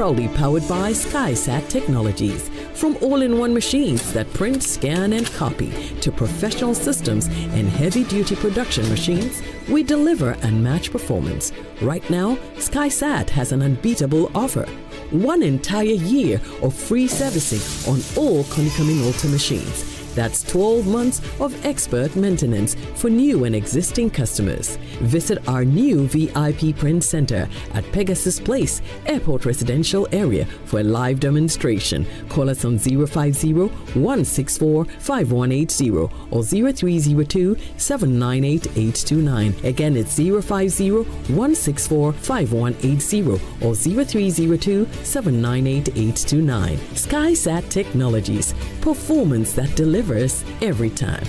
proudly powered by SkySat Technologies. From all-in-one machines that print, scan, and copy to professional systems and heavy-duty production machines, we deliver unmatched performance. Right now, SkySat has an unbeatable offer. 1 entire year of free servicing on all Konica Minolta machines. That's 12 months of expert maintenance for new and existing customers. Visit our new VIP print center at Pegasus Place, Airport Residential Area for a live demonstration. Call us on 050-164-5180 or 0302-798-829. Again, it's 050-164-5180 or 0302-798-829. SkySat Technologies. Performance that delivers every time.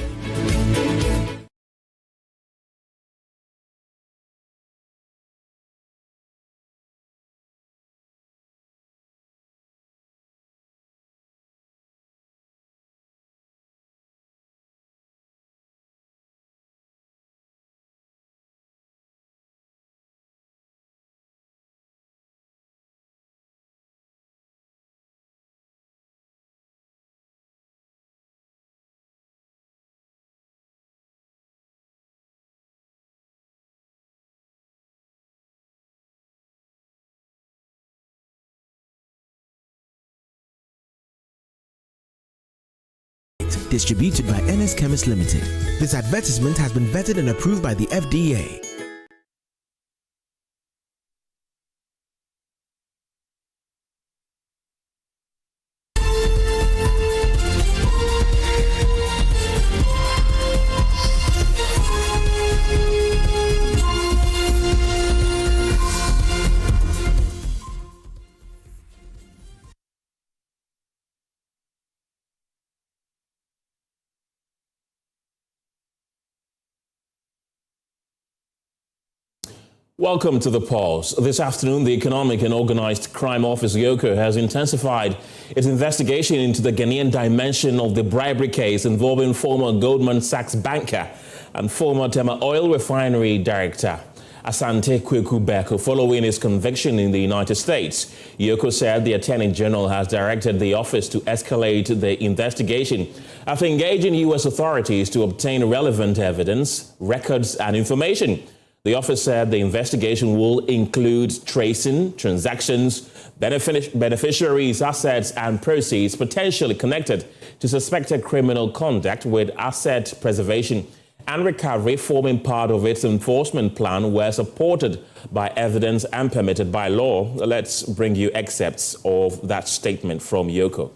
Distributed by NS Chemist Limited. This advertisement has been vetted and approved by the FDA. Welcome to The Pulse. This afternoon, the Economic and Organized Crime Office, YOCO, has intensified its investigation into the Ghanaian dimension of the bribery case involving former Goldman Sachs banker and former Tema oil refinery director, Asante Berko, following his conviction in the United States. YOCO said the Attorney General has directed the office to escalate the investigation after engaging U.S. authorities to obtain relevant evidence, records, and information. The office said the investigation will include tracing transactions, beneficiaries, assets, and proceeds potentially connected to suspected criminal conduct, with asset preservation and recovery forming part of its enforcement plan where supported by evidence and permitted by law. Let's bring you excerpts of that statement from YOCO.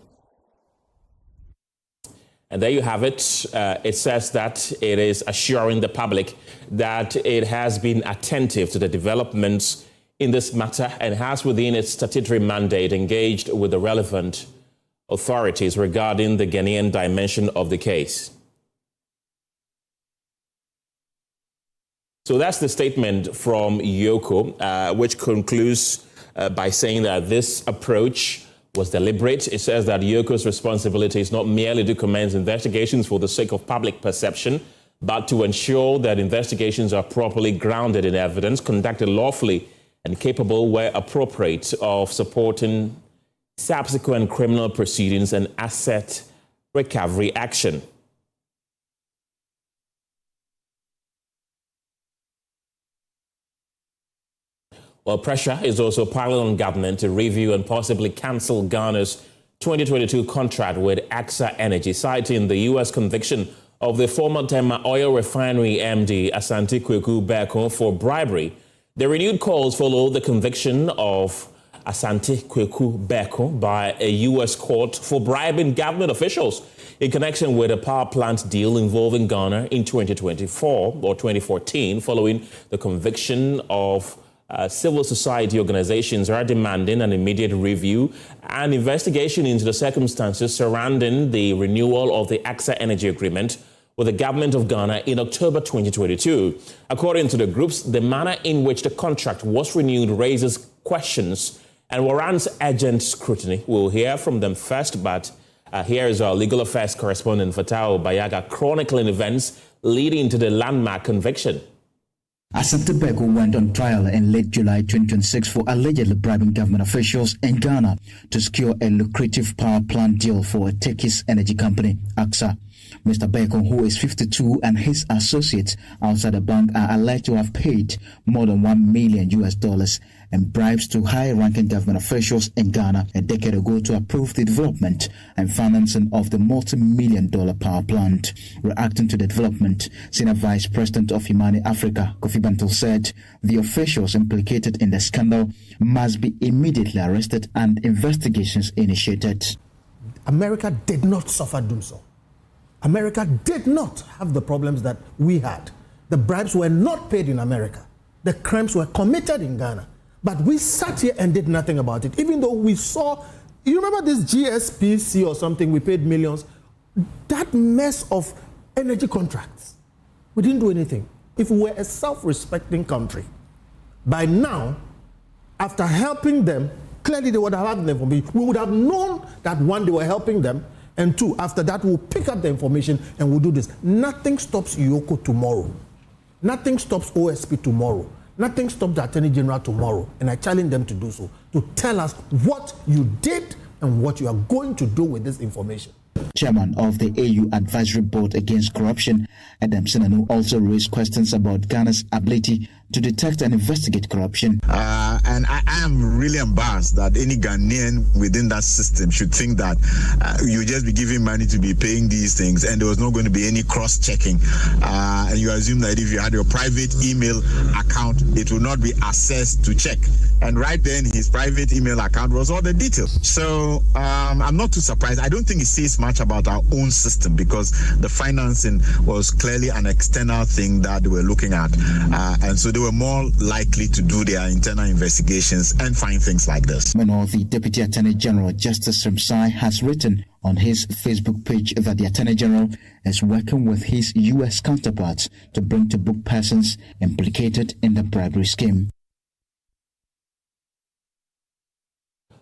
And there you have it. It says that it is assuring the public that it has been attentive to the developments in this matter and has, within its statutory mandate, engaged with the relevant authorities regarding the Ghanaian dimension of the case. So that's the statement from YOCO, which concludes by saying that this approach was deliberate. It says that YOCO's responsibility is not merely to commence investigations for the sake of public perception, but to ensure that investigations are properly grounded in evidence, conducted lawfully, and capable, where appropriate, of supporting subsequent criminal proceedings and asset recovery action. Well, pressure is also piling on government to review and possibly cancel Ghana's 2022 contract with Aksa Energy, citing the U.S. conviction of the former Tema oil refinery MD Asante Berko for bribery. The renewed calls follow the conviction of Asante Berko by a U.S. court for bribing government officials in connection with a power plant deal involving Ghana in 2024 or 2014, following the conviction of civil society organizations are demanding an immediate review and investigation into the circumstances surrounding the renewal of the Aksa Energy agreement with the government of Ghana in October 2022. According to the groups, the manner in which the contract was renewed raises questions and warrants urgent scrutiny. We'll hear from them first, but here is our legal affairs correspondent, Fatao Bayaga, chronicling events leading to the landmark conviction. Asante Berko went on trial in late July 2026 for allegedly bribing government officials in Ghana to secure a lucrative power plant deal for a Turkish energy company, Aksa. Mr. Berko, who is 52, and his associates outside the bank are alleged to have paid more than $1 million in bribes to high-ranking government officials in Ghana a decade ago to approve the development and financing of the multi-million-dollar power plant. Reacting to the development, Senior Vice President of Imani Africa, Kofi said the officials implicated in the scandal must be immediately arrested and investigations initiated. America did not suffer doom so. America did not have the problems that we had. The bribes were not paid in America. The crimes were committed in Ghana. But we sat here and did nothing about it, even though we saw, you remember this GSPC or something, we paid millions? That mess of energy contracts, we didn't do anything. If we were a self-respecting country, by now, after helping them, clearly they would have had the information. We would have known that one, they were helping them, and two, after that, we'll pick up the information and we'll do this. Nothing stops Yoko tomorrow. Nothing stops OSP tomorrow. Nothing stops the Attorney General tomorrow. And I challenge them to do so, to tell us what you did and what you are going to do with this information. Chairman of the AU Advisory Board Against Corruption, Adam Sinanu, also raised questions about Ghana's ability to detect and investigate corruption. And I am really embarrassed that any Ghanaian within that system should think that you just be giving money to be paying these things and there was not going to be any cross-checking. And you assume that if you had your private email account, it will not be accessed to check. And right then, his private email account was all the details. So I'm not too surprised. I don't think it says much about our own system because the financing was clearly an external thing that they were looking at. And so they were more likely to do their internal investigations and find things like this. Meanwhile, the Deputy Attorney General, Justice Ramsai, has written on his Facebook page that the Attorney General is working with his U.S. counterparts to bring to book persons implicated in the bribery scheme.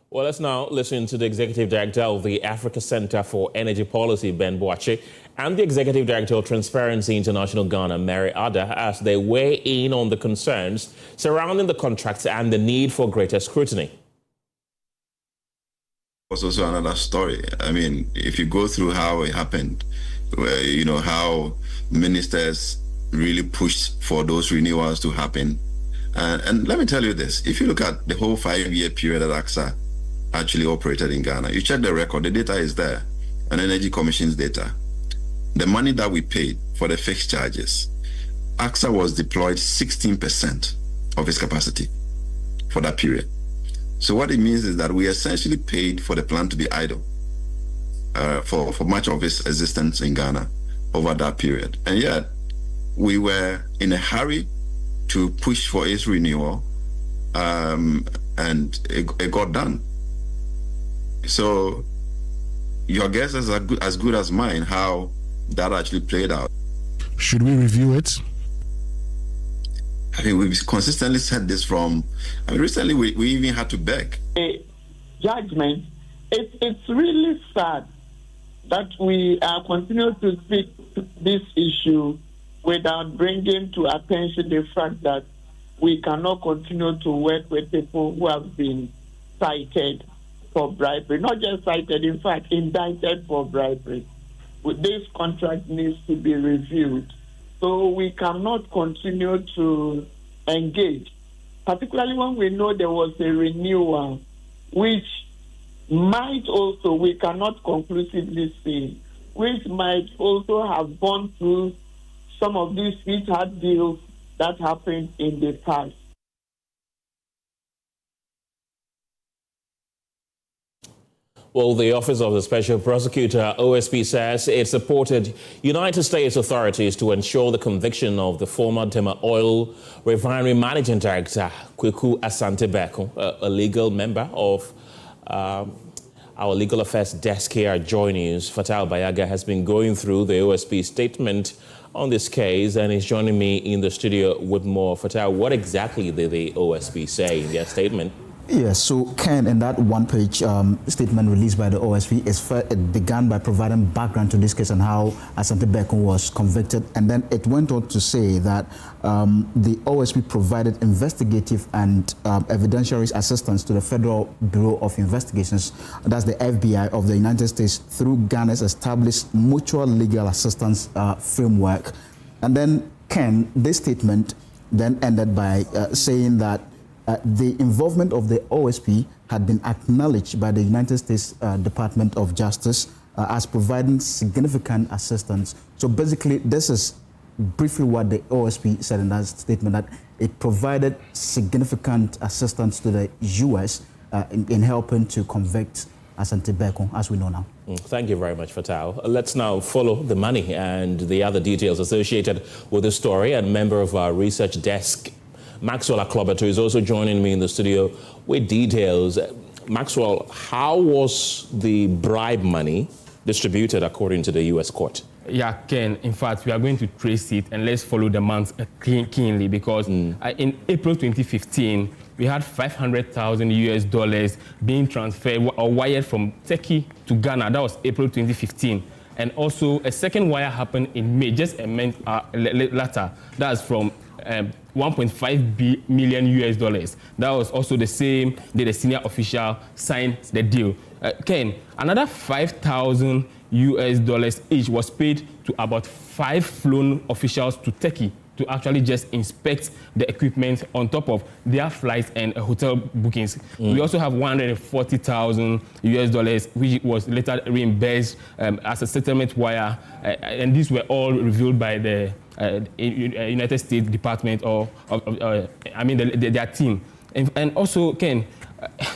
Well, let's now listen to the Executive Director of the Africa Center for Energy Policy, Ben Boakye, and the Executive Director of Transparency International Ghana, Mary Ada, as they weigh in on the concerns surrounding the contracts and the need for greater scrutiny. Was also another story. I mean, if you go through how it happened, where, you know, how ministers really pushed for those renewals to happen. And let me tell you this, if you look at the whole 5-year period that AXA actually operated in Ghana, you check the record, the data is there, and Energy Commission's data. The money that we paid for the fixed charges, AXA was deployed 16% of its capacity for that period. So what it means is that we essentially paid for the plant to be idle for much of its existence in Ghana over that period. And yet, we were in a hurry to push for its renewal, and it got done. So your guess is as good as mine how that actually played out. Should we review it? I mean, we've consistently said this recently we even had to beg. A judgment, it's really sad that we are continuing to speak this issue without bringing to attention the fact that we cannot continue to work with people who have been cited for bribery, not just cited, in fact, indicted for bribery. This contract needs to be reviewed. So we cannot continue to engage, particularly when we know there was a renewal, which might also, we cannot conclusively say, which might also have gone through some of these sweetheart deals that happened in the past. Well, the Office of the Special Prosecutor, OSP, says it supported United States authorities to ensure the conviction of the former Tema oil refinery managing director, Kwaku Asante Berko, a legal member of our legal affairs desk here at Joy News. Fatal Bayaga has been going through the OSP statement on this case and is joining me in the studio with more. Fatal, what exactly did the OSP say in their statement? Yes, so Ken, in that one-page statement released by the OSP, it began by providing background to this case and how Asante Berko was convicted, and then it went on to say that the OSP provided investigative and evidentiary assistance to the Federal Bureau of Investigations, that's the FBI of the United States, through Ghana's established mutual legal assistance framework. And then, Ken, this statement then ended by saying that the involvement of the OSP had been acknowledged by the United States Department of Justice as providing significant assistance. So basically, this is briefly what the OSP said in that statement, that it provided significant assistance to the U.S. In helping to convict Asante Berko, as we know now. Thank you very much, Fatau. Let's now follow the money and the other details associated with the story. And member of our research desk, Maxwell Akufo-Addo, is also joining me in the studio with details. Maxwell, how was the bribe money distributed according to the U.S. court? Yeah, Ken, in fact, we are going to trace it, and let's follow the months keenly, because in April 2015, we had $500,000 being transferred or wired from Turkey to Ghana. That was April 2015. And also a second wire happened in May, just a month later. That's from $1.5 million. That was also the same day the senior official signed the deal. Ken, another $5,000 each was paid to about 5 flown officials to Turkey to actually just inspect the equipment on top of their flights and hotel bookings. We also have $140,000 which was later reimbursed as a settlement wire, and these were all revealed by the United States Department their team. And also, Ken,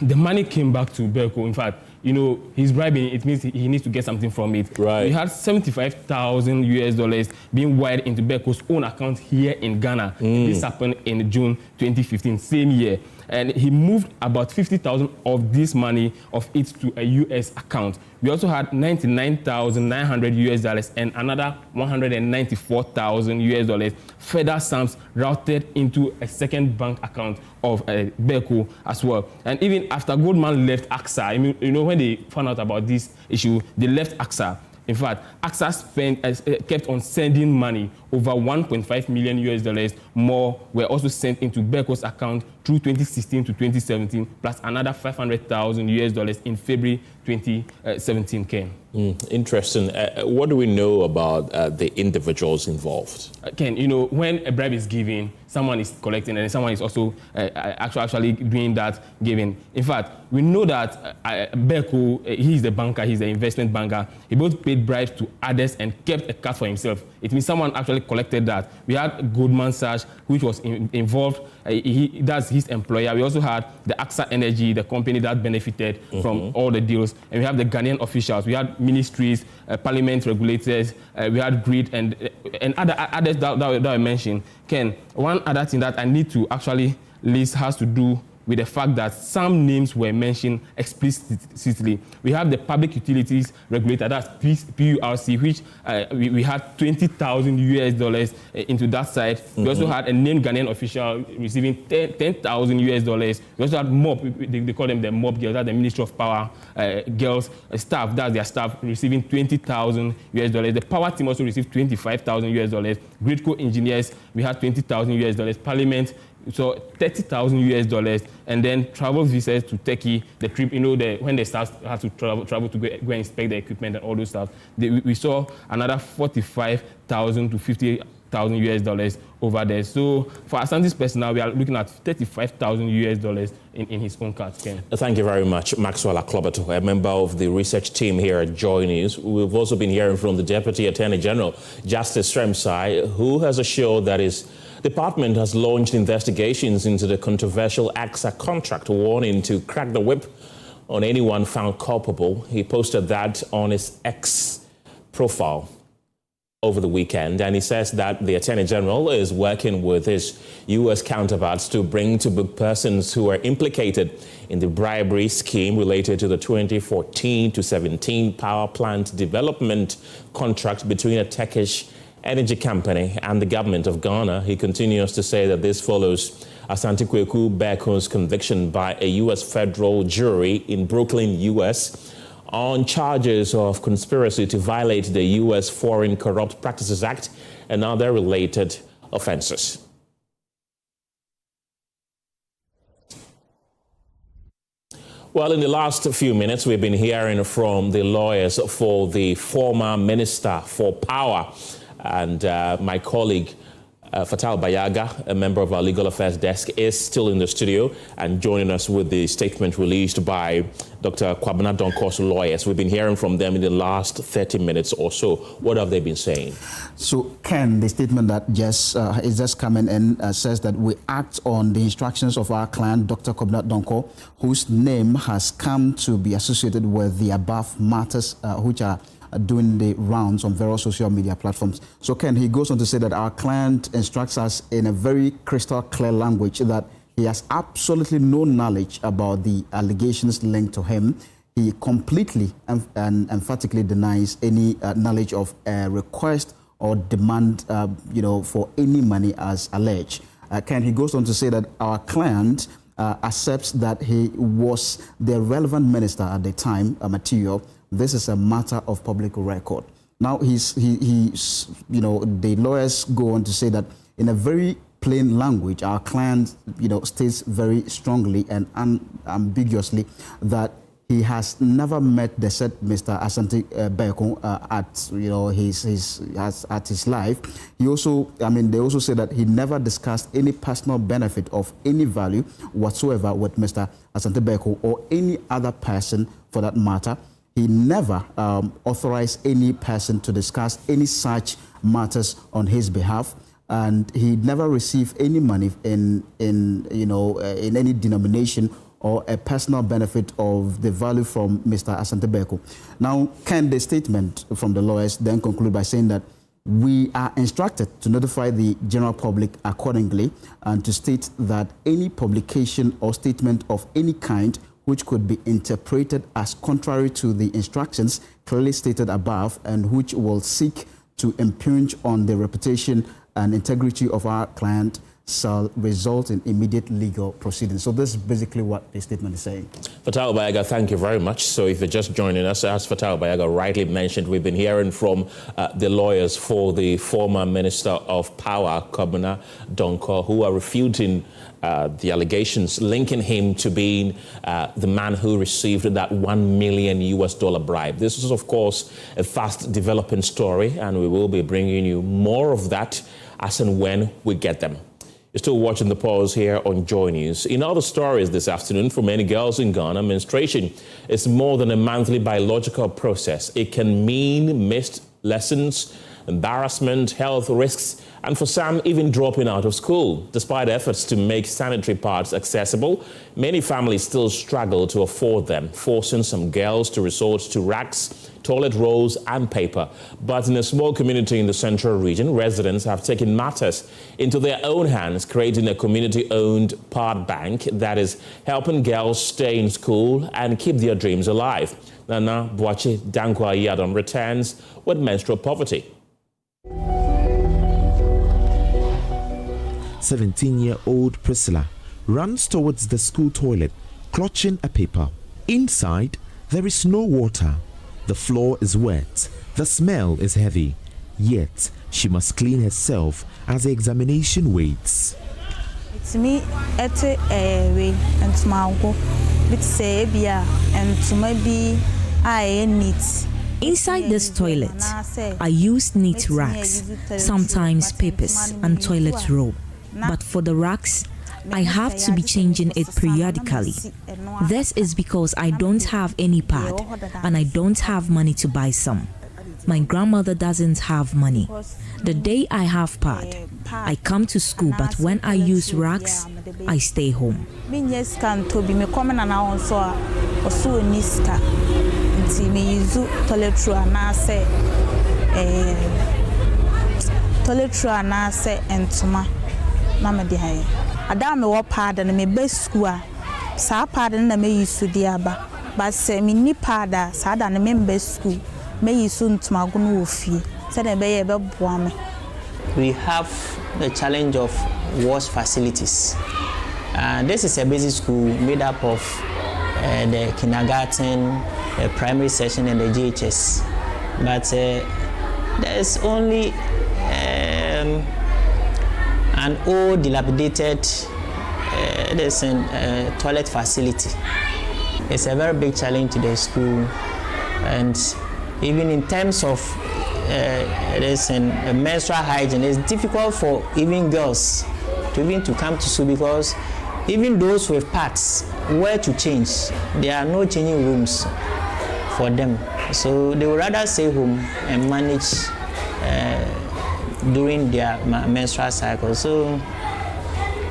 the money came back to Berko. In fact, you know, he's bribing, it means he needs to get something from it. Right. We had $75,000 being wired into Berko's own account here in Ghana. This happened in June 2015, same year. And he moved about $50,000 of this money of it to a U.S. account. We also had $99,900 and another $194,000 further sums routed into a second bank account of Berko as well. And even after Goldman left Aksa, I mean, you know, when they found out about this issue, they left Aksa. In fact, Aksa kept on sending money. Over $1.5 million more were also sent into Berko's account through 2016 to 2017, plus another $500,000 in February 2017, Ken. Interesting. What do we know about the individuals involved? Ken, you know, when a bribe is given, someone is collecting and someone is also actually doing that giving. In fact, we know that Berko, he's the banker, he's the investment banker. He both paid bribes to others and kept a cut for himself. It means someone actually collected that. We had Goldman Sachs, which was involved. That's his employer. We also had the Aksa Energy, the company that benefited from all the deals. And we have the Ghanaian officials. We had ministries, parliament regulators. We had grid and others that I mentioned. Ken, one other thing that I need to actually list has to do with the fact that some names were mentioned explicitly. We have the Public Utilities Regulator, that's PURC, which we had $20,000 into that side. We also had a named Ghanaian official receiving $10,000. We also had MOB, they call them the MOB girls, that's the Ministry of Power girls, staff, that's their staff, receiving $20,000. The power team also received $25,000. Gridco engineers, we had $20,000. Parliament, so $30,000, and then travel visas to Turkey. The trip, you know, when they start have to travel to go and inspect the equipment and all those stuff. We saw another $45,000 to $50,000 over there. So for Asante's personnel, we are looking at $35,000 in his own cards. Ken. Thank you very much, Maxwell Akufo-Addo, a member of the research team here at Joy News. We've also been hearing from the Deputy Attorney General, Justice Sremsai, who has assured that his department has launched investigations into the controversial Aksa contract, warning to crack the whip on anyone found culpable. He posted that on his X profile over the weekend, and he says that the Attorney General is working with his U.S. counterparts to bring to book persons who are implicated in the bribery scheme related to the 2014 to 17 power plant development contract between a Turkish energy company and the government of Ghana. He continues to say that this follows Asante Kwaku Berko's conviction by a U.S. federal jury in Brooklyn, U.S., on charges of conspiracy to violate the U.S. Foreign Corrupt Practices Act and other related offenses. Well, in the last few minutes, we've been hearing from the lawyers for the former Minister for Power, and my colleague, Fatal Bayaga, a member of our legal affairs desk, is still in the studio and joining us with the statement released by Dr. Kwabena Donkor's lawyers. We've been hearing from them in the last 30 minutes or so. What have they been saying? So, Ken, the statement that is just coming in says that we act on the instructions of our client, Dr. Kwabena Donkor, whose name has come to be associated with the above matters, which are doing the rounds on various social media platforms. So, Ken, he goes on to say that our client instructs us in a very crystal clear language that he has absolutely no knowledge about the allegations linked to him. He completely and emphatically denies any knowledge of a request or demand, for any money as alleged. Ken, he goes on to say that our client accepts that he was the relevant minister at the time, material. This is a matter of public record. Now, the lawyers go on to say that in a very plain language, our client, states very strongly and unambiguously that he has never met the said Mr. Asante Berko at his life. He also, they also say that he never discussed any personal benefit of any value whatsoever with Mr. Asante Berko or any other person for that matter. He never authorized any person to discuss any such matters on his behalf, and he never received any money in any denomination or a personal benefit of the value from Mr. Asante Berko. Now, can the statement from the lawyers then conclude by saying that we are instructed to notify the general public accordingly and to state that any publication or statement of any kind which could be interpreted as contrary to the instructions clearly stated above and which will seek to impinge on the reputation and integrity of our client shall result in immediate legal proceedings. So this is basically what the statement is saying. Fatal Bayaga, thank you very much. So if you're just joining us, as Fatal Bayaga rightly mentioned, we've been hearing from the lawyers for the former Minister of Power, Kwabena Donkor, who are refuting the allegations linking him to being the man who received that $1 million bribe. This is, of course, a fast developing story, and we will be bringing you more of that as and when we get them. You're still watching The Pulse here on Joy News. In other stories this afternoon, for many girls in Ghana, menstruation is more than a monthly biological process. It can mean missed lessons, embarrassment, health risks, and for some, even dropping out of school. Despite efforts to make sanitary pads accessible, many families still struggle to afford them, forcing some girls to resort to rags, toilet rolls, and paper. But in a small community in the central region, residents have taken matters into their own hands, creating a community-owned pad bank that is helping girls stay in school and keep their dreams alive. Nana Boache Dankwa Yadon returns with menstrual poverty. 17-year-old Priscilla runs towards the school toilet, clutching a paper. Inside, there is no water. The floor is wet. The smell is heavy. Yet, she must clean herself as the examination waits. It's me at a way and to my uncle. It's Sabia and to maybe I need. Inside this toilet, I use neat racks, sometimes papers and toilet roll. But for the racks, I have to be changing it periodically. This is because I don't have any pad and I don't have money to buy some. My grandmother doesn't have money. The day I have pad, I come to school, but when I use racks, I stay home. Adam me work hard and me best school. Sa pardon na me use diaba. But say me ni pada sa da na me best school. Me use ntuma gunu ofie. Say na be ye be boa me. We have the challenge of worse facilities. This is a basic school made up of the kindergarten, the primary section, and the GHS. But there's only an old, dilapidated toilet facility. It's a very big challenge to the school, and even in terms of menstrual hygiene, it's difficult for even girls to come to school, because even those with pads, where to change, there are no changing rooms for them. So they would rather stay home and manage during their menstrual cycle. So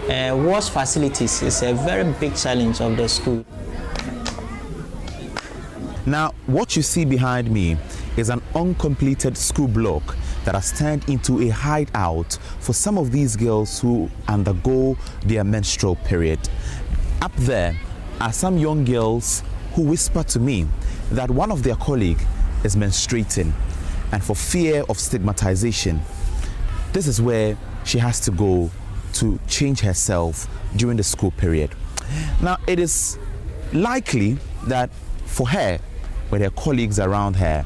wash facilities is a very big challenge of the school. Now, what you see behind me is an uncompleted school block that has turned into a hideout for some of these girls who undergo their menstrual period. Up there are some young girls who whisper to me that one of their colleagues is menstruating, and for fear of stigmatization, this is where she has to go to change herself during the school period. Now, it is likely that for her, with her colleagues around her,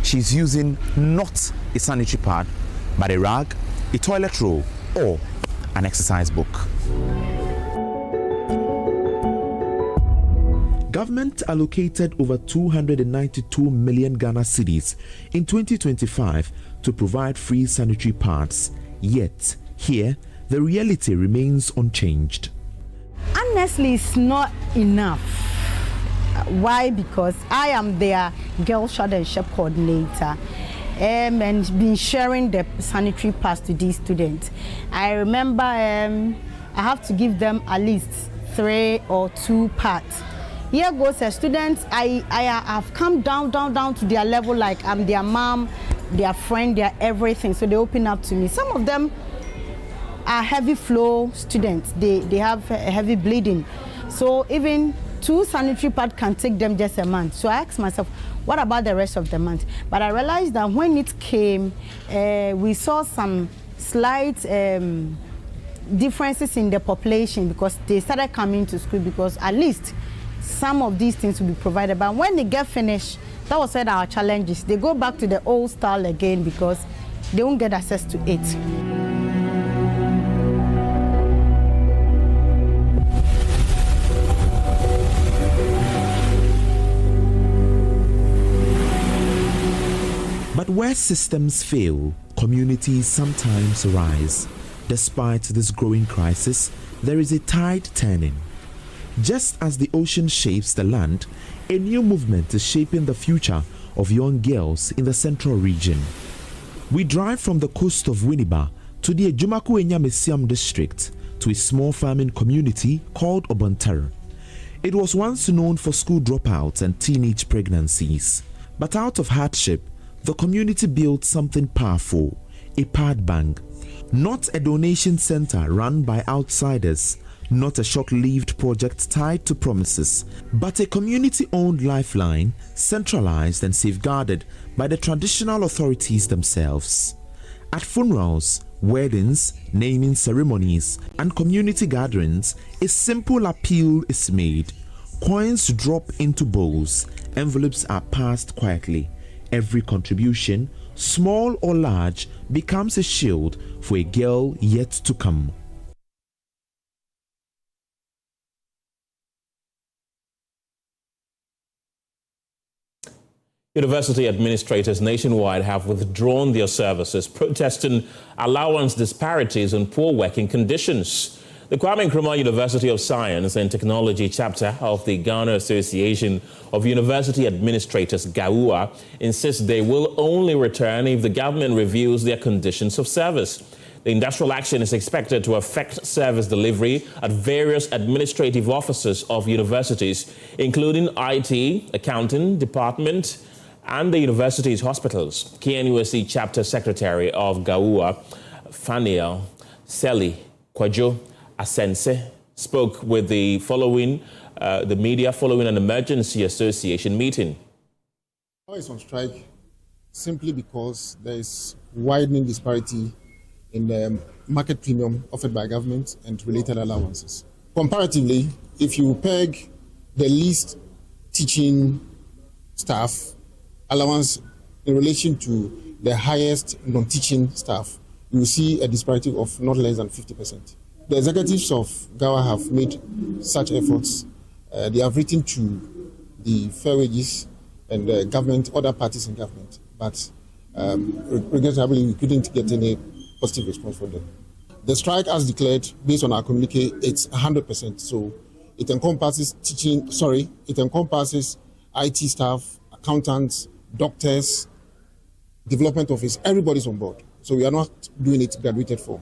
she's using not a sanitary pad, but a rag, a toilet roll, or an exercise book. Government allocated over 292 million Ghana cedis in 2025 to provide free sanitary pads. Yet, here, the reality remains unchanged. Honestly, it's not enough. Why? Because I am their girl child and shop coordinator, and been sharing the sanitary pads to these students. I remember I have to give them at least 3 or 2 pads. Here goes a student. I have come down to their level, like I'm their mom, their friend, their everything. So they open up to me. Some of them are heavy flow students. They have heavy bleeding. So even 2 sanitary pads can take them just a month. So I asked myself, what about the rest of the month? But I realized that when it came, we saw some slight differences in the population, because they started coming to school because at least some of these things will be provided. But when they get finished, that was one of our challenges. They go back to the old style again because they won't get access to it. But where systems fail, communities sometimes rise. Despite this growing crisis, there is a tide turning. Just as the ocean shapes the land, a new movement is shaping the future of young girls in the central region. We drive from the coast of Winneba to the Ejumaku-Enyamesiam district to a small farming community called Obontare. It was once known for school dropouts and teenage pregnancies. But out of hardship, the community built something powerful, a pad bank. Not a donation center run by outsiders, not a short-lived project tied to promises, but a community-owned lifeline, centralized and safeguarded by the traditional authorities themselves. At funerals, weddings, naming ceremonies, and community gatherings, a simple appeal is made. Coins drop into bowls, envelopes are passed quietly. Every contribution, small or large, becomes a shield for a girl yet to come. University administrators nationwide have withdrawn their services, protesting allowance disparities and poor working conditions. The Kwame Nkrumah University of Science and Technology chapter of the Ghana Association of University Administrators, GAUA, insists they will only return if the government reviews their conditions of service. The industrial action is expected to affect service delivery at various administrative offices of universities, including IT, accounting department, and the university's hospitals. KNUST chapter secretary of GAUA, Faniel Seli Kwajo Asante, spoke with the media following an emergency association meeting. GAUA is on strike simply because there is widening disparity in the market premium offered by government and related allowances. Comparatively, if you peg the least teaching staff allowance in relation to the highest non-teaching staff, you will see a disparity of not less than 50%. The executives of GAWA have made such efforts. They have written to the Fair Wages and the government, other parties in government, but regrettably, we couldn't get any positive response from them. The strike, as declared, based on our communique, it's 100%. So it encompasses it encompasses IT staff, accountants, doctors, development office, everybody's on board. So we are not doing it graduated form.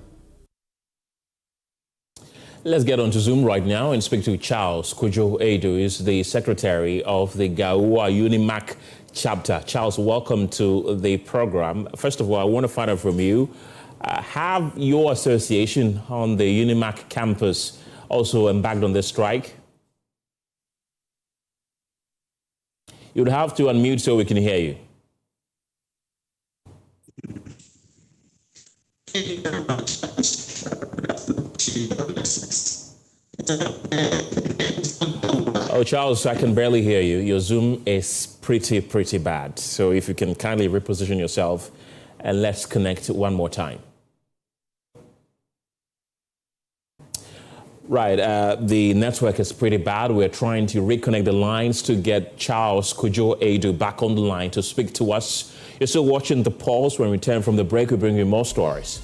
Let's get on to Zoom right now and speak to Charles Akufo-Addo, who is the secretary of the GAWA Unimac chapter. Charles, welcome to the program. First of all, I want to find out from you, have your association on the Unimac campus also embarked on this strike? You'd have to unmute so we can hear you. Oh, Charles, I can barely hear you. Your Zoom is pretty bad. So if you can kindly reposition yourself and let's connect one more time. Right, the network is pretty bad. We're trying to reconnect the lines to get Charles Akufo-Addo back on the line to speak to us. You're still watching The Pulse. When we return from the break, we bring you more stories.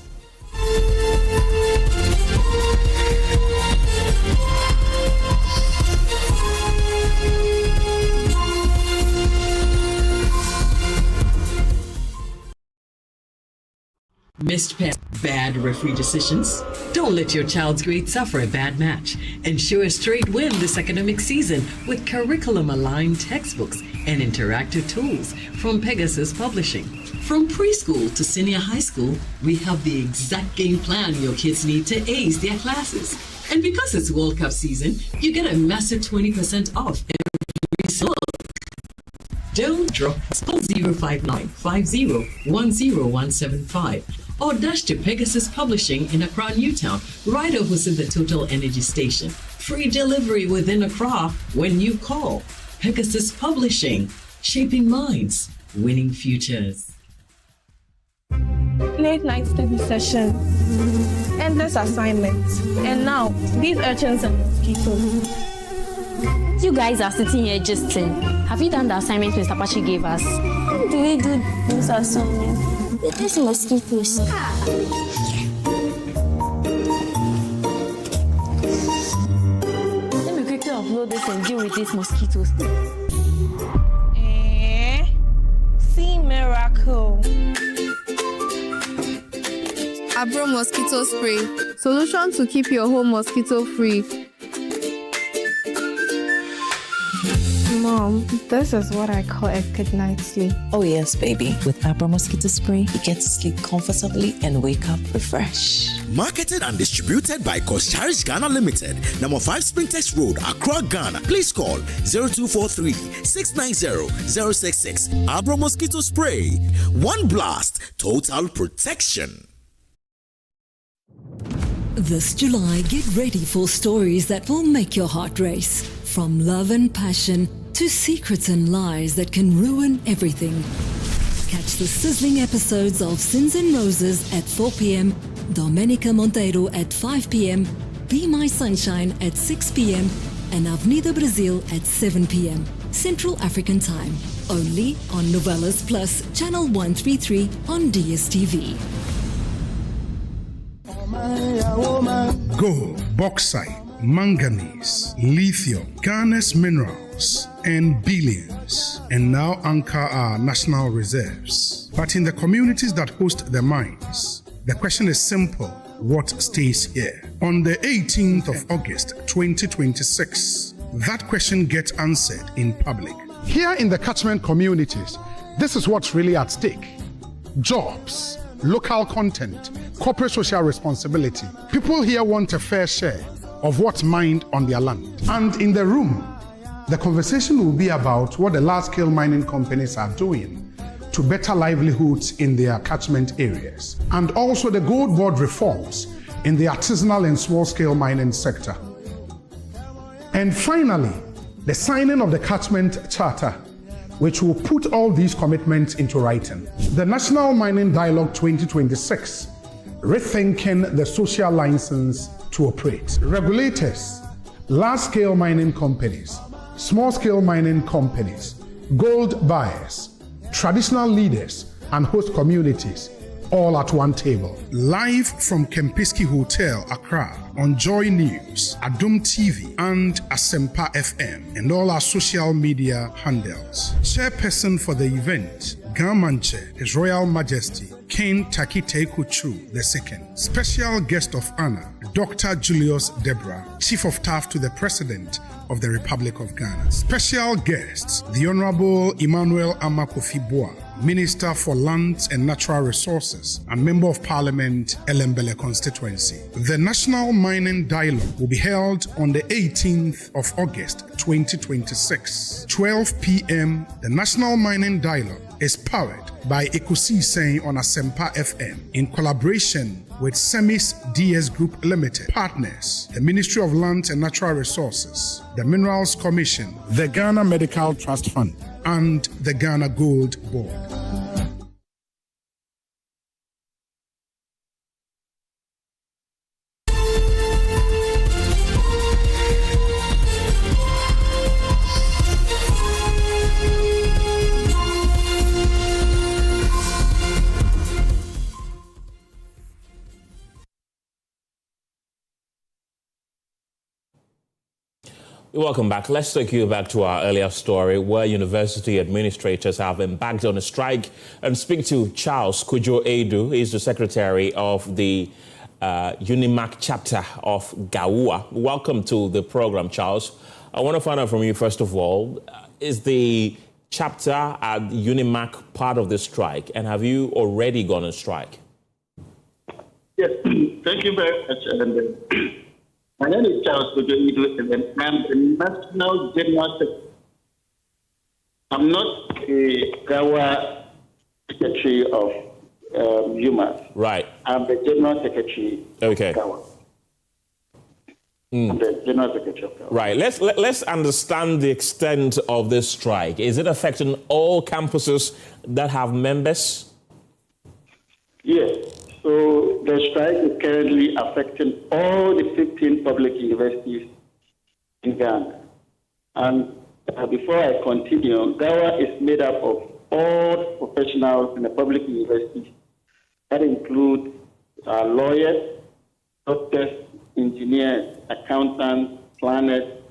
Missed bad referee decisions? Don't let your child's grade suffer a bad match. Ensure a straight win this academic season with curriculum-aligned textbooks and interactive tools from Pegasus Publishing. From preschool to senior high school, we have the exact game plan your kids need to ace their classes. And because it's World Cup season, you get a massive 20% off every sale. Don't drop. Call 059-50-10175 or dash to Pegasus Publishing in Accra, Newtown, right opposite the Total Energy Station. Free delivery within Accra when you call. Pegasus Publishing, shaping minds, winning futures. Late night study session, endless assignments, and now these urchins and mosquitoes. You guys are sitting here just have you done the assignments Mr. Pachi gave us? How do we do those assignments? With these mosquitoes. Let me quickly upload this and deal with these mosquitoes. See miracle. Abro mosquito spray. Solution to keep your home mosquito free. Mom, this is what I call a good night's sleep. Oh yes, baby. With Abra Mosquito Spray, you get to sleep comfortably and wake up refreshed. Marketed and distributed by Cherish Ghana Limited, number 5 Sprintex Road, Accra, Ghana. Please call 0243-690-066. Abra Mosquito Spray. One blast, total protection. This July, get ready for stories that will make your heart race. From love and passion to secrets and lies that can ruin everything. Catch the sizzling episodes of Sins and Roses at 4 p.m., Domenica Monteiro at 5 p.m., Be My Sunshine at 6 p.m., and Avenida Brazil at 7 p.m. Central African Time. Only on Novelas Plus, Channel 133 on DSTV. Gold, bauxite, manganese, lithium, Ghana's minerals, and billions, and now anchor our national reserves. But in the communities that host the mines, the question is simple: what stays here? On the 18th of August 2026, that question gets answered in public. Here in the catchment communities, this is what's really at stake. Jobs, local content, corporate social responsibility. People here want a fair share of what's mined on their land. And in the room, the conversation will be about what the large-scale mining companies are doing to better livelihoods in their catchment areas, and also the gold board reforms in the artisanal and small-scale mining sector. And finally, the signing of the Catchment Charter, which will put all these commitments into writing. The National Mining Dialogue 2026, rethinking the social license to operate. Regulators, large-scale mining companies, small-scale mining companies, gold buyers, traditional leaders, and host communities, all at one table. Live from Kempiski Hotel, Accra, on Joy News, Adum TV, and Asempa FM, and all our social media handles. Chairperson for the event, Gamanche, His Royal Majesty, King Takite Kuchu II. Special guest of honor, Dr. Julius Debra, Chief of Staff to the President of the Republic of Ghana. Special guests, the Honorable Emmanuel Amakofi-Boa, Minister for Lands and Natural Resources and Member of Parliament, Elembele Constituency. The National Mining Dialogue will be held on the 18th of August 2026, 12 p.m. The National Mining Dialogue is powered by Ekusi Sen on Asempa FM in collaboration with Semis DS Group Limited, partners, the Ministry of Lands and Natural Resources, the Minerals Commission, the Ghana Medical Trust Fund, and the Ghana Gold Board. Welcome back. Let's take you back to our earlier story where university administrators have embarked on a strike and speak to Charles Kujo-Edu. He's the secretary of the UNIMAC chapter of Gaua. Welcome to the program, Charles. I want to find out from you, first of all, is the chapter at UNIMAC part of the strike, and have you already gone on strike? Yes, thank you very much. My name is Charles Kujo-Edu, and I'm the National General Secretary. I'm not the Gaua Secretary of UMAS. Right. I'm the General Secretary of Gaua. I'm the General Secretary of Gaua. Right. Let's understand the extent of this strike. Is it affecting all campuses that have members? Yes. So the strike is currently affecting all the 15 public universities in Ghana. And before I continue, Gaua is made up of all professionals in the public universities. That includes lawyers, doctors, engineers, accountants, planners,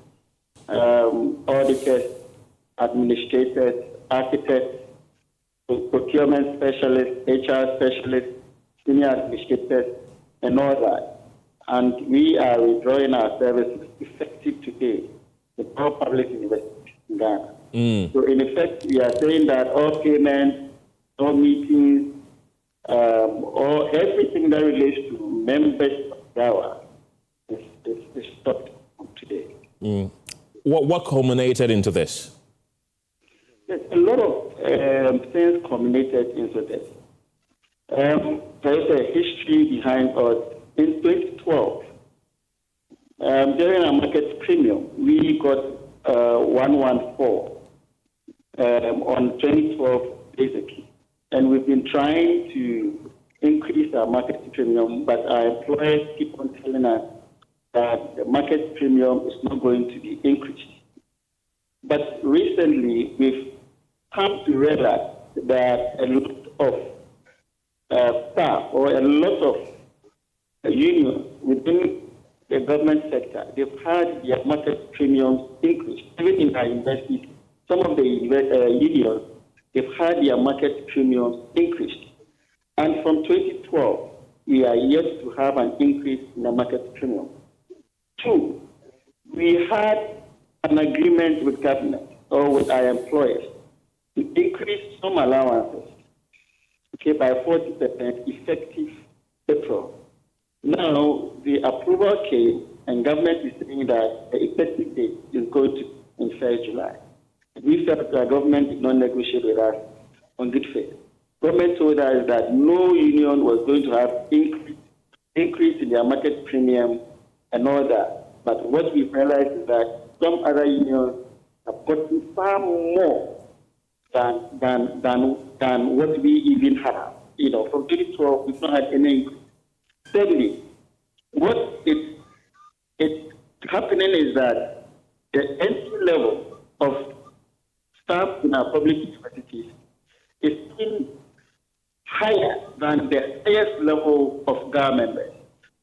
auditors, administrators, architects, procurement specialists, HR specialists, senior administrators, and all that. And we are withdrawing our services effective today in all public universities in Ghana. So in effect, we are saying that all payments, all meetings, or everything that relates to members of Gaua is stopped from today. What culminated into this? There's a lot of things culminated into this. There is a history behind us. In 2012, during our market premium, we got 114 on 2012 basically. And we've been trying to increase our market premium, but our employers keep on telling us that the market premium is not going to be increased. But recently, we've come to realize that a lot of staff or a lot of unions within the government sector, they've had their market premiums increased. Even in our universities, some of the unions, they've had their market premiums increased. And from 2012, we are yet to have an increase in the market premium. Two, we had an agreement with government or with our employers to increase some allowances by 40% effective April. Now, the approval came, and government is saying that the effective date is going to be in 1st July. We felt that government did not negotiate with us on good faith. Government told us that no union was going to have increase in their market premium and all that. But what we realized is that some other unions have gotten far more than what we even have. From 2012, we've not had any increase. Thirdly, what it's happening is that the entry level of staff in our public universities is still higher than the highest level of GAR members.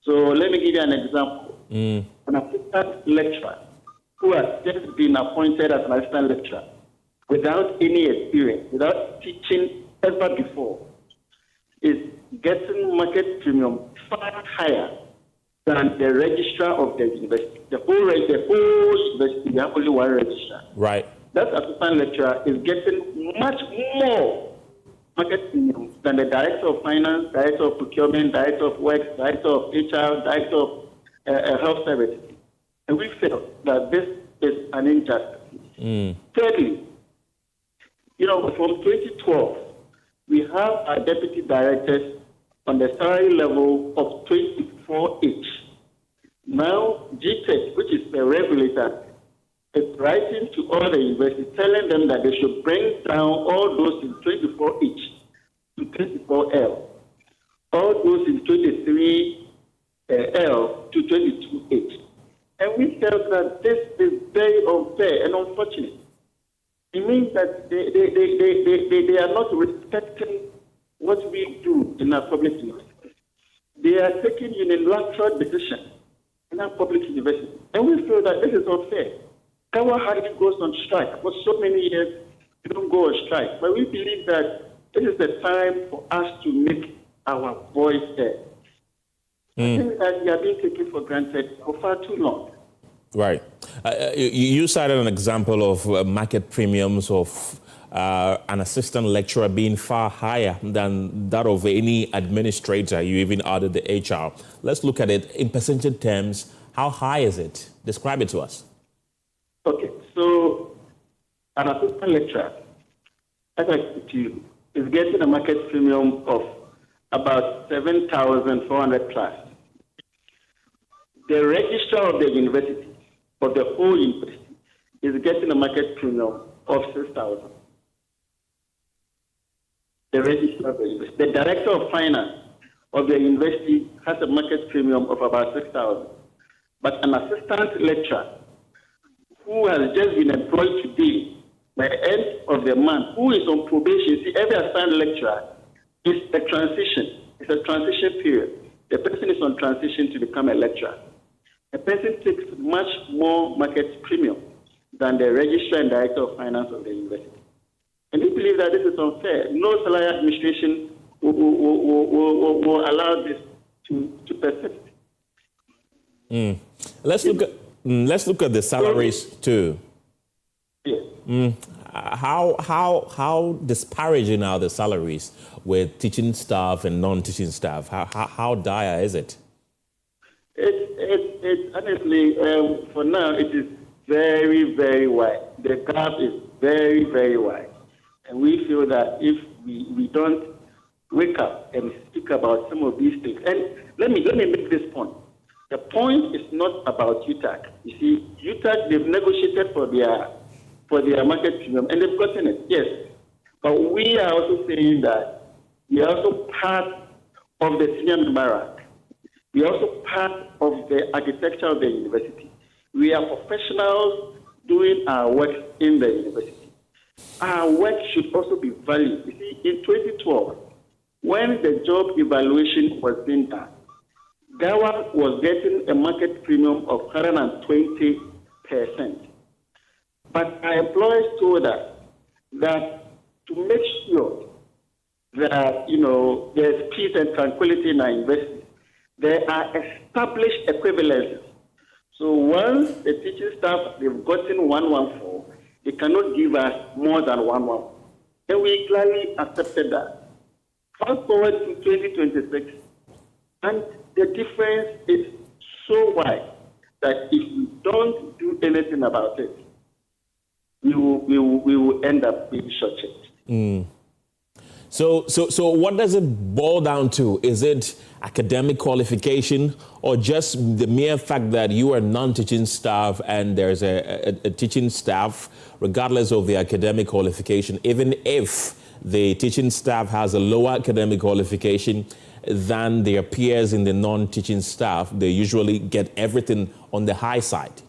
So let me give you an example. An assistant lecturer who has just been appointed as an assistant lecturer without any experience, without teaching ever before, is getting market premium far higher than the registrar of the university. The whole university, we have only one registrar. Right. That assistant lecturer is getting much more market premium than the director of finance, director of procurement, director of works, director of HR, director of health services. And we feel that this is an injustice. Thirdly, from 2012, we have our deputy directors on the salary level of 24 each. Now, GTEC, which is the regulator, is writing to all the universities, telling them that they should bring down all those in 24 each to 24L, all those in 23L to 22 each. And we felt that this is very unfair and unfortunate. It means that they are not respecting what we do in our public universities. They are taking unilateral decisions in our public universities. And we feel that this is unfair. Kawa hardly goes on strike. For so many years, we don't go on strike. But we believe that this is the time for us to make our voice heard. I think that we are being taken for granted for far too long. Right. You cited an example of market premiums of an assistant lecturer being far higher than that of any administrator. You even added the HR. Let's look at it in percentage terms. How high is it? Describe it to us. Okay, so an assistant lecturer, as I said to you, is getting a market premium of about 7,400 plus. The registrar of the university, of the whole university, is getting a market premium of 6,000. The registrar of the university. The director of finance of the university has a market premium of about 6,000. But an assistant lecturer who has just been employed today, by the end of the month, who is on probation, see, every assistant lecturer is a transition. It's a transition period. The person is on transition to become a lecturer. The person takes much more market premium than the registrar and director of finance of the university. And we believe that this is unfair. No salary administration will allow this to persist. Let's look at the salaries too. Yes. How disparaging are the salaries with teaching staff and non-teaching staff? How dire is it? It's honestly, for now, it is very, very wide. The gap is very, very wide. And we feel that if we don't wake up and speak about some of these things, and let me make this point. The point is not about UTAC. You see, UTAC, they've negotiated for their market premium, and they've gotten it, yes. But we are also saying that we are also part of the senior numeric. We are also part of the architecture of the university. We are professionals doing our work in the university. Our work should also be valued. You see, in 2012, when the job evaluation was being done, Gawa was getting a market premium of 120%. But our employers told us that to make sure that, there's peace and tranquility in our university, there are established equivalences. So once the teaching staff, they've gotten 114, they cannot give us more than 114. And we clearly accepted that. Fast forward to 2026, and the difference is so wide that if we don't do anything about it, we will end up being shortchanged. So what does it boil down to? Is it academic qualification or just the mere fact that you are non-teaching staff and there's a teaching staff, regardless of the academic qualification, even if the teaching staff has a lower academic qualification than their peers in the non-teaching staff, they usually get everything on the high side?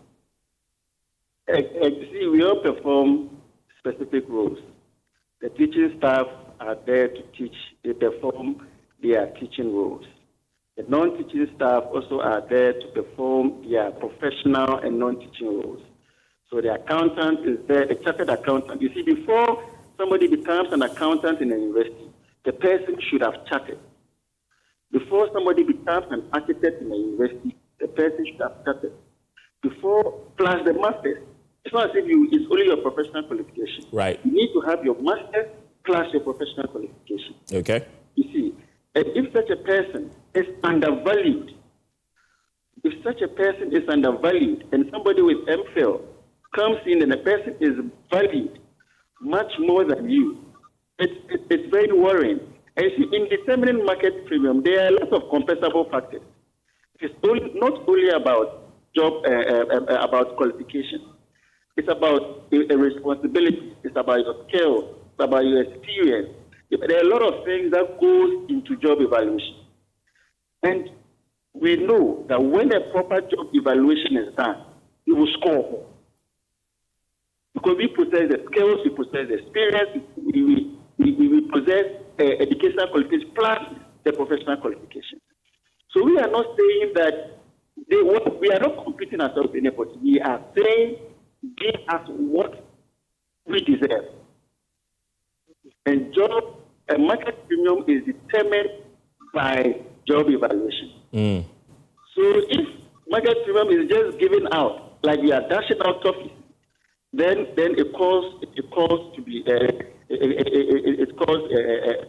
See, we all perform specific roles. The teaching staff are there to teach. They perform their teaching roles. The non-teaching staff also are there to perform their professional and non-teaching roles. So the accountant is there, the chartered accountant. You see, before somebody becomes an accountant in a university, the person should have chartered. Before somebody becomes an architect in a university, the person should have chartered. Before, plus the master's. It's not as if it's only your professional qualification. Right. You need to have your master's plus your professional qualification. Okay. You see, and if such a person is undervalued, and somebody with MPhil comes in and the person is valued much more than you, it's very worrying. And you see, in determining market premium, there are a lot of compensable factors. It's not only about job, about qualification. It's about a responsibility. It's about your skills. It's about your experience. There are a lot of things that goes into job evaluation. And we know that when a proper job evaluation is done, you will score. Because we possess the skills, we possess the experience, we possess educational qualifications plus the professional qualifications. So we are not saying that we are not competing ourselves with anybody. We are saying give us what we deserve. And market premium is determined by job evaluation. So if market premium is just given out, like we are dashing out toffees, then it calls to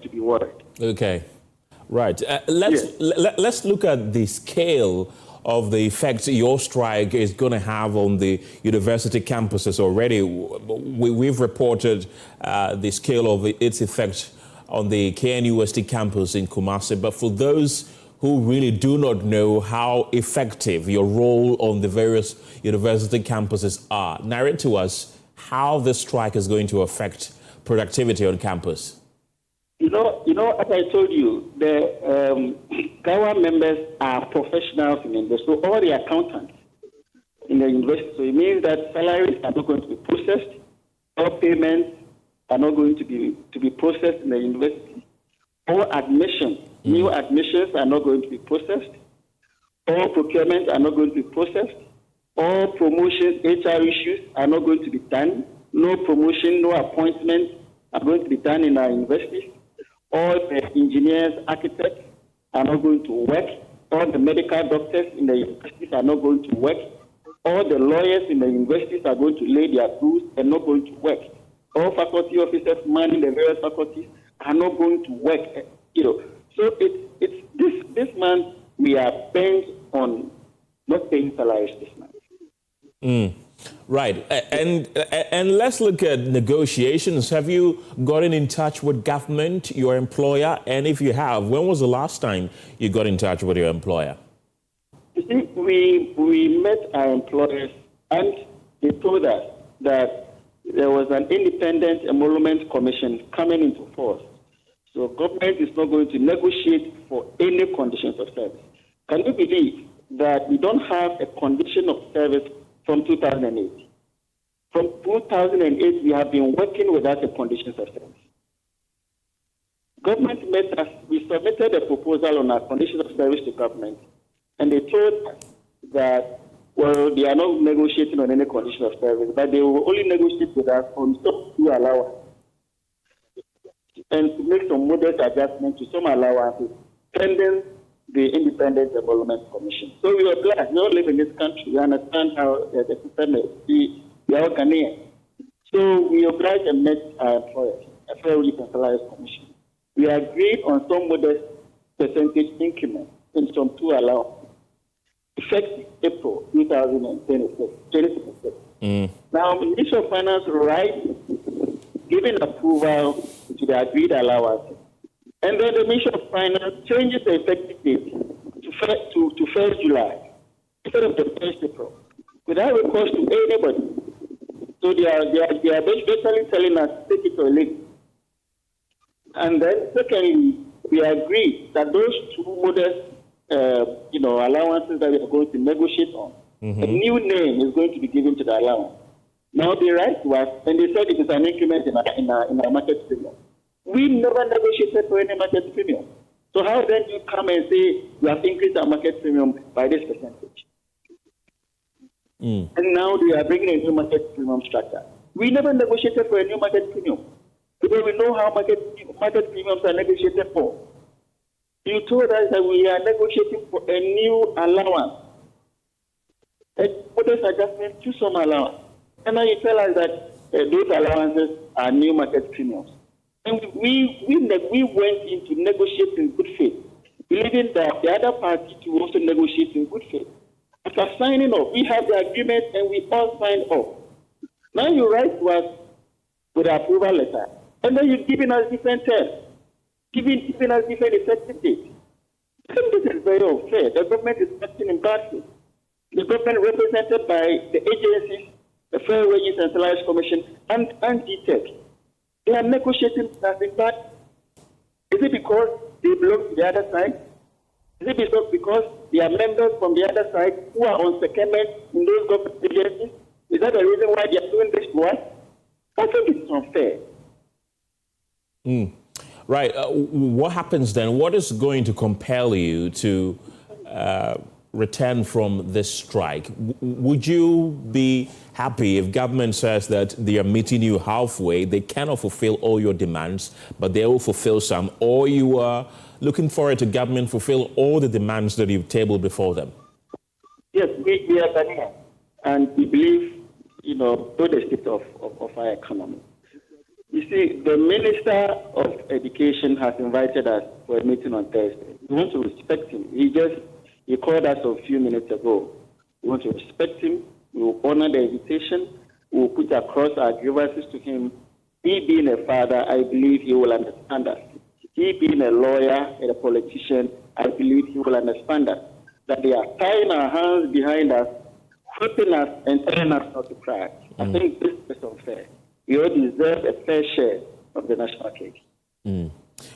be worried. Okay, right. Let's look at the scale of the effects your strike is going to have on the university campuses already. We've reported the scale of its effect on the KNUST campus in Kumasi, but for those who really do not know how effective your role on the various university campuses are, narrate to us how this strike is going to affect productivity on campus. You know, as I told you, the Gawa members are professionals in the industry, so all the accountants in the university. So it means that salaries are not going to be processed, all payments are not going to be processed in the university, all admissions, new admissions are not going to be processed, all procurement are not going to be processed, all promotions, HR issues are not going to be done, no promotion, no appointments are going to be done in our universities. All the engineers, architects are not going to work. All the medical doctors in the universities are not going to work. All the lawyers in the universities are going to lay their tools and not going to work. All faculty officers manning the various faculties are not going to work. So it's this month we are bent on not paying salaries this month. Right, and let's look at negotiations. Have you gotten in touch with government, your employer? And if you have, when was the last time you got in touch with your employer? You see, we met our employers and they told us that there was an independent emolument commission coming into force. So government is not going to negotiate for any conditions of service. Can you believe that we don't have a condition of service from 2008. From 2008, we have been working without the conditions of service. Government met us, we submitted a proposal on our conditions of service to government, and they told us that, well, they are not negotiating on any condition of service, but they will only negotiate with us on some few allowances and to make some modest adjustments to some allowances pending the Independent Development Commission. So we are glad. We all live in this country. We understand how the system is. We are all Ghanaians. So we obliged and met our employers, a fairly decentralized commission. We agreed on some modest percentage increment in some two allowances, effective April 2026. Now, Ministry of Finance, right, giving approval to the agreed allowance And then the Ministry of Finance changes the effective date to 1st July instead of the 1st April, without recourse to anybody. So they are basically telling us take it or leave it. And then secondly, we agree that those two modest allowances that we are going to negotiate on, a new name is going to be given to the allowance. Now they write to us and they said it is an increment in our market premium. We never negotiated for any market premium. So how then you come and say you have increased our market premium by this percentage? And now they are bringing a new market premium structure. We never negotiated for a new market premium because we know how market premiums are negotiated for. You told us that we are negotiating for a new allowance, a modest adjustment to some allowance. And now you tell us that those allowances are new market premiums. And we went into negotiating in good faith, believing that the other party to also negotiate in good faith. After signing off, we have the agreement and we all signed off. Now you write to us with an approval letter, and then you're giving us different terms, giving us different effective dates. I think this is very unfair. The government is acting in bad faith. The government represented by the agencies, the Fair Wages and Salaries Commission, and DTEC, they are negotiating as in bad. Is it because they belong to the other side? Is it because they are members from the other side who are on secondment in those government agencies? Is that the reason why they are doing this to us? I think it's unfair. Right. What happens then? What is going to compel you to return from this strike? Would you be happy if government says that they are meeting you halfway, they cannot fulfill all your demands, but they will fulfill some, or you are looking forward to government fulfill all the demands that you've tabled before them? Yes, we are Ghanaian, and we believe, to the state of our economy. You see, the Minister of Education has invited us for a meeting on Thursday. We want to respect him. He called us a few minutes ago. We want to respect him. We will honor the invitation. We will put across our grievances to him. He being a father, I believe he will understand us. He being a lawyer and a politician, I believe he will understand us. That they are tying our hands behind us, whipping us, and telling us not to cry. I think this is unfair. We all deserve a fair share of the national cake.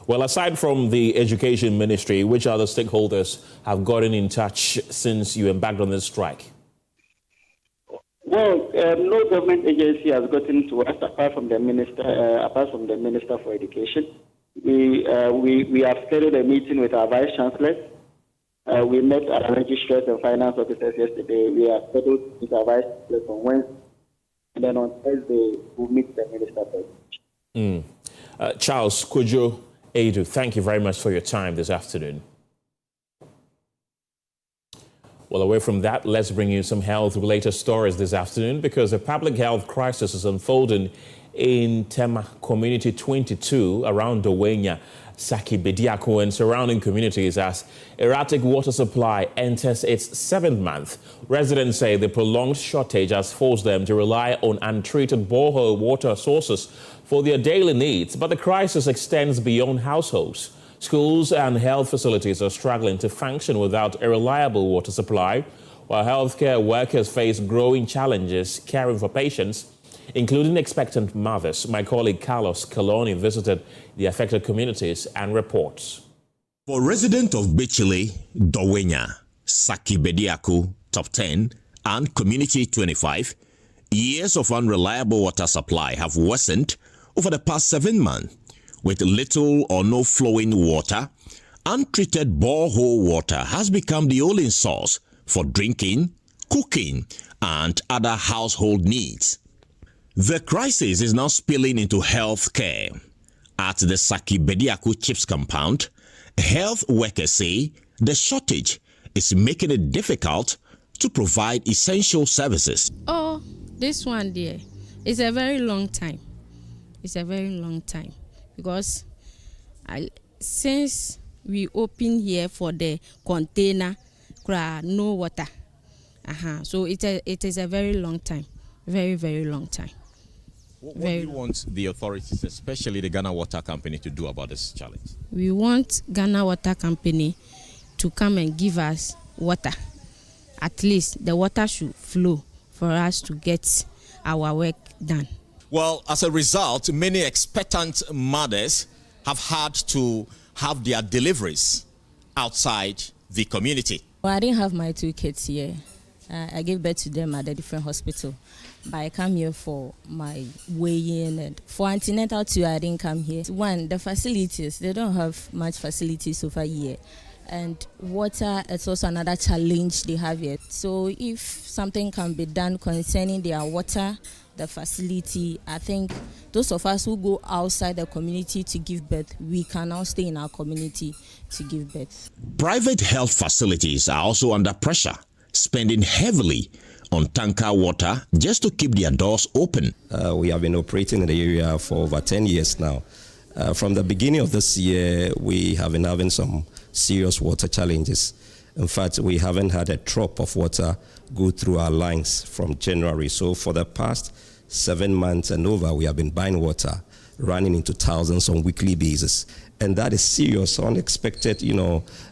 Well, aside from the Education Ministry, which other stakeholders have gotten in touch since you embarked on this strike? Well, no government agency has gotten to us apart from the Minister for Education. We have scheduled a meeting with our Vice Chancellors. We met our registrars and finance officers yesterday. We are scheduled with our Vice Chancellors on Wednesday. And then on Thursday, we'll meet the Minister for Education. Charles Kwaku-Addo, thank you very much for your time this afternoon. Well, away from that, let's bring you some health-related stories this afternoon because a public health crisis is unfolding in Tema Community 22 around Dowenya, Saki Bediako and surrounding communities as erratic water supply enters its 7th month. Residents say the prolonged shortage has forced them to rely on untreated borehole water sources for their daily needs, but the crisis extends beyond households. Schools and health facilities are struggling to function without a reliable water supply, while healthcare workers face growing challenges caring for patients, including expectant mothers. My colleague Carlos Coloni visited the affected communities and reports. For residents of Bichile, Dowenya, Saki Bediako, Top 10, and Community 25, years of unreliable water supply have worsened over the past 7 months, with little or no flowing water. Untreated borehole water has become the only source for drinking, cooking, and other household needs. The crisis is now spilling into health care. At the Saki Bediako Chips compound, health workers say the shortage is making it difficult to provide essential services. Oh, this one there is a very long time. It's a very long time because since we open here for the container, no water. So it is a very long time, very, very long time. What do you want the authorities, especially the Ghana Water Company, to do about this challenge? We want Ghana Water Company to come and give us water. At least the water should flow for us to get our work done. Well, as a result, many expectant mothers have had to have their deliveries outside the community. Well, I didn't have my 2 kids here. I gave birth to them at a different hospital. But I come here for my weigh-in, and for antenatal too, I didn't come here. One, the facilities, they don't have much facilities over here. And water is also another challenge they have here. So if something can be done concerning their water, the facility, I think those of us who go outside the community to give birth, we can now stay in our community to give birth. Private health facilities are also under pressure, spending heavily on tanker water just to keep their doors open. We have been operating in the area for over 10 years now. From the beginning of this year, we have been having some serious water challenges. In fact, we haven't had a drop of water go through our lines from January. So for the past 7 months and over, we have been buying water, running into thousands on a weekly basis. And that is serious, unexpected,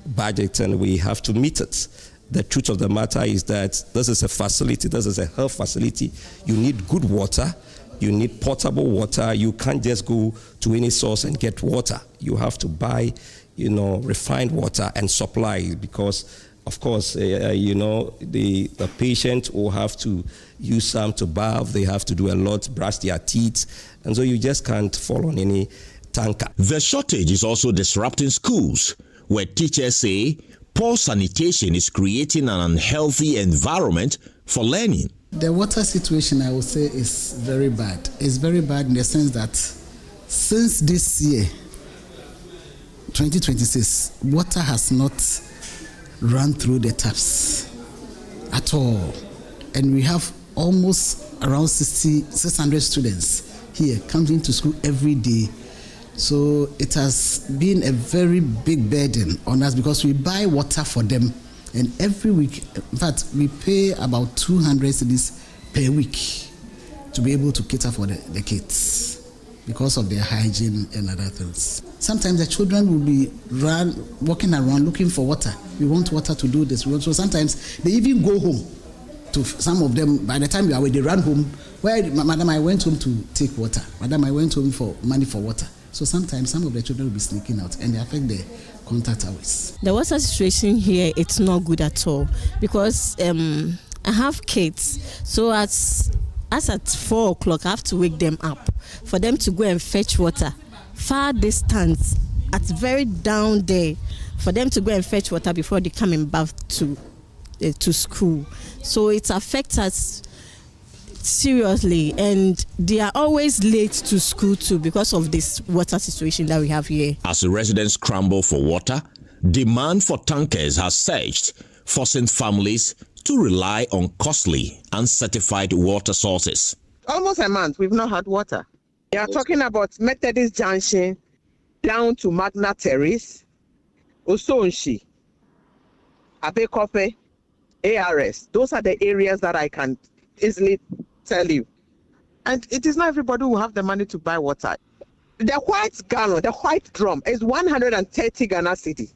budget, and we have to meet it. The truth of the matter is that this is a facility, this is a health facility. You need good water. You need potable water. You can't just go to any source and get water. You have to buy, refined water and supply, because, of course, the patient will have to use some to bath. They have to do a lot, brush their teeth. And so you just can't fall on any tanker. The shortage is also disrupting schools, where teachers say poor sanitation is creating an unhealthy environment for learning. The water situation, I would say, is very bad. It's very bad in the sense that since this year, 2026, water has not run through the taps at all. And we have almost around 600 students here coming to school every day. So it has been a very big burden on us because we buy water for them. And every week, in fact, we pay about 200 cedis per week to be able to cater for the kids because of their hygiene and other things. Sometimes the children will be walking around looking for water. We want water to do this. So sometimes they even go home. To some of them, by the time you are away, they run home. Where, Madam, I went home to take water. Madam, I went home for money for water. So sometimes some of the children will be sneaking out and they affect the contact hours. The water situation here, it's not good at all because I have kids. So as at 4 o'clock, I have to wake them up for them to go and fetch water. Far distance, at very down there, for them to go and fetch water before they come and bath to school. So it affects us seriously, and they are always late to school too because of this water situation that we have here. As the residents scramble for water, demand for tankers has surged, forcing families to rely on costly, uncertified water sources. Almost a month we've not had water. They are talking about Methodist Junction down to Magna Terrace, Osonshi, Abekope, ARS. Those are the areas that I can easily tell you. And it is not everybody who have the money to buy water. The white gallon, the white drum is 130 Ghana cedi.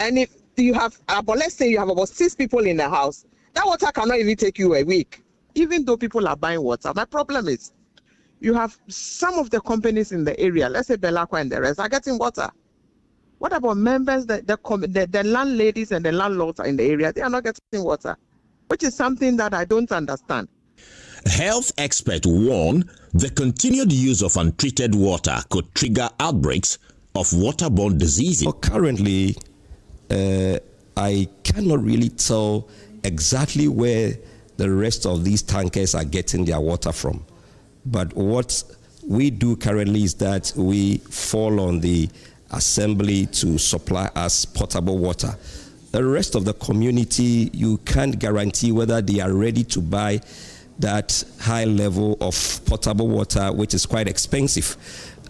And if you have, let's say you have about 6 people in the house, that water cannot even take you a week, even though people are buying water. My problem is, you have some of the companies in the area, let's say Belakwa and the rest, are getting water. What about members, the landladies and the landlords in the area? They are not getting water, which is something that I don't understand. Health experts warn the continued use of untreated water could trigger outbreaks of waterborne diseases. Well, currently, I cannot really tell exactly where the rest of these tankers are getting their water from. But what we do currently is that we fall on the assembly to supply us potable water. The rest of the community, you can't guarantee whether they are ready to buy that high level of potable water, which is quite expensive.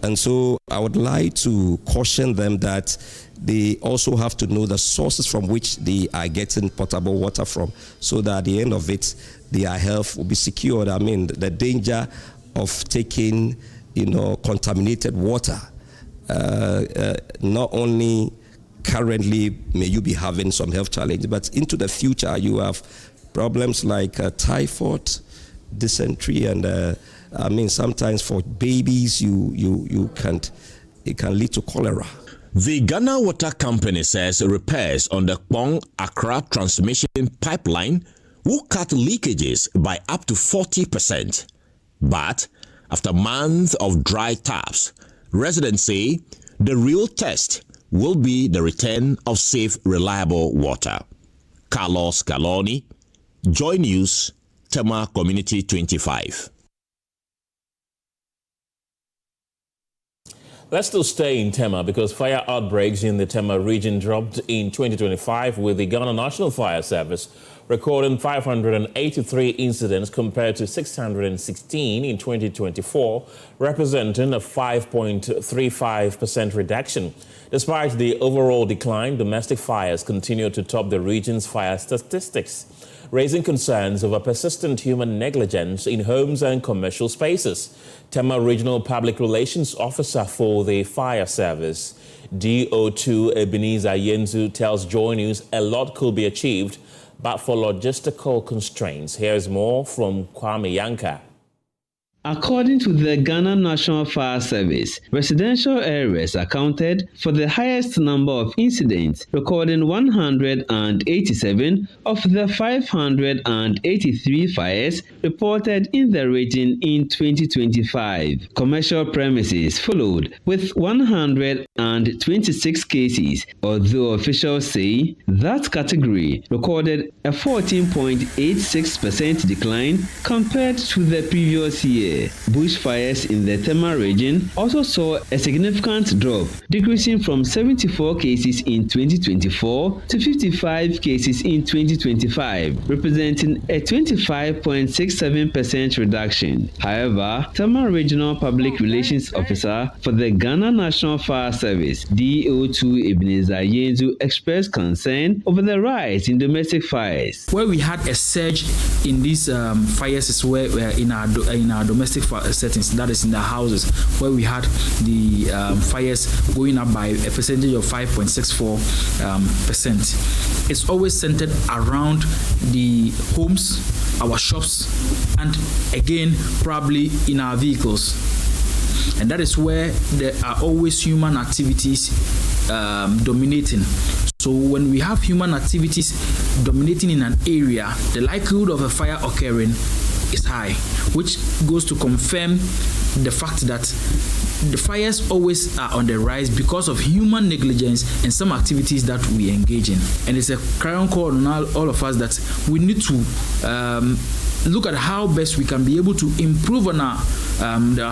And so I would like to caution them that they also have to know the sources from which they are getting potable water from, so that at the end of it, their health will be secured. I mean, the danger of taking, contaminated water. Not only currently may you be having some health challenges, but into the future you have problems like typhoid, dysentery, and sometimes for babies it can lead to cholera. The Ghana Water Company says repairs on the Kpong-Accra transmission pipeline will cut leakages by up to 40%. But after months of dry taps, residents say the real test will be the return of safe, reliable water. Carlos Galoni, Joy News, Tema Community 25. Let's still stay in Tema because fire outbreaks in the Tema region dropped in 2025, with the Ghana National Fire Service recording 583 incidents compared to 616 in 2024, representing a 5.35% reduction. Despite the overall decline, domestic fires continue to top the region's fire statistics, raising concerns over persistent human negligence in homes and commercial spaces. Tema Regional Public Relations Officer for the Fire Service, DO2 Ebenezer Yenzu, tells Joy News a lot could be achieved, but for logistical constraints. Here's more from Kwame Yanka. According to the Ghana National Fire Service, residential areas accounted for the highest number of incidents, recording 187 of the 583 fires reported in the region in 2025. Commercial premises followed with 126 cases, although officials say that category recorded a 14.86% decline compared to the previous year. Bushfires in the Tema region also saw a significant drop, decreasing from 74 cases in 2024 to 55 cases in 2025, representing a 25.67% reduction. However, Tema Regional Public Relations Officer for the Ghana National Fire Service, DO2 Ebenezer Yenzu, expressed concern over the rise in domestic fires. Where we had a surge in these fires is where in our domestic settings, that is in the houses, where we had the fires going up by a percentage of 5.64%. It's always centered around the homes, our shops, and again probably in our vehicles, and that is where there are always human activities dominating. So when we have human activities dominating in an area, the likelihood of a fire occurring is high, which goes to confirm the fact that the fires always are on the rise because of human negligence and some activities that we engage in. And it's a crying call on all of us that we need to look at how best we can be able to improve on our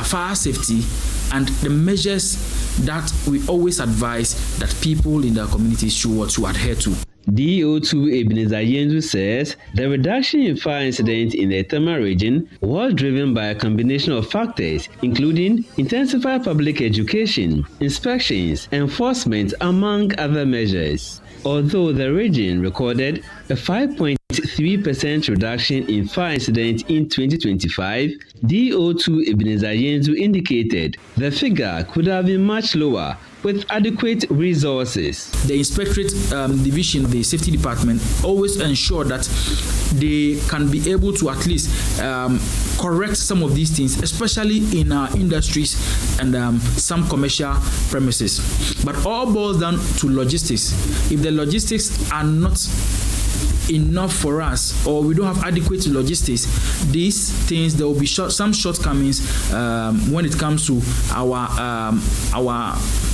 fire safety and the measures that we always advise that people in the community should adhere to. DO2 Ebenezer Yenzu says the reduction in fire incidents in the Tema region was driven by a combination of factors, including intensified public education, inspections, enforcement, among other measures. Although the region recorded a 5.3% reduction in fire incidents in 2025, DO2 Ebenezer Yenzu indicated the figure could have been much lower with adequate resources. The Inspectorate Division, the Safety Department, always ensure that they can be able to at least correct some of these things, especially in our industries and some commercial premises. But all boils down to logistics. If the logistics are not enough for us, or we don't have adequate logistics, these things, there will be some shortcomings when it comes to our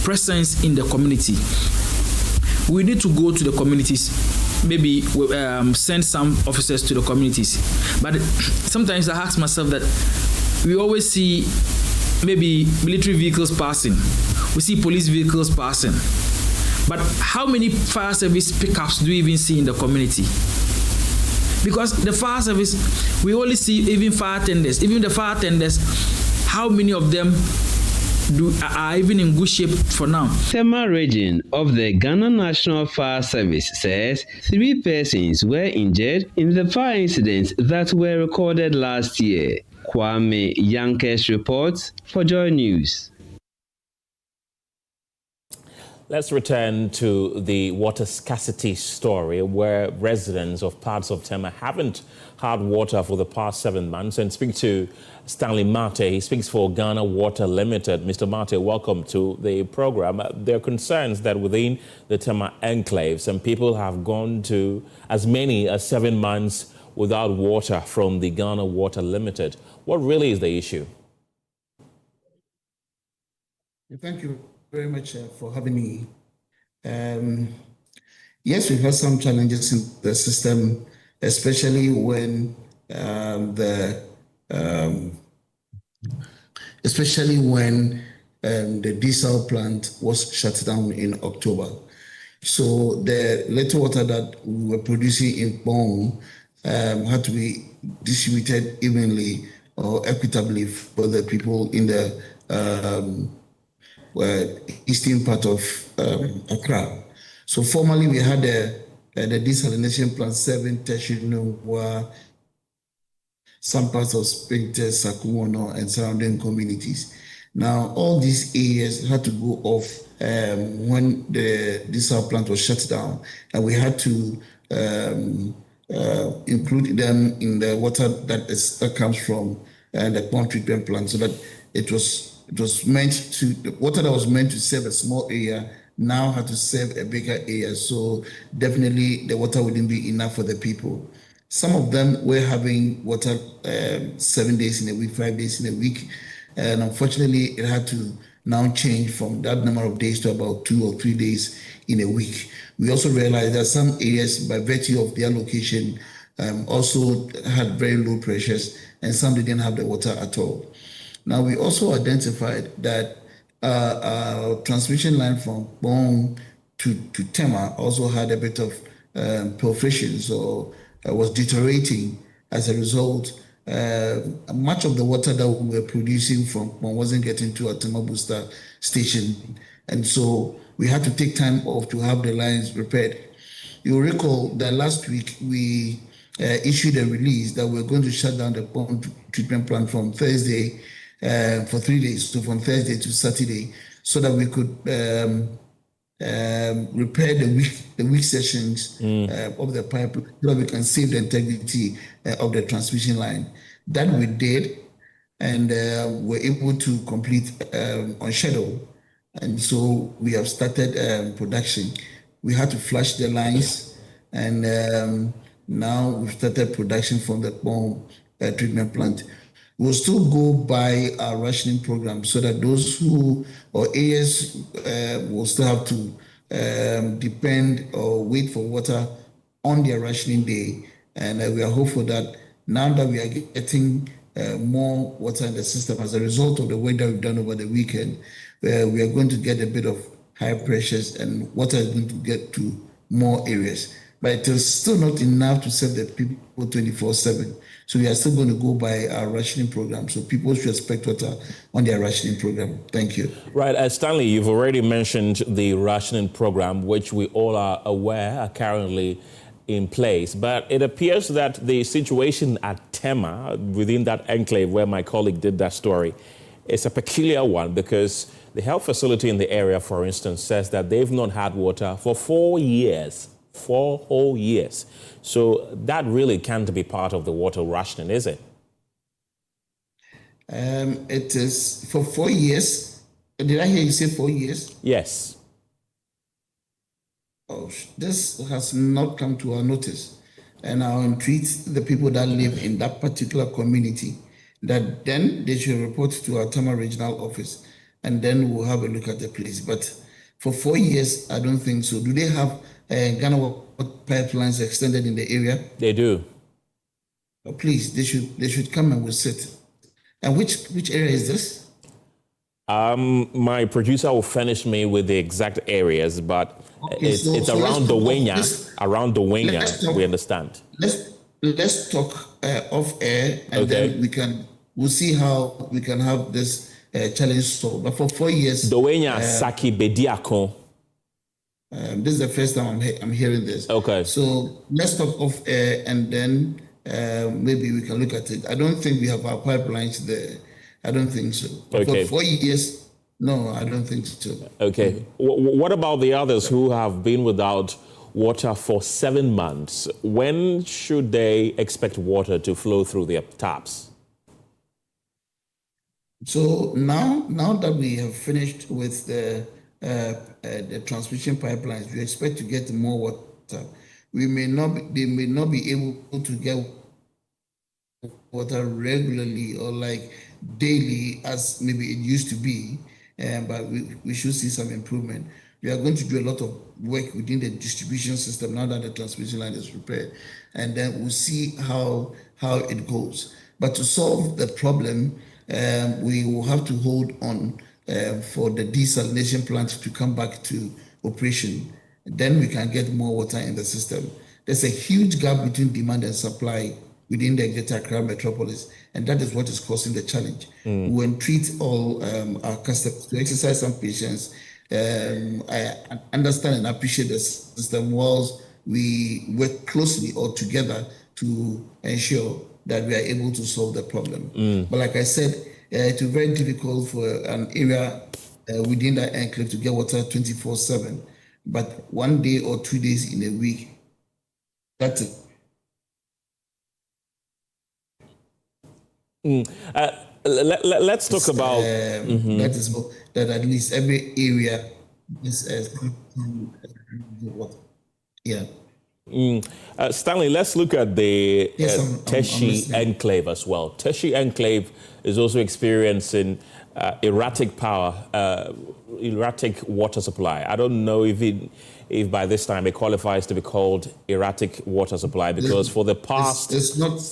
presence in the community. We need to go to the communities, maybe send some officers to the communities. But sometimes I ask myself that we always see maybe military vehicles passing, we see police vehicles passing, but how many fire service pickups do we even see in the community? Because the fire service, we only see even fire tenders. Even the fire tenders, how many of them are even in good shape for now? Tema region of the Ghana National Fire Service says 3 persons were injured in the fire incidents that were recorded last year. Kwame Yankes reports for Joy News. Let's return to the water scarcity story, where residents of parts of Tema haven't had water for the past 7 months. And speak to Stanley Mate. He speaks for Ghana Water Limited. Mr. Mate, welcome to the program. There are concerns that within the Tema enclave, some people have gone to as many as 7 months without water from the Ghana Water Limited. What really is the issue? Thank you very much for having me. Yes, we've had some challenges in the system, especially when the diesel plant was shut down in October. So the little water that we were producing in Bong had to be distributed evenly or equitably for the people in the eastern part of Accra. So formerly we had the desalination plant serving Teshino, some parts of Springtest, Sakumono, and surrounding communities. Now all these areas had to go off when the diesel plant was shut down, and we had to include them in the water that comes from the pond treatment plant, so that it was meant to, the water that was meant to serve a small area now had to serve a bigger area. So definitely the water wouldn't be enough for the people. Some of them were having water 7 days in a week, 5 days in a week. And unfortunately, it had to now change from that number of days to about 2 or 3 days in a week. We also realized that some areas, by virtue of their location, also had very low pressures, and some didn't have the water at all. Now, we also identified that our transmission line from Bong to Tema also had a bit of perforations, or was deteriorating. As a result, much of the water that we were producing from Bong wasn't getting to our Tema booster station. And so we had to take time off to have the lines repaired. You'll recall that last week we issued a release that we're going to shut down the pond treatment plant from Thursday for 3 days, so from Thursday to Saturday, so that we could repair the weak sections of the pipe, so that we can save the integrity of the transmission line. That we did, and were able to complete on schedule. And so we have started production. We had to flush the lines, and now we've started production from the pond treatment plant. We'll still go by our rationing program, so that those who or areas will still have to depend or wait for water on their rationing day. And we are hopeful that now that we are getting more water in the system as a result of the work that we've done over the weekend, we are going to get a bit of high pressures, and water is going to get to more areas. But it is still not enough to serve the people 24/7. So we are still going to go by our rationing program. So people should expect water on their rationing program. Thank you. Right. Stanley, you've already mentioned the rationing program, which we all are aware are currently in place. But it appears that the situation at Tema, within that enclave where my colleague did that story, is a peculiar one, because the health facility in the area, for instance, says that they've not had water for 4 years. 4 whole years. So that really can't be part of the water rationing, is it? It is for 4 years. Did I hear you say 4 years? Yes. Oh, this has not come to our notice. And I'll entreat the people that live in that particular community that then they should report to our Tema regional office, and then we'll have a look at the place. But for 4 years, I don't think so. Do they have Ghana Water pipelines extended in the area? They do. Oh, please, they should come and we'll sit. And which area is this? My producer will furnish me with the exact areas, but okay, it's around Dawenya. Around Dawenya, we understand. Let's talk off air, and then we'll see how we can have this challenge solved. But for 4 years, Dawenya Saki Bediako. This is the first time I'm hearing this. Okay. So let's talk off air, and then maybe we can look at it. I don't think we have our pipelines there. I don't think so. Okay. For 4 years, no, I don't think so. Okay. What about the others who have been without water for 7 months? When should they expect water to flow through their taps? So now that we have finished with the transmission pipelines, we expect to get more water. They may not be able to get water regularly or like daily as maybe it used to be, but we should see some improvement. We are going to do a lot of work within the distribution system now that the transmission line is repaired, and then we'll see how it goes. But to solve the problem, we will have to hold on for the desalination plant to come back to operation. Then we can get more water in the system. There's a huge gap between demand and supply within the Greater Accra metropolis, and that is what is causing the challenge. We entreat all our customers to exercise some patience. I understand and appreciate the system whilst we work closely all together to ensure that we are able to solve the problem. But like I said, it's very difficult for an area within that enclave to get water 24/7. But 1 day or 2 days in a week, that's it. Let's talk about that is that at least every area is water. Yeah. Stanley, let's look at the Teshi Enclave as well. Teshi Enclave is also experiencing erratic water supply. I don't know if by this time it qualifies to be called erratic water supply, because for the past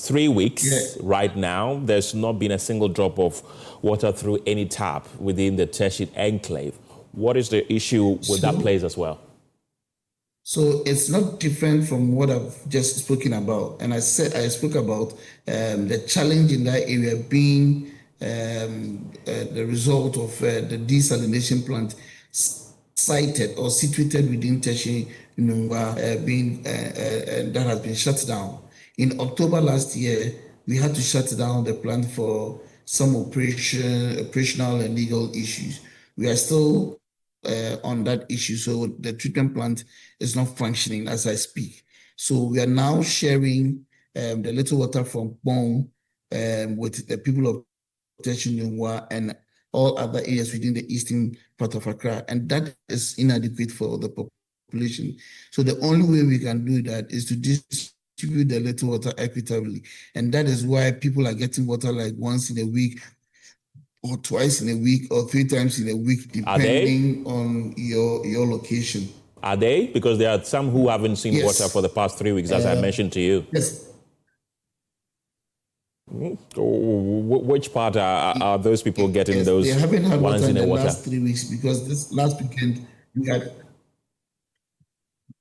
3 weeks right now, there's not been a single drop of water through any tap within the Teshi Enclave. What is the issue with that place as well? So it's not different from what I've just spoken about. And I spoke about the challenge in that area being the result of the desalination plant sited or situated within Teshi being that has been shut down. In October last year, we had to shut down the plant for some operational and legal issues. We are still on that issue, so the treatment plant is not functioning as I speak. So we are now sharing the little water from Bong with the people of Teshi and all other areas within the eastern part of Accra, and that is inadequate for the population. So the only way we can do that is to distribute the little water equitably, and that is why people are getting water like once in a week, or twice in a week, or 3 times in a week, depending on your location. Are they? Because there are some who haven't seen water for the past 3 weeks, as I mentioned to you. Yes. Which part are those people getting those? They haven't had once water in in the water? last 3 weeks because this last weekend we had.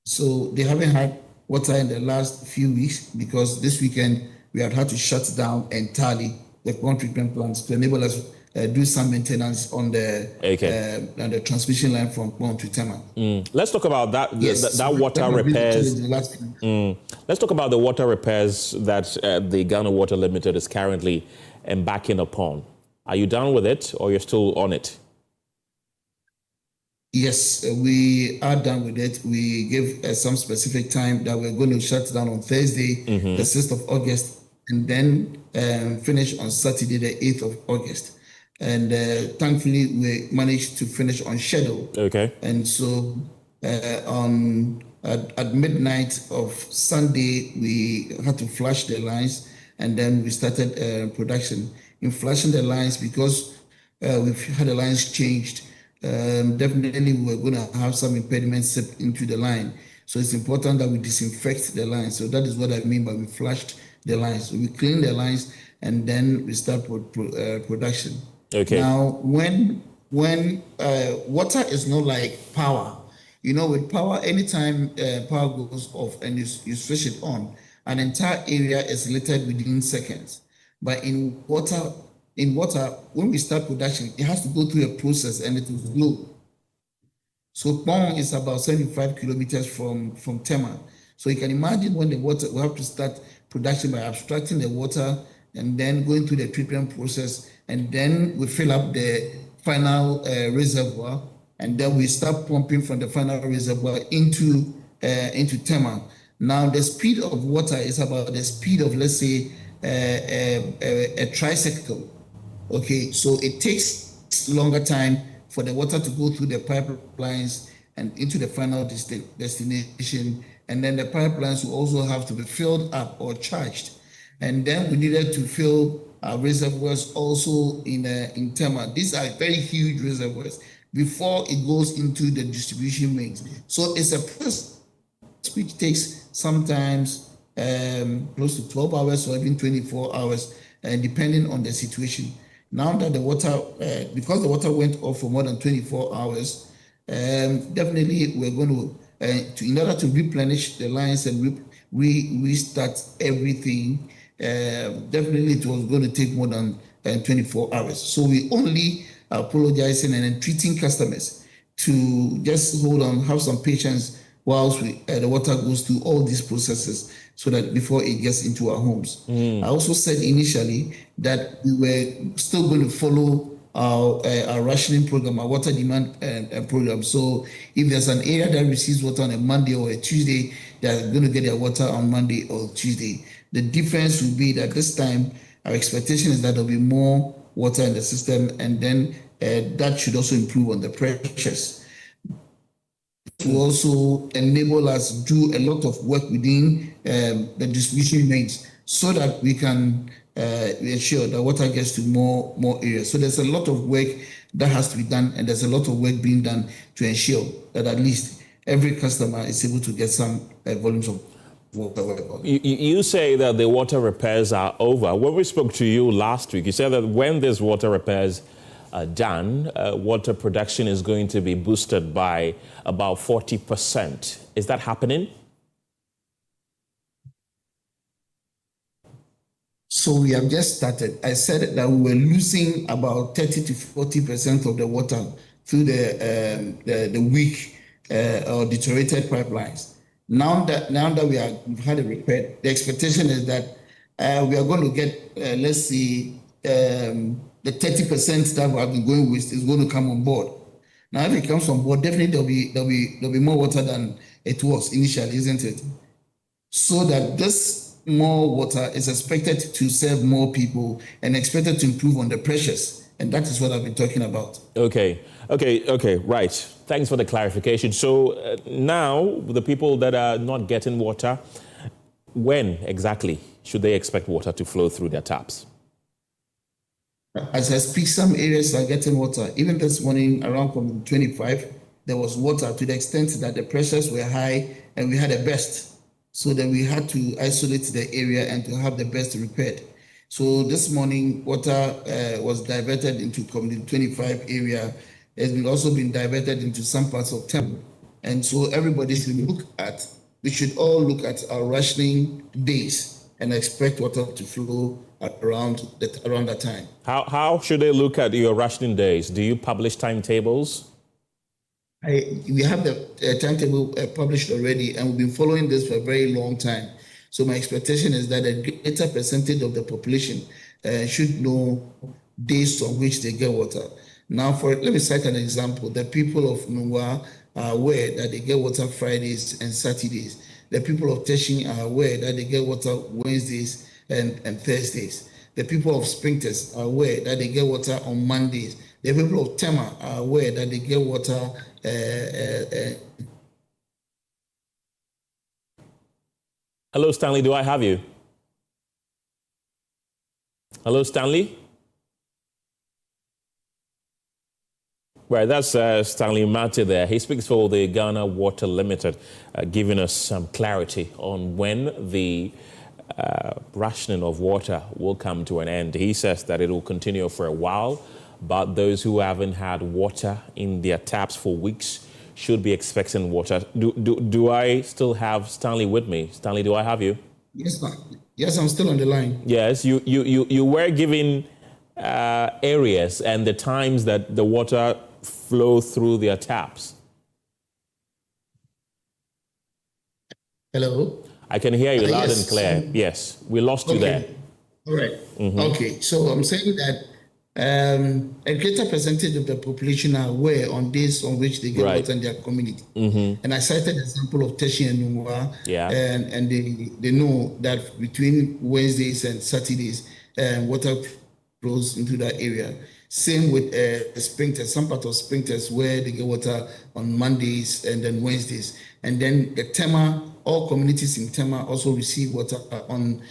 So they haven't had water in the last few weeks because this weekend we have had to shut down entirely the pond treatment plants to enable us do some maintenance on the transmission line from Pond to Tema. Let's talk about that. That water repairs. Let's talk about the water repairs that the Ghana Water Limited is currently embarking upon. Are you done with it, or you're still on it? Yes, we are done with it. We gave some specific time that we're going to shut down on Thursday, the 6th of August, and then finish on Saturday, the 8th of August. And thankfully, we managed to finish on schedule. Okay. And so at midnight of Sunday, we had to flush the lines, and then we started production. In flushing the lines, because we've had the lines changed, definitely we're going to have some impediments set into the line. So it's important that we disinfect the lines. So that is what I mean by we flushed the lines. So we clean the lines, and then we start production. Okay. Now, when water is not like power, with power, anytime power goes off and you switch it on, an entire area is littered within seconds. But in water, when we start production, it has to go through a process, and it will flow. So Pong is about 75 kilometers from Tema. So you can imagine when the water, we have to start production by abstracting the water and then going through the treatment process, and then we fill up the final reservoir, and then we start pumping from the final reservoir into Tema. Now the speed of water is about the speed of, let's say, a tricycle. Okay, so it takes longer time for the water to go through the pipelines and into the final destination, and then the pipelines will also have to be filled up or charged. And then we needed to fill our reservoirs also in Tema. These are very huge reservoirs before it goes into the distribution mains. So it's a process which takes sometimes close to 12 hours or even 24 hours, depending on the situation. Now that the water, because the water went off for more than 24 hours, definitely we're going to, in order to replenish the lines and restart everything, definitely it was going to take more than 24 hours. So we only apologizing and entreating customers to just hold on, have some patience whilst the water goes through all these processes, so that before it gets into our homes. I also said initially that we were still going to follow our rationing program, our water demand program. So if there's an area that receives water on a Monday or a Tuesday, they're going to get their water on Monday or Tuesday. The difference will be that this time our expectation is that there'll be more water in the system, and then that should also improve on the pressures. To also enable us to do a lot of work within the distribution mains, so that we can ensure that water gets to more areas. So there's a lot of work that has to be done, and there's a lot of work being done to ensure that at least every customer is able to get some volumes of water. You say that the water repairs are over. When we spoke to you last week, you said that when these water repairs are done, water production is going to be boosted by about 40%. Is that happening? So we have just started. I said that we were losing about 30 to 40% of the water through the weak or deteriorated pipelines. Now that we've had a repair, the expectation is that we are going to get, let's see, the 30% that we have been going with is going to come on board. Now, if it comes on board, definitely there'll be more water than it was initially, isn't it? So that this more water is expected to serve more people and expected to improve on the pressures. And that is what I've been talking about. Okay, right. Thanks for the clarification. So now, the people that are not getting water, when exactly should they expect water to flow through their taps? As I speak, some areas are getting water. Even this morning, around from 25, there was water to the extent that the pressures were high and we had a burst. So then we had to isolate the area and to have the burst repaired. So this morning, water was diverted into community 25 area. It's also been diverted into some parts of Tema. And so everybody we should all look at our rationing days and expect water to flow around that time. How should they look at your rationing days? Do you publish timetables? We have the timetable published already, and we've been following this for a very long time. So my expectation is that a greater percentage of the population should know days on which they get water. Now, let me cite an example. The people of Nungwa are aware that they get water Fridays and Saturdays. The people of Teshin are aware that they get water Wednesdays and Thursdays. The people of Springtest are aware that they get water on Mondays. The people of Tema are aware that they get water. Hello, Stanley. Do I have you? Hello, Stanley? Right, that's Stanley Mate there. He speaks for the Ghana Water Limited, giving us some clarity on when the rationing of water will come to an end. He says that it will continue for a while, but those who haven't had water in their taps for weeks should be expecting water. Do I still have Stanley with me? Stanley, do I have you? Yes, ma'am. Yes, I'm still on the line. Yes, you were giving areas and the times that the water flow through their taps. Hello? I can hear you loud yes. and clear. Yes, we lost you there. All right. Okay, so I'm saying that a greater percentage of the population are aware on days on which they get water in their community. And I cited the example of Teshi and Nungwa, and they know that between Wednesdays and Saturdays, water flows into that area. Same with Springtest, some part of Springtest where they get water on Mondays and then Wednesdays. And then the Tema, all communities in Tema also receive water on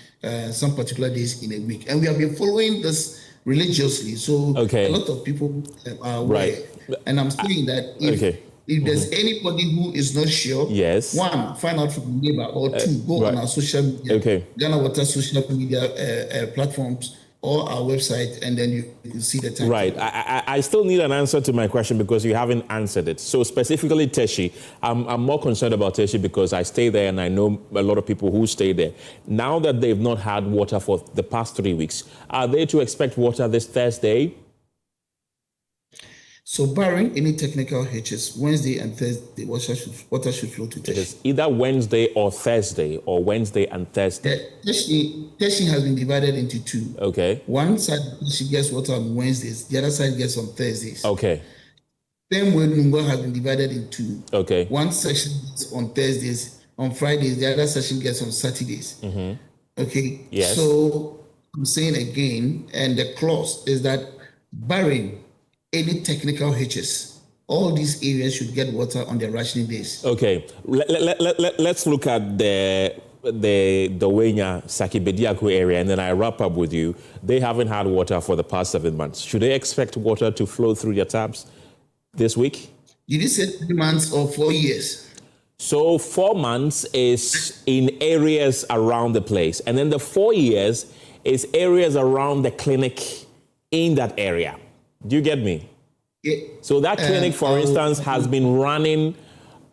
some particular days in a week. And we have been following this religiously. So a lot of people are aware. And I'm saying that if there's anybody who is not sure, one, find out from the neighbor, or two, go on our social media, Ghana Water social media platforms, or our website, and then you can see the time. Right. I still need an answer to my question because you haven't answered it. So specifically Teshi, I'm more concerned about Teshi because I stay there and I know a lot of people who stay there. Now that they've not had water for the past 3 weeks, are they to expect water this Thursday? So barring any technical hitches, Wednesday and Thursday, water should flow to Teshi. It is either Wednesday or Thursday, or Wednesday and Thursday. Teshi has been divided into two. Okay. One side she gets water on Wednesdays, the other side gets on Thursdays. Okay. Then when Nungwa has been divided in two. Okay. One section gets on Thursdays, on Fridays, the other section gets on Saturdays. Okay. Yes. So I'm saying again, and the clause is that barring any technical hitches, all these areas should get water on their rationing days. Okay, let's look at the Dowenya Sakibediako area, and then I wrap up with you. They haven't had water for the past 7 months. Should they expect water to flow through their taps this week? Did you say 3 months or 4 years? So 4 months is in areas around the place, and then the 4 years is areas around the clinic in that area. Do you get me? Yeah. So that clinic, for instance, has been running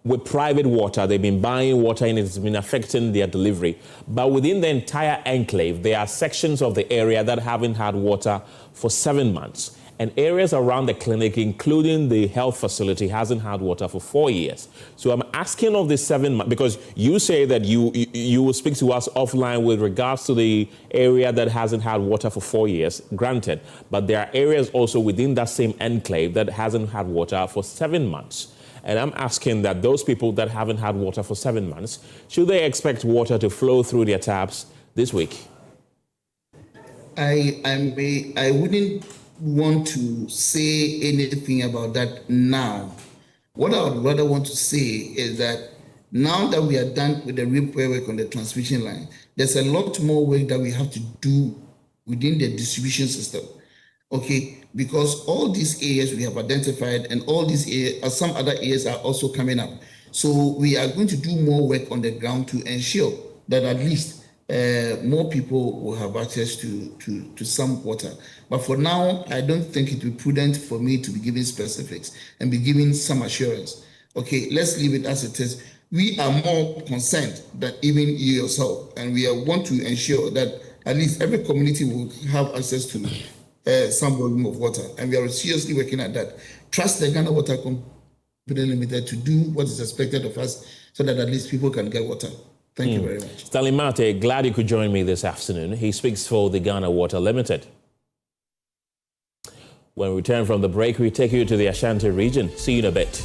with private water. They've been buying water and it's been affecting their delivery. But within the entire enclave, there are sections of the area that haven't had water for 7 months. And areas around the clinic, including the health facility, hasn't had water for 4 years. So I'm asking of the 7 months, because you say that you will speak to us offline with regards to the area that hasn't had water for 4 years, granted. But there are areas also within that same enclave that hasn't had water for 7 months. And I'm asking that those people that haven't had water for 7 months, should they expect water to flow through their taps this week? I wouldn't want to say anything about that now. What I would rather want to say is that now that we are done with the repair work on the transmission line, there's a lot more work that we have to do within the distribution system. Okay, because all these areas we have identified and all these areas, some other areas are also coming up. So we are going to do more work on the ground to ensure that at least more people will have access to some water. But for now, I don't think it would be prudent for me to be giving specifics and be giving some assurance. Okay, let's leave it as it is. We are more concerned than even you yourself, and we want to ensure that at least every community will have access to some volume of water, and we are seriously working at that. Trust the Ghana Water Company Limited to do what is expected of us so that at least people can get water. Thank you very much. Stanley Mate, glad you could join me this afternoon. He speaks for the Ghana Water Limited. When we return from the break, we take you to the Asante region. See you in a bit.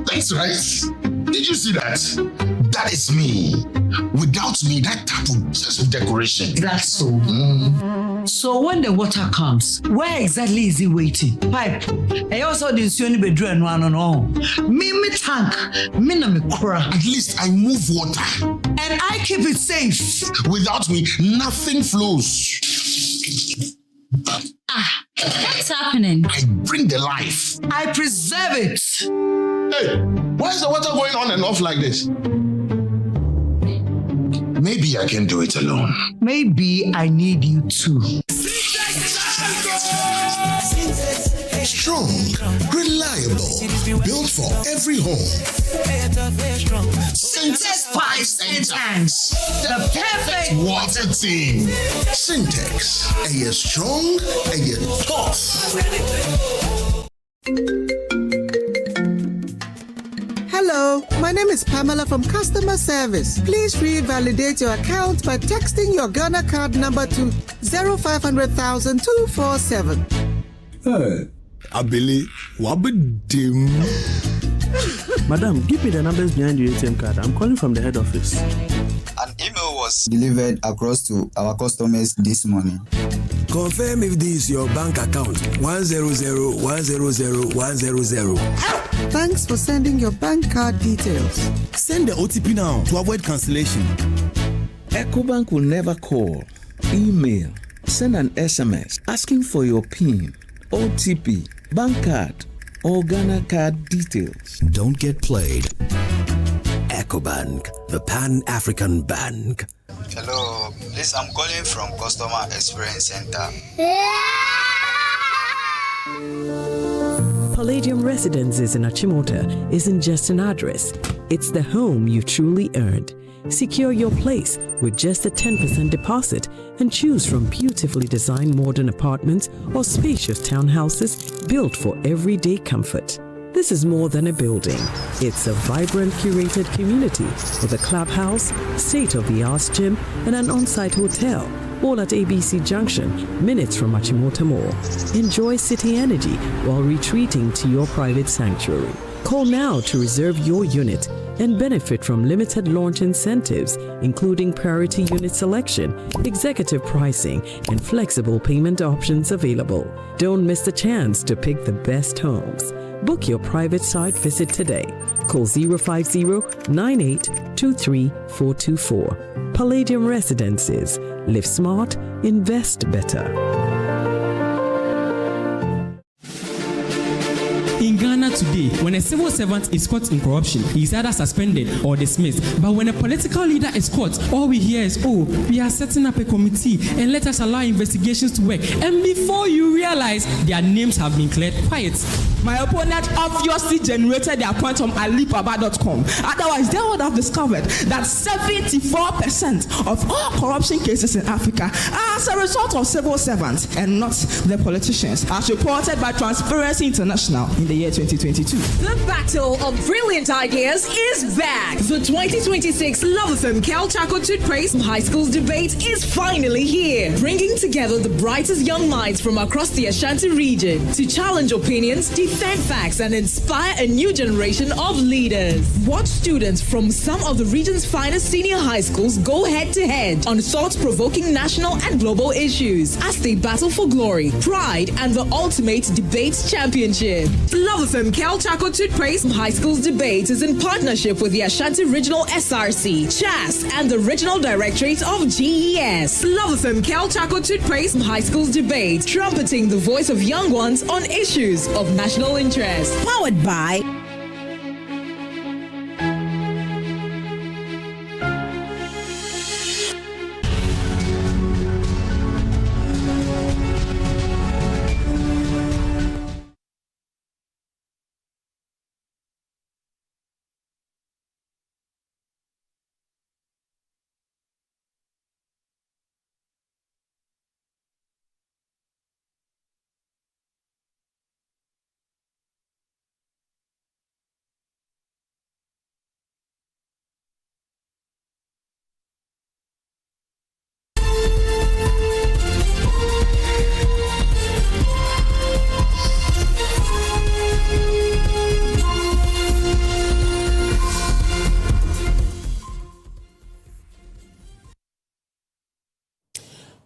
That's right. Did you see that? That is me. Without me, that tap would just be decoration. That's so. So when the water comes, where exactly is it waiting? Pipe. I also didn't see any bedroom no. Me tank. Me na me kura. At least I move water. And I keep it safe. Without me, nothing flows. What's happening? I bring the life. I preserve it. Hey, why is the water going on and off like this? Maybe I can do it alone. Maybe I need you too. Strong, reliable, built for every home. Syntex pipes and tanks, the perfect water team. Syntex, are you strong? Are you tough? Hello, my name is Pamela from Customer Service. Please revalidate your account by texting your Ghana card number to 0500,000 247. Hey, Abili, wabedim. Madam, give me the numbers behind your ATM card. I'm calling from the head office. An email was delivered across to our customers this morning. Confirm if this is your bank account. 100,100,100. Thanks for sending your bank card details. Send the OTP now to avoid cancellation. EcoBank will never call, email, send an SMS asking for your PIN, OTP, bank card, or Ghana card details. Don't get played. EcoBank, the Pan-African Bank. Hello, please, I'm calling from Customer Experience Center. Palladium Residences in Achimota isn't just an address, it's the home you truly earned. Secure your place with just a 10% deposit and choose from beautifully designed modern apartments or spacious townhouses built for everyday comfort. This is more than a building. It's a vibrant, curated community with a clubhouse, state-of-the-art gym, and an on-site hotel, all at ABC Junction, minutes from Achimota Mall. Enjoy city energy while retreating to your private sanctuary. Call now to reserve your unit and benefit from limited launch incentives, including priority unit selection, executive pricing, and flexible payment options available. Don't miss the chance to pick the best homes. Book your private site visit today. Call 050-9823-424. Palladium Residences. Live smart, invest better. In Ghana today, when a civil servant is caught in corruption, he is either suspended or dismissed. But when a political leader is caught, all we hear is, oh, we are setting up a committee and let us allow investigations to work. And before you realize, their names have been cleared quiet. My opponent obviously generated their point from Alibaba.com. Otherwise, they would have discovered that 74% of all corruption cases in Africa are as a result of civil servants and not the politicians, as reported by Transparency International in the year 2022. The battle of brilliant ideas is back. The 2026 Love FM Cal Chaco Toothpaste High Schools debate is finally here, bringing together the brightest young minds from across the Ashanti region to challenge opinions, defend facts, and inspire a new generation of leaders. Watch students from some of the region's finest senior high schools go head-to-head on thought-provoking national and global issues as they battle for glory, pride, and the ultimate debate championship. Love FM Cal Chaco Toothpaste High Schools debate is in partnership with the Ashanti Regional SRC, CHAS, and the Regional Directorate of GES. Love FM Cal Chaco Toothpaste High Schools debate, trumpeting the voice of young ones on issues of national interest. Powered by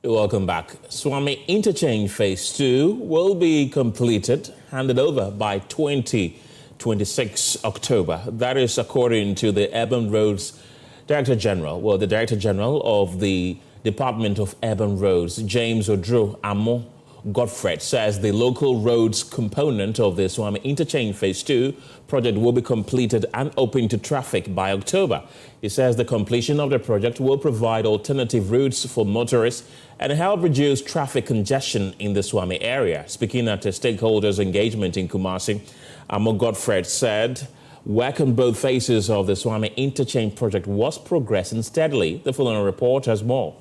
Welcome back. Swami Interchange Phase 2 will be completed, handed over by 2026 October. That is according to the Urban Roads Director General. Well, the Director General of the Department of Urban Roads, James Odro Amo, Godfred says the local roads component of the Swami Interchange Phase 2 project will be completed and open to traffic by October. He says the completion of the project will provide alternative routes for motorists and help reduce traffic congestion in the Swami area. Speaking at a stakeholders engagement in Kumasi, Amo Godfred said work on both phases of the Swami Interchange project was progressing steadily. The following report has more.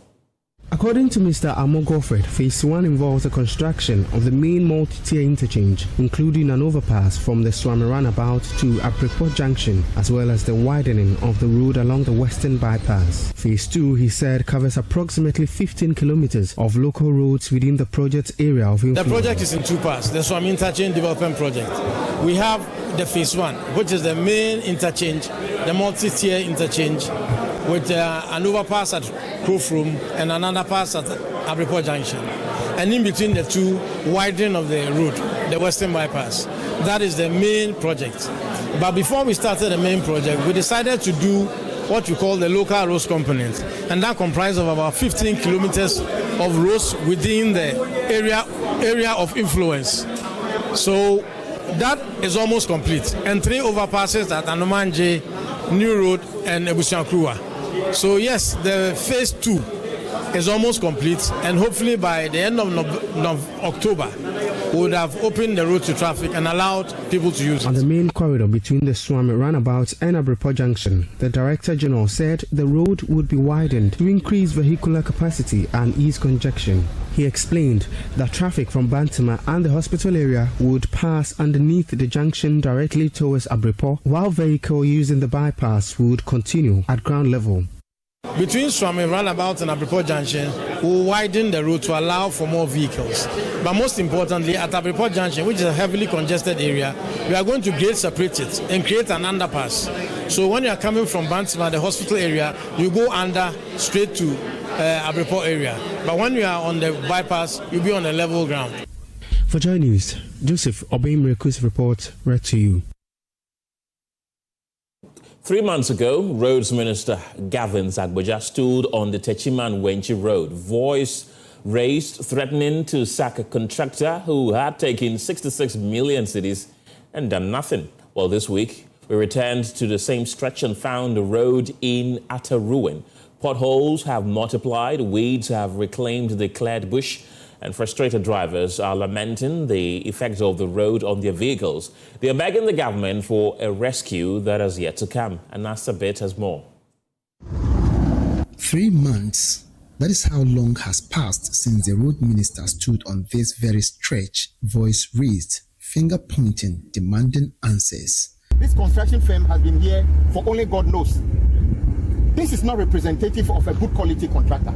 According to Mr. Amo Godfred, Phase 1 involves the construction of the main multi-tier interchange, including an overpass from the Swami roundabout to Abreport Junction, as well as the widening of the road along the western bypass. Phase 2, he said, covers approximately 15 kilometers of local roads within the project's area of influence. The project is in two parts, the Swami Interchange Development Project. We have the Phase 1, which is the main interchange, the multi-tier interchange, with an overpass at Krofrum and another pass at Abreport Junction. And in between the two, widening of the road, the western bypass. That is the main project. But before we started the main project, we decided to do what we call the local roads component. And that comprises of about 15 kilometers of roads within the area of influence. So that is almost complete. And 3 overpasses at Anomanje, New Road, and Ebusiankrua. So yes, the Phase 2 is almost complete, and hopefully by the end of October, we would have opened the road to traffic and allowed people to use it. On the main corridor between the Swami roundabout and Abreport Junction, the Director General said the road would be widened to increase vehicular capacity and ease congestion. He explained that traffic from Bantama and the hospital area would pass underneath the junction directly towards Abreport, while vehicles using the bypass would continue at ground level. Between Swami roundabout and Abreport Junction, we will widen the road to allow for more vehicles. But most importantly, at Abreport Junction, which is a heavily congested area, we are going to grade separate it and create an underpass. So when you are coming from Bantama, the hospital area, you go under straight to Abreport area. But when you are on the bypass, you'll be on a level ground. For Joy News, Joseph Obeyimreku's report read to you. 3 months ago, Roads Minister Gavin Zagboja stood on the Techiman-Wenchi Road, voice raised threatening to sack a contractor who had taken 66 million cedis and done nothing. Well, this week, we returned to the same stretch and found the road in utter ruin. Potholes have multiplied, weeds have reclaimed the cleared bush, and frustrated drivers are lamenting the effects of the road on their vehicles. They are begging the government for a rescue that has yet to come. And Asante has more. 3 months. That is how long has passed since the road minister stood on this very stretch, voice raised, finger pointing, demanding answers. This construction firm has been here for only God knows. This is not representative of a good quality contractor.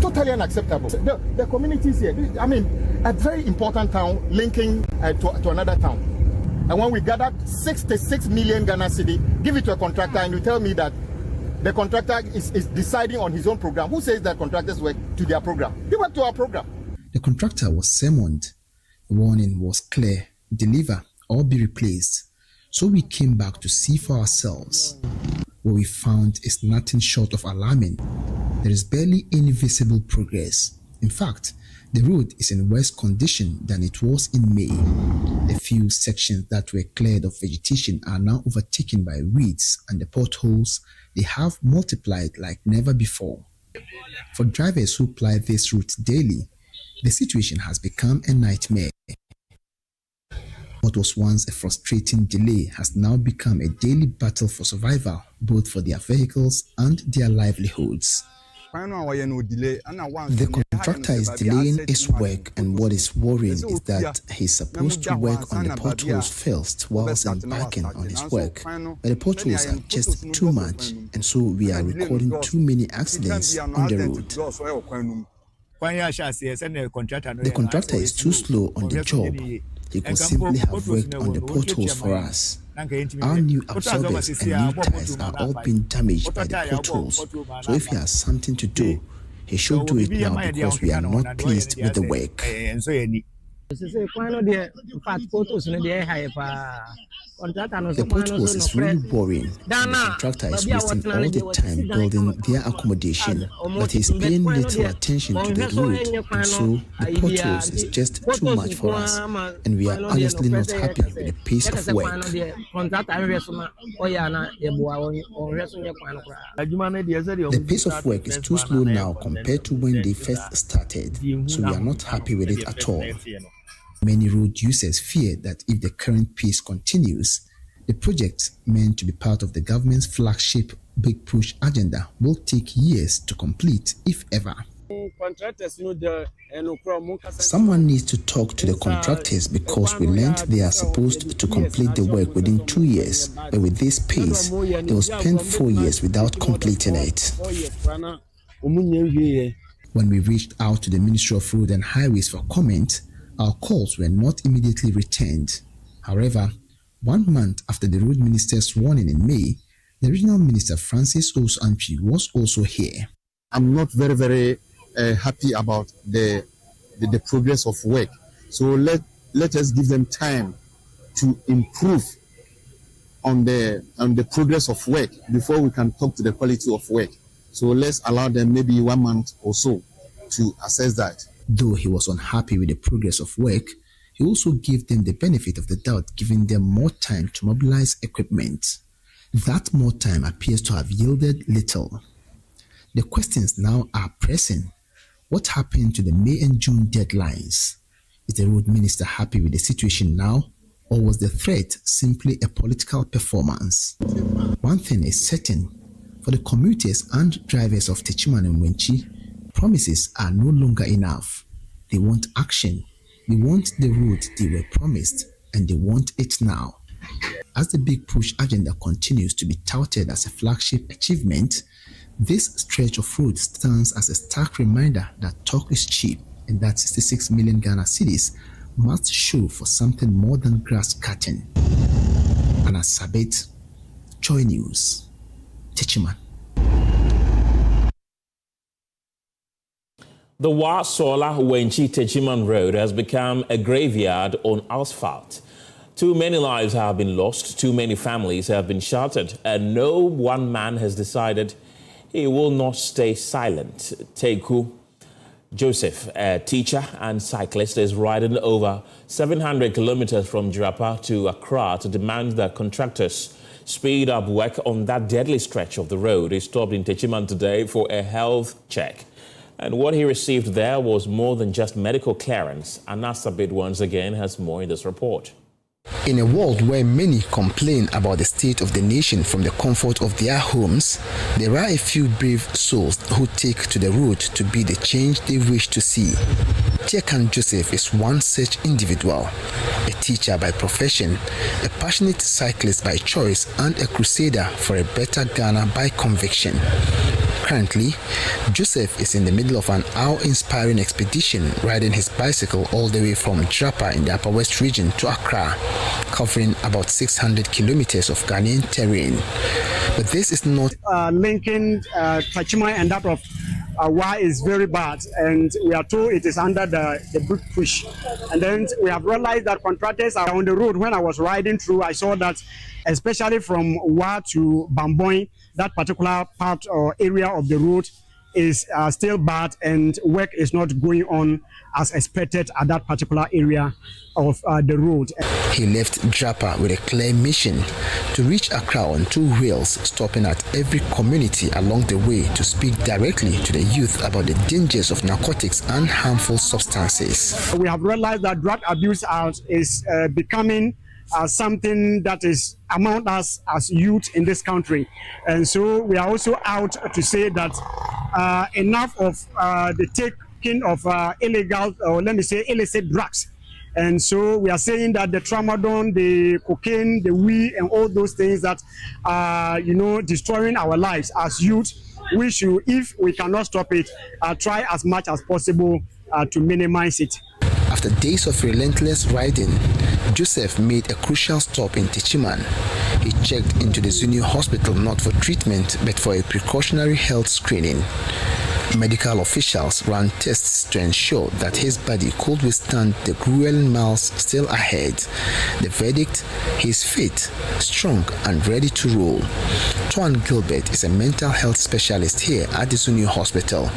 Totally unacceptable. The communities here, I mean, a very important town linking to another town. And when we gathered 66 million Ghana cedi, give it to a contractor, and you tell me that the contractor is deciding on his own program. Who says that contractors work to their program? They work to our program. The contractor was summoned. The warning was clear: deliver or be replaced. So we came back to see for ourselves. What we found is nothing short of alarming. There is barely any visible progress. In fact, the road is in worse condition than it was in May. The few sections that were cleared of vegetation are now overtaken by weeds, and the potholes, they have multiplied like never before. For drivers who ply this route daily, the situation has become a nightmare. What was once a frustrating delay has now become a daily battle for survival, both for their vehicles and their livelihoods. The contractor is delaying his work, and what is worrying is that he's supposed to work on the potholes first whilst embarking on his work. But the potholes are just too much, and so we are recording too many accidents on the road. The contractor is too slow on the job. He could simply have worked on the potholes for us. Our new absorbers and new tires are all being damaged by the potholes. So if he has something to do, he should do it now, because we are not pleased with the work. The potholes is really boring, and the contractor is wasting all the time building their accommodation, but he's paying little attention to the road, and so the potholes is just too much for us, and we are honestly not happy with the pace of work. The pace of work is too slow now compared to when they first started, so we are not happy with it at all. Many road users fear that if the current pace continues, the project, meant to be part of the government's flagship Big Push agenda, will take years to complete, if ever. Someone needs to talk to the contractors because we learned they are supposed to complete the work within 2 years, but with this pace, they will spend 4 years without completing it. When we reached out to the Ministry of Road and Highways for comment, our calls were not immediately returned. However, 1 month after the road minister's warning in May, the regional minister Francis Osantwi was also here. I'm not very happy about the progress of work. So let us give them time to improve on the progress of work before we can talk to the quality of work. So let's allow them maybe 1 month or so to assess that. Though he was unhappy with the progress of work, he also gave them the benefit of the doubt, giving them more time to mobilize equipment. That more time appears to have yielded little. The questions now are pressing. What happened to the May and June deadlines? Is the road minister happy with the situation now, or was the threat simply a political performance? One thing is certain, for the commuters and drivers of Techiman and Wenchi, promises are no longer enough. They want action. They want the road they were promised, and they want it now. As the Big Push agenda continues to be touted as a flagship achievement, this stretch of road stands as a stark reminder that talk is cheap and that 66 million Ghana cedis must show for something more than grass cutting. Anna Sabit, Joy News, Techiman. The Wa-Sola Wenchi Techiman Road has become a graveyard on asphalt. Too many lives have been lost, too many families have been shattered, and no one man has decided he will not stay silent. Teku Joseph, a teacher and cyclist, is riding over 700 kilometers from Jirapa to Accra to demand that contractors speed up work on that deadly stretch of the road. He stopped in Techiman today for a health check. And what he received there was more than just medical clearance. Anasabit once again has more in this report. In a world where many complain about the state of the nation from the comfort of their homes, there are a few brave souls who take to the road to be the change they wish to see. Teku Joseph is one such individual, a teacher by profession, a passionate cyclist by choice, and a crusader for a better Ghana by conviction. Currently, Joseph is in the middle of an awe-inspiring expedition, riding his bicycle all the way from Jirapa in the Upper West region to Accra, covering about 600 kilometers of Ghanaian terrain. But this is not linking Techiman and that of Wa is very bad, and we are told it is under the Big Push. And then we have realized that contractors are on the road. When I was riding through, I saw that especially from Wa to Bamboy, that particular part or area of the road is still bad, and work is not going on as expected at that particular area of the road. He left Jirapa with a clear mission to reach Accra on 2 wheels, stopping at every community along the way to speak directly to the youth about the dangers of narcotics and harmful substances. We have realized that drug abuse is becoming something that is among us as youth in this country. And so we are also out to say that enough of the taking of illegal, or let me say illicit drugs. And so we are saying that the tramadol, the cocaine, the weed, and all those things that are, destroying our lives as youth, we should, if we cannot stop it, try as much as possible to minimize it. After days of relentless riding, Joseph made a crucial stop in Techiman. He checked into the Zuni hospital not for treatment but for a precautionary health screening. Medical officials ran tests to ensure that his body could withstand the grueling miles still ahead. The verdict: he's fit, strong and ready to roll. Tuan Gilbert is a mental health specialist here at the Zuni Hospital.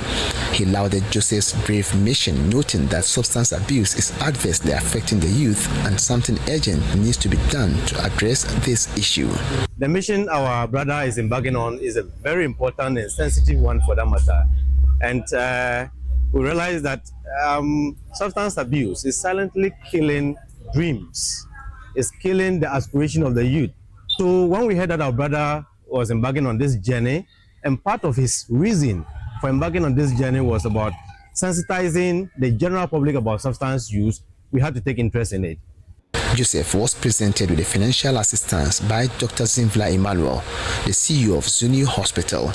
He lauded Joseph's brave mission, noting that substance abuse is adversely affecting the youth and something urgent needs to be done to address this issue. The mission our brother is embarking on is a very important and sensitive one for that matter. And we realize that substance abuse is silently killing dreams. It's killing the aspiration of the youth. So when we heard that our brother was embarking on this journey, and part of his reason for embarking on this journey was about sensitizing the general public about substance use, we had to take interest in it. Joseph was presented with a financial assistance by Dr. Zinvla Emmanuel, the CEO of Zuni Hospital.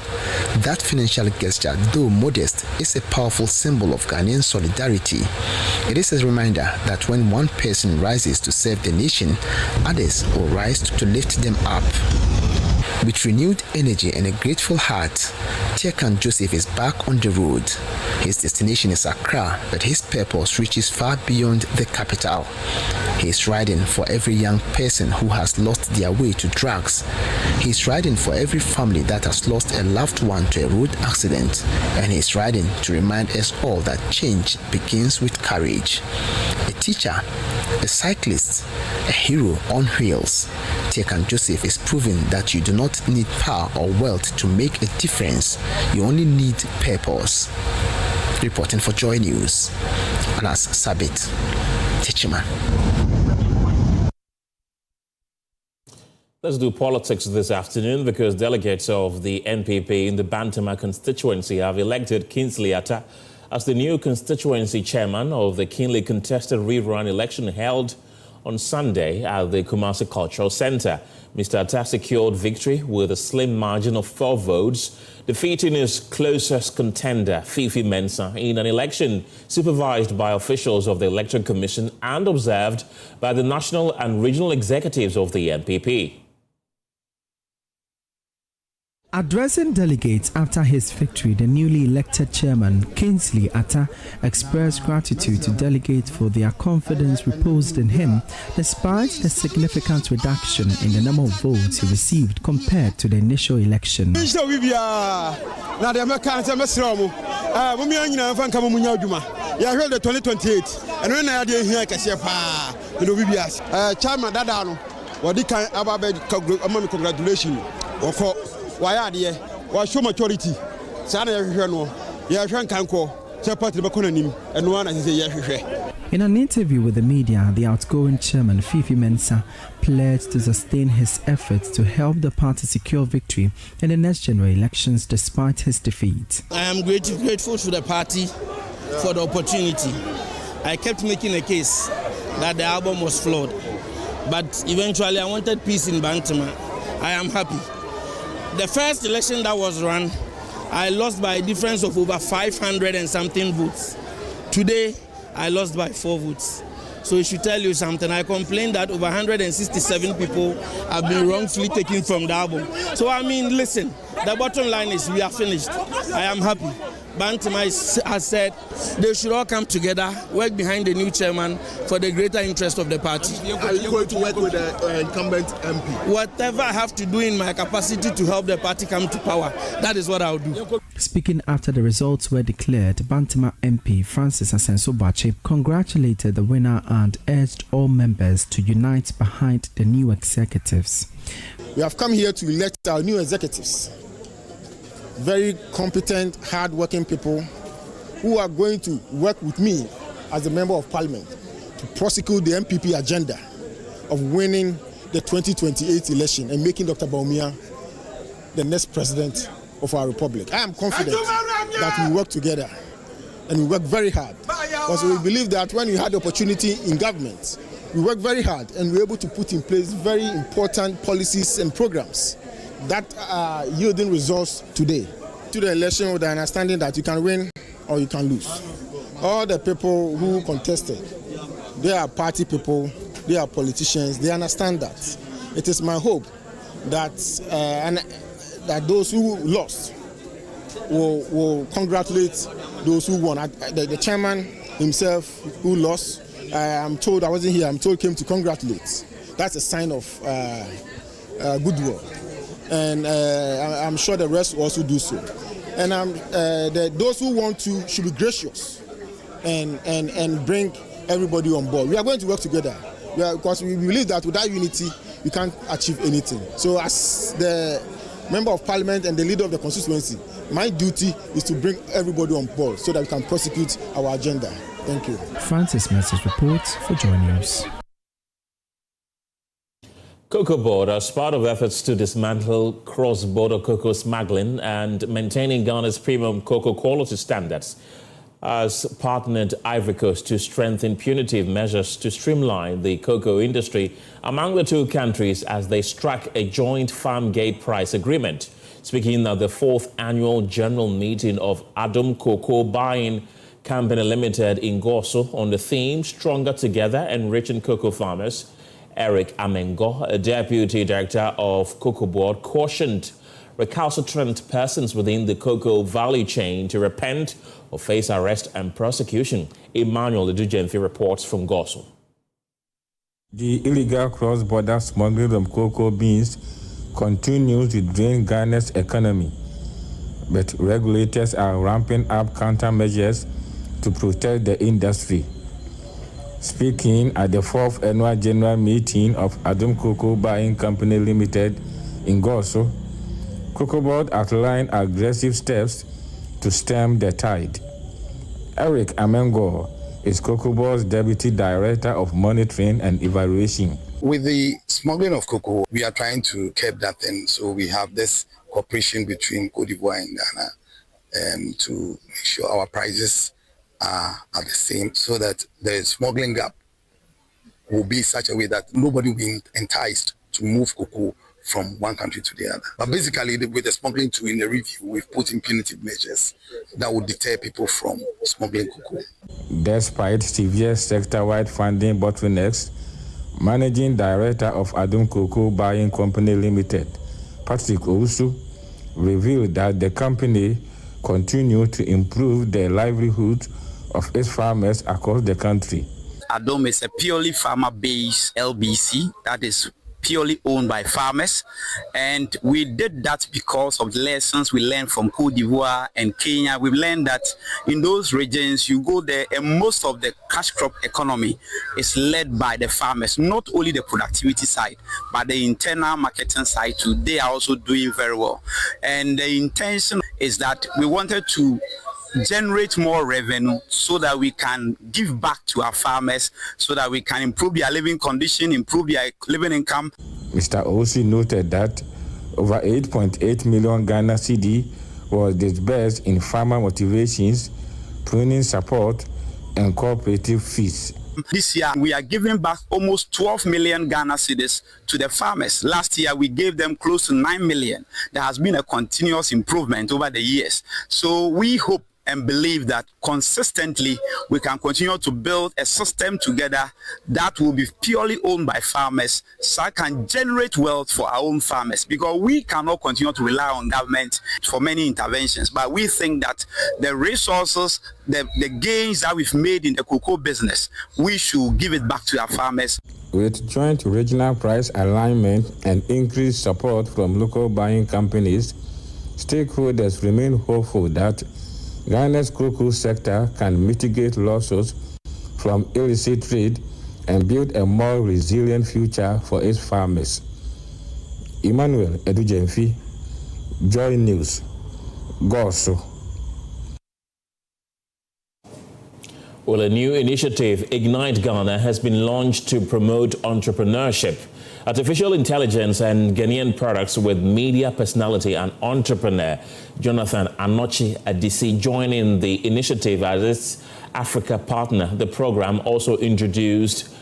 That financial gesture, though modest, is a powerful symbol of Ghanaian solidarity. It is a reminder that when one person rises to serve the nation, others will rise to lift them up. With renewed energy and a grateful heart, Tiekan Joseph is back on the road. His destination is Accra, but his purpose reaches far beyond the capital. He is riding for every young person who has lost their way to drugs. He is riding for every family that has lost a loved one to a road accident. And he is riding to remind us all that change begins with courage. A teacher, a cyclist, a hero on wheels, Tiekan Joseph is proving that you do not need power or wealth to make a difference. You only need purpose. Reporting for Joy News, Anas Sabit, Tichima. Let's do politics this afternoon because delegates of the NPP in the Bantama constituency have elected Kingsley Atta as the new constituency chairman of the keenly contested rerun election held on Sunday at the Kumasi Cultural Center. Mr. Atta secured victory with a slim margin of 4 votes, defeating his closest contender, Fifi Mensah, in an election supervised by officials of the Electoral Commission and observed by the national and regional executives of the NPP. Addressing delegates after his victory, the newly elected chairman, Kingsley Atta, expressed gratitude to delegates for their confidence reposed in him, despite the significant reduction in the number of votes he received compared to the initial election. Why show maturity? In an interview with the media, the outgoing chairman, Fifi Mensah, pledged to sustain his efforts to help the party secure victory in the next general elections despite his defeat. I am grateful to the party for the opportunity. I kept making a case that the album was flawed, but eventually I wanted peace in Bantama. I am happy. The first election that was run, I lost by a difference of over 500 and something votes. Today, I lost by 4 votes. So it should tell you something. I complained that over 167 people have been wrongfully taken from the album. So I mean, listen, the bottom line is we are finished. I am happy. Bantama has said they should all come together, work behind the new chairman for the greater interest of the party. Are you going to work with the incumbent MP? Whatever I have to do in my capacity to help the party come to power, that is what I'll do. Speaking after the results were declared, Bantama MP Francis Asenso-Bache congratulated the winner and urged all members to unite behind the new executives. We have come here to elect our new executives. Very competent, hard-working people who are going to work with me as a member of parliament to prosecute the MPP agenda of winning the 2028 election and making Dr. Bawumia the next president of our republic. I am confident that we work together and we work very hard because we believe that when we had the opportunity in government, we work very hard and we're able to put in place very important policies and programs that are yielding results today. To the election with the understanding that you can win or you can lose. All the people who contested, they are party people, they are politicians, they understand that. It is my hope that that those who lost will congratulate those who won. The chairman himself who lost, I'm told, I wasn't here, I'm told came to congratulate. That's a sign of goodwill. And I'm sure the rest will also do so. And those who want to should be gracious and bring everybody on board. We are going to work together because we believe that without unity, we can't achieve anything. So as the member of parliament and the leader of the constituency, my duty is to bring everybody on board so that we can prosecute our agenda. Thank you. Francis Message reports for Joy News. Cocoa Board, as part of efforts to dismantle cross-border cocoa smuggling and maintaining Ghana's premium cocoa quality standards, has partnered Ivory Coast to strengthen punitive measures to streamline the cocoa industry among the two countries as they struck a joint farm gate price agreement. Speaking at the 4th annual general meeting of Adom Cocoa Buying Company Limited in Goso on the theme Stronger Together Enriching Cocoa Farmers, Eric Amengo, a deputy director of Cocoa Board, cautioned recalcitrant persons within the cocoa value chain to repent or face arrest and prosecution. Emmanuel Edujenfi reports from Goso. The illegal cross-border smuggling of cocoa beans continues to drain Ghana's economy, but regulators are ramping up countermeasures to protect the industry. Speaking at the 4th annual general meeting of Adom Cocoa Buying Company Limited in Goso, Cocoa Board outlined aggressive steps to stem the tide. Eric Amengo is Cocoa Board's Deputy Director of Monitoring and Evaluation. With the smuggling of cocoa, we are trying to curb that thing. So we have this cooperation between Cote d'Ivoire and Ghana to make sure our prices are the same, so that the smuggling gap will be such a way that nobody will be enticed to move cocoa from one country to the other. But basically, with the smuggling tool in the review, we've put in punitive measures that will deter people from smuggling cocoa. Despite severe sector-wide funding bottlenecks, Managing Director of Adom Cocoa Buying Company Limited, Patrick Owusu, revealed that the company continued to improve the livelihood of its farmers across the country. Adom is a purely farmer-based LBC that is purely owned by farmers, and we did that because of the lessons we learned from Cote d'Ivoire and Kenya. We've learned that in those regions, you go there and most of the cash crop economy is led by the farmers, not only the productivity side, but the internal marketing side too. They are also doing very well. And the intention is that we wanted to generate more revenue so that we can give back to our farmers, so that we can improve their living condition, improve their living income. Mr. Osi noted that over 8.8 million Ghana cedi was disbursed in farmer motivations, pruning support, and cooperative fees. This year, we are giving back almost 12 million Ghana cedis to the farmers. Last year, we gave them close to 9 million. There has been a continuous improvement over the years. So we hope and believe that consistently we can continue to build a system together that will be purely owned by farmers, so I can generate wealth for our own farmers, because we cannot continue to rely on government for many interventions. But we think that the resources, the gains that we've made in the cocoa business, we should give it back to our farmers. With joint regional price alignment and increased support from local buying companies, stakeholders remain hopeful that Ghana's cocoa sector can mitigate losses from illicit trade and build a more resilient future for its farmers. Emmanuel Edujenfi, Joy News, Goso. Well, a new initiative, Ignite Ghana, has been launched to promote entrepreneurship. Artificial intelligence and Ghanaian products with media personality and entrepreneur Jonathan Anochi Adisi joining the initiative as its Africa partner. The program also introduced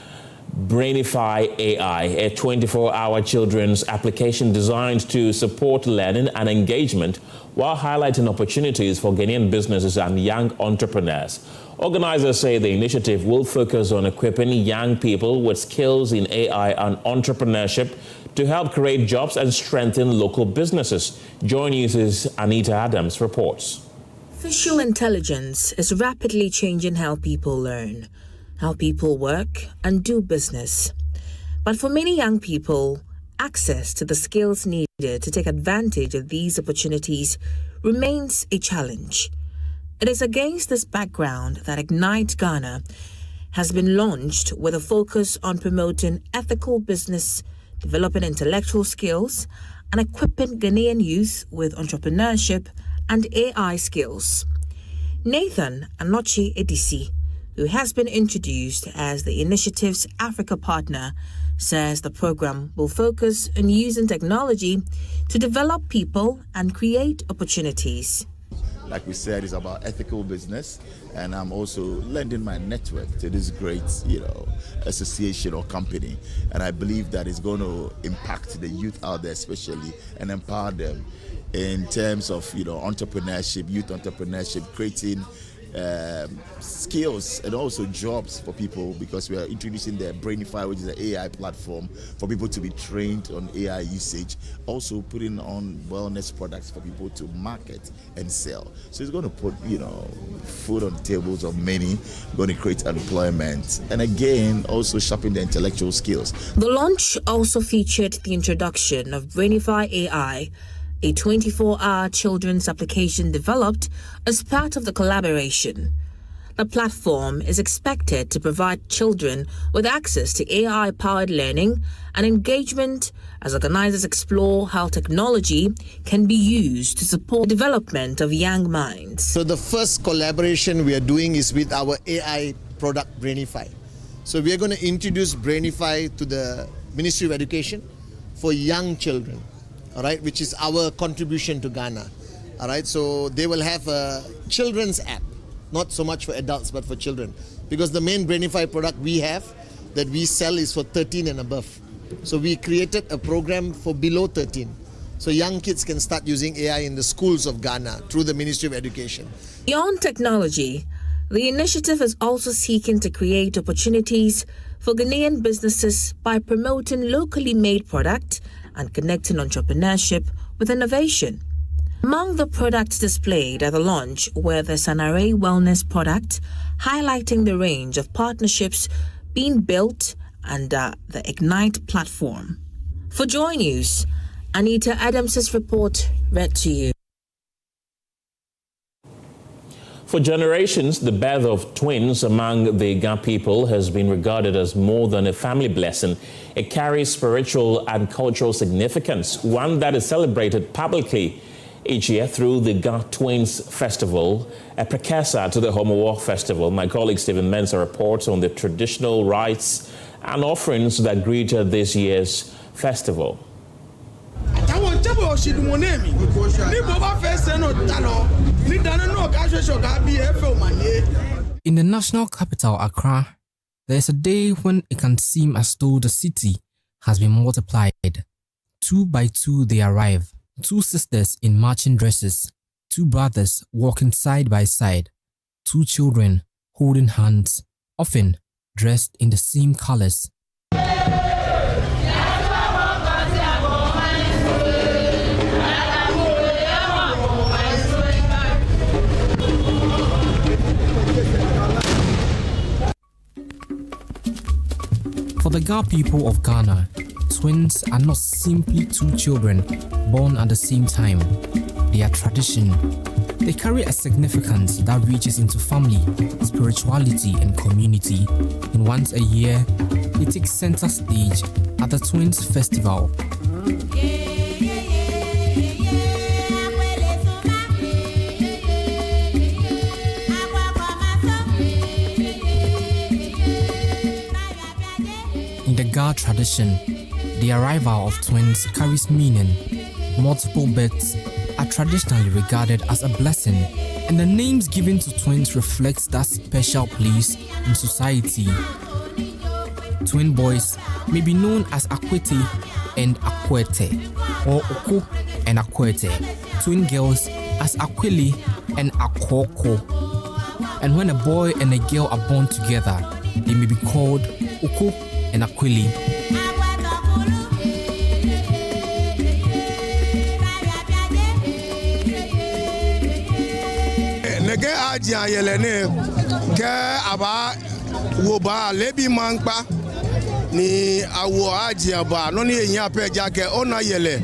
Brainify AI, a 24-hour children's application designed to support learning and engagement while highlighting opportunities for Ghanaian businesses and young entrepreneurs. Organizers say the initiative will focus on equipping young people with skills in AI and entrepreneurship to help create jobs and strengthen local businesses. Joy News' Anita Adams reports. Artificial intelligence is rapidly changing how people learn, how people work and do business. But for many young people, access to the skills needed to take advantage of these opportunities remains a challenge. It is against this background that Ignite Ghana has been launched with a focus on promoting ethical business, developing intellectual skills, and equipping Ghanaian youth with entrepreneurship and AI skills. Nathan Anochi Edisi, who has been introduced as the initiative's Africa partner, says the program will focus on using technology to develop people and create opportunities. Like we said, it's about ethical business, and I'm also lending my network to this great, association or company. And I believe that it's going to impact the youth out there, especially, and empower them in terms of, entrepreneurship, youth entrepreneurship, creating skills and also jobs for people, because we are introducing the Brainify, which is an AI platform for people to be trained on AI usage, also putting on wellness products for people to market and sell. So it's going to put, food on the tables of many, going to create employment, and again, also sharpen the intellectual skills. The launch also featured the introduction of Brainify AI, a 24-hour children's application developed as part of the collaboration. The platform is expected to provide children with access to AI-powered learning and engagement as organizers explore how technology can be used to support the development of young minds. So the first collaboration we are doing is with our AI product, Brainify. So we are going to introduce Brainify to the Ministry of Education for young children. All right, which is our contribution to Ghana. All right, so they will have a children's app, not so much for adults, but for children. Because the main Brainify product we have that we sell is for 13 and above. So we created a program for below 13. So young kids can start using AI in the schools of Ghana through the Ministry of Education. Beyond technology, the initiative is also seeking to create opportunities for Ghanaian businesses by promoting locally made product and connecting entrepreneurship with innovation. Among the products displayed at the launch were the Sanare Wellness product, highlighting the range of partnerships being built under the Ignite platform. For Joy News, Anita Adams' report read to you. For generations, the birth of twins among the Ga people has been regarded as more than a family blessing. It carries spiritual and cultural significance, one that is celebrated publicly each year through the Ga Twins Festival, a precursor to the Homowo Festival. My colleague Stephen Mensah reports on the traditional rites and offerings that greeted this year's festival. In the national capital, Accra, there is a day when it can seem as though the city has been multiplied. 2 by 2 they arrive, 2 sisters in matching dresses, 2 brothers walking side by side, 2 children holding hands, often dressed in the same colors. For the Ga people of Ghana, twins are not simply 2 children born at the same time. They are tradition. They carry a significance that reaches into family, spirituality, and community. And once a year, it takes center stage at the Twins Festival. In the Ga tradition, the arrival of twins carries meaning. Multiple births are traditionally regarded as a blessing, and the names given to twins reflects that special place in society. Twin boys may be known as Akwete and Akwete, or Oko and Akwete. Twin girls as Akwili and Akoko. And when a boy and a girl are born together, they may be called Oko and Akwili. ke aji ayelene ke aba wo ba lebi mangba ni awo aji aba no ni eyin apeja ke ona yele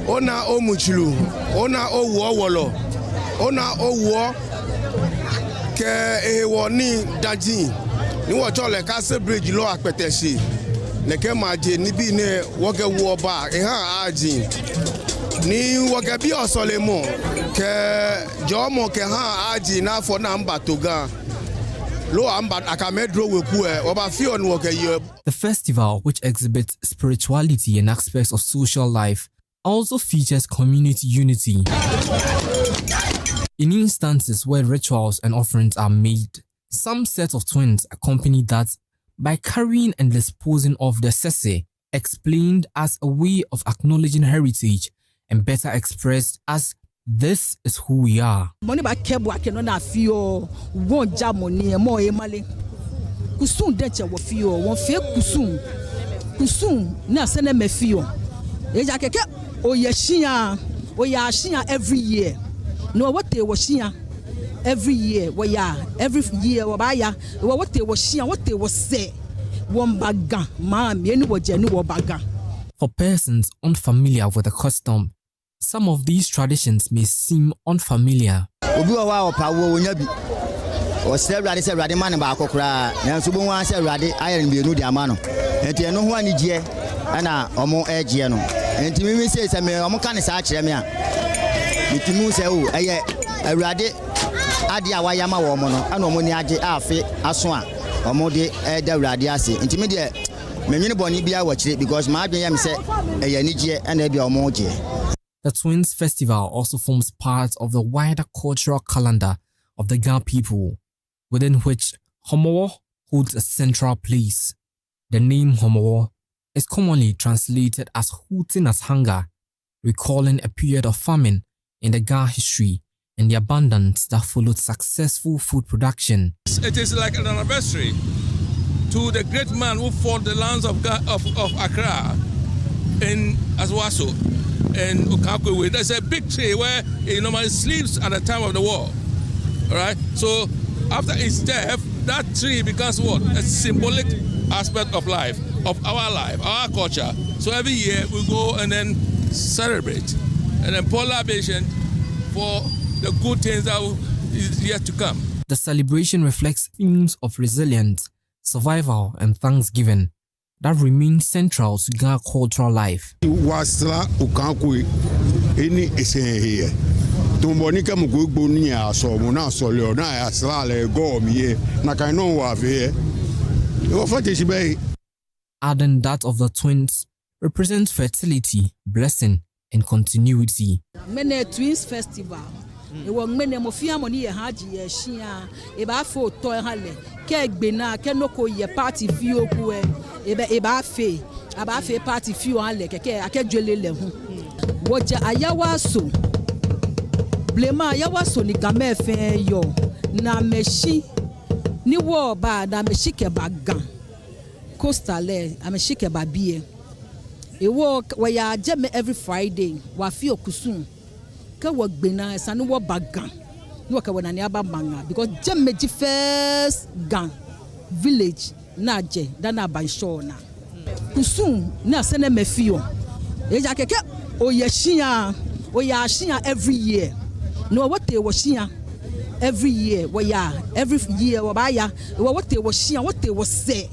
ona omuchulu ona owo wolo ona owo ke ewo ni daji ni wo to le ka se bridge lo apete se ne ke ma je ni bi ne wo ke wo ba ha aji ni wo ke bi osole mo ke jomo ke ha aji na fo na mba toga lo amba akamedro weku e oba fi on wo ke ye. The festival, which exhibits spirituality and aspects of social life, also features community unity. In instances where rituals and offerings are made, some sets of twins accompany that by carrying and disposing of the sese, explained as a way of acknowledging heritage and better expressed as this is who we are. Every year. No, what they was here every year, every year, what they was here, what they was say. One baga, ma'am, baga. For persons unfamiliar with the custom, some of these traditions may seem unfamiliar. Mitimu se o eye awurade ade awayama wo mo no ana omo ni age afe aso a omo de da awurade ase ntimi de menwene boni bia wo kire because ma adwen yam se eye nigye ana bia omo je. The Twins Festival also forms part of the wider cultural calendar of the Ga people, within which Homowo holds a central place. The name Homowo is commonly translated as hooting as hunger, recalling a period of famine in the Ga history and the abundance that followed successful food production. It is like an anniversary to the great man who fought the lands of Accra in Aswaso and Kwaku. There's a big tree where he normally sleeps at the time of the war. All right. So after his death, that tree becomes what? A symbolic aspect of life, of our culture. So every year we go and then celebrate and then pour libation for the good things that is yet to come. The celebration reflects themes of resilience, survival, and thanksgiving that remain central to Ga cultural life. Wasla ukankwe eni esenye tumbonika mugugbo ni aso mo na so le na asla le go mi na kan no wa fe e fa te sibe. Adding that of the twins represents fertility, blessing, and continuity. Mene Twins Festival. Ewo mene mo fi amoni ye haji ye shia e ba fo to hale ke gbena ke noko ye party fi oku e ba fe aba fe party fi o hale ke akejwele le hu woja ayawa so blema ayawa so ni game fe yo na meshi ni wo ba na meshi ke bagan coastale ameshi ke babie ewo we ya jeme every Friday wa fi okusun ka wo gbena esanu wo bagan no ka wona ni aba manga because jeme ji first gang village na je dana bansho na kusun na sene mefio eja keke oyeshia every year no what they was shia every year every year wo ba ya what they was shia what they was say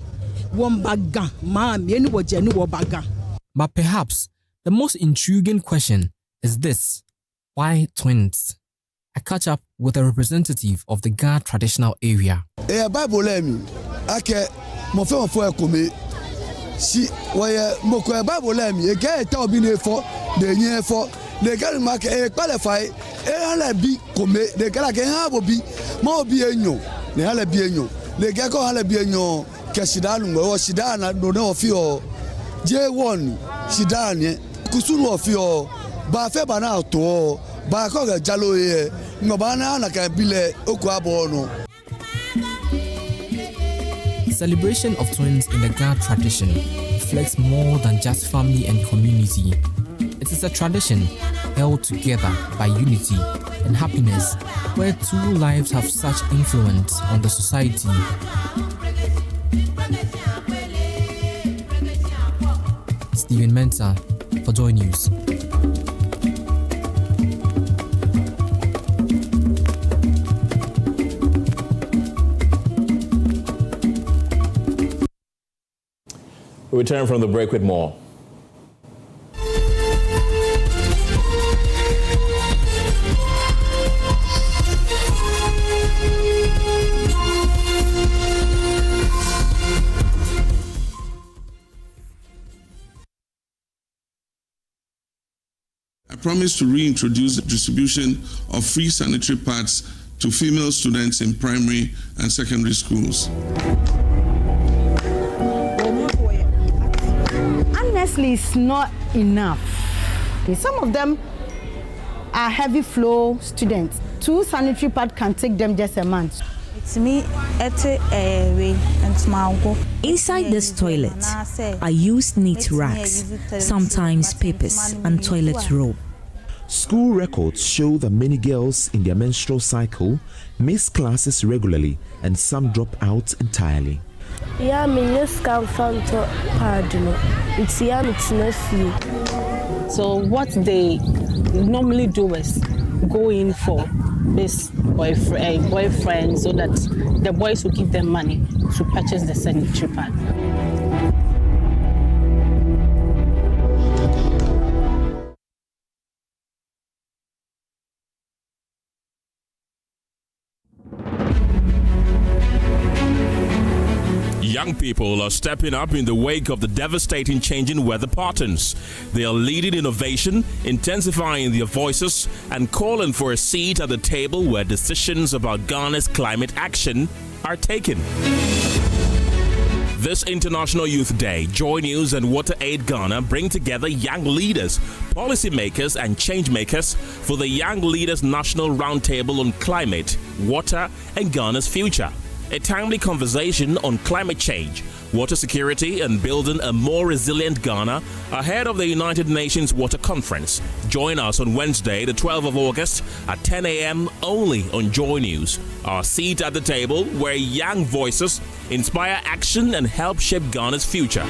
one bagan ma me ni wo je ni wo bagan. But perhaps the most intriguing question is this: why twins? I catch up with a representative of the Ga traditional area. Bible lemi ake mo fe ekome si woye mo ko Bible lemi e ga eta obi ne fo de yin fo de ga ma ke e qualify hala bi kome de ga ke ha bo bi ma obi enyo ne hala bi enyo de ga ko hala bi enyo ke sidanu wo sidana do na ofi o J1 sidane kusunu ofi o ba fe ba na to ba ko ga jalo ye no ba na ka bile oku abo no. Celebration of twins in the Ga tradition reflects more than just family and community. It is a tradition held together by unity and happiness, where two lives have such influence on the society. Stephen Mensah for Joy News. We return from the break with more. I promise to reintroduce the distribution of free sanitary pads to female students in primary and secondary schools. Honestly, it's not enough. Some of them are heavy flow students. 2 sanitary pads can take them just a month. Inside this toilet, I use neat rags, sometimes papers and toilet roll. School records show that many girls in their menstrual cycle miss classes regularly and some drop out entirely. So what they normally do is go in for this boyfriend so that the boys will give them money to purchase the sanitary pad. Young people are stepping up in the wake of the devastating changing weather patterns. They are leading innovation, intensifying their voices, and calling for a seat at the table where decisions about Ghana's climate action are taken. This International Youth Day, Joy News and Water Aid Ghana bring together young leaders, policymakers, and changemakers for the Young Leaders National Roundtable on Climate, Water, and Ghana's Future. A timely conversation on climate change, water security, and building a more resilient Ghana ahead of the United Nations Water Conference. Join us on Wednesday, the 12th of August at 10 a.m. only on Joy News. Our seat at the table where young voices inspire action and help shape Ghana's future.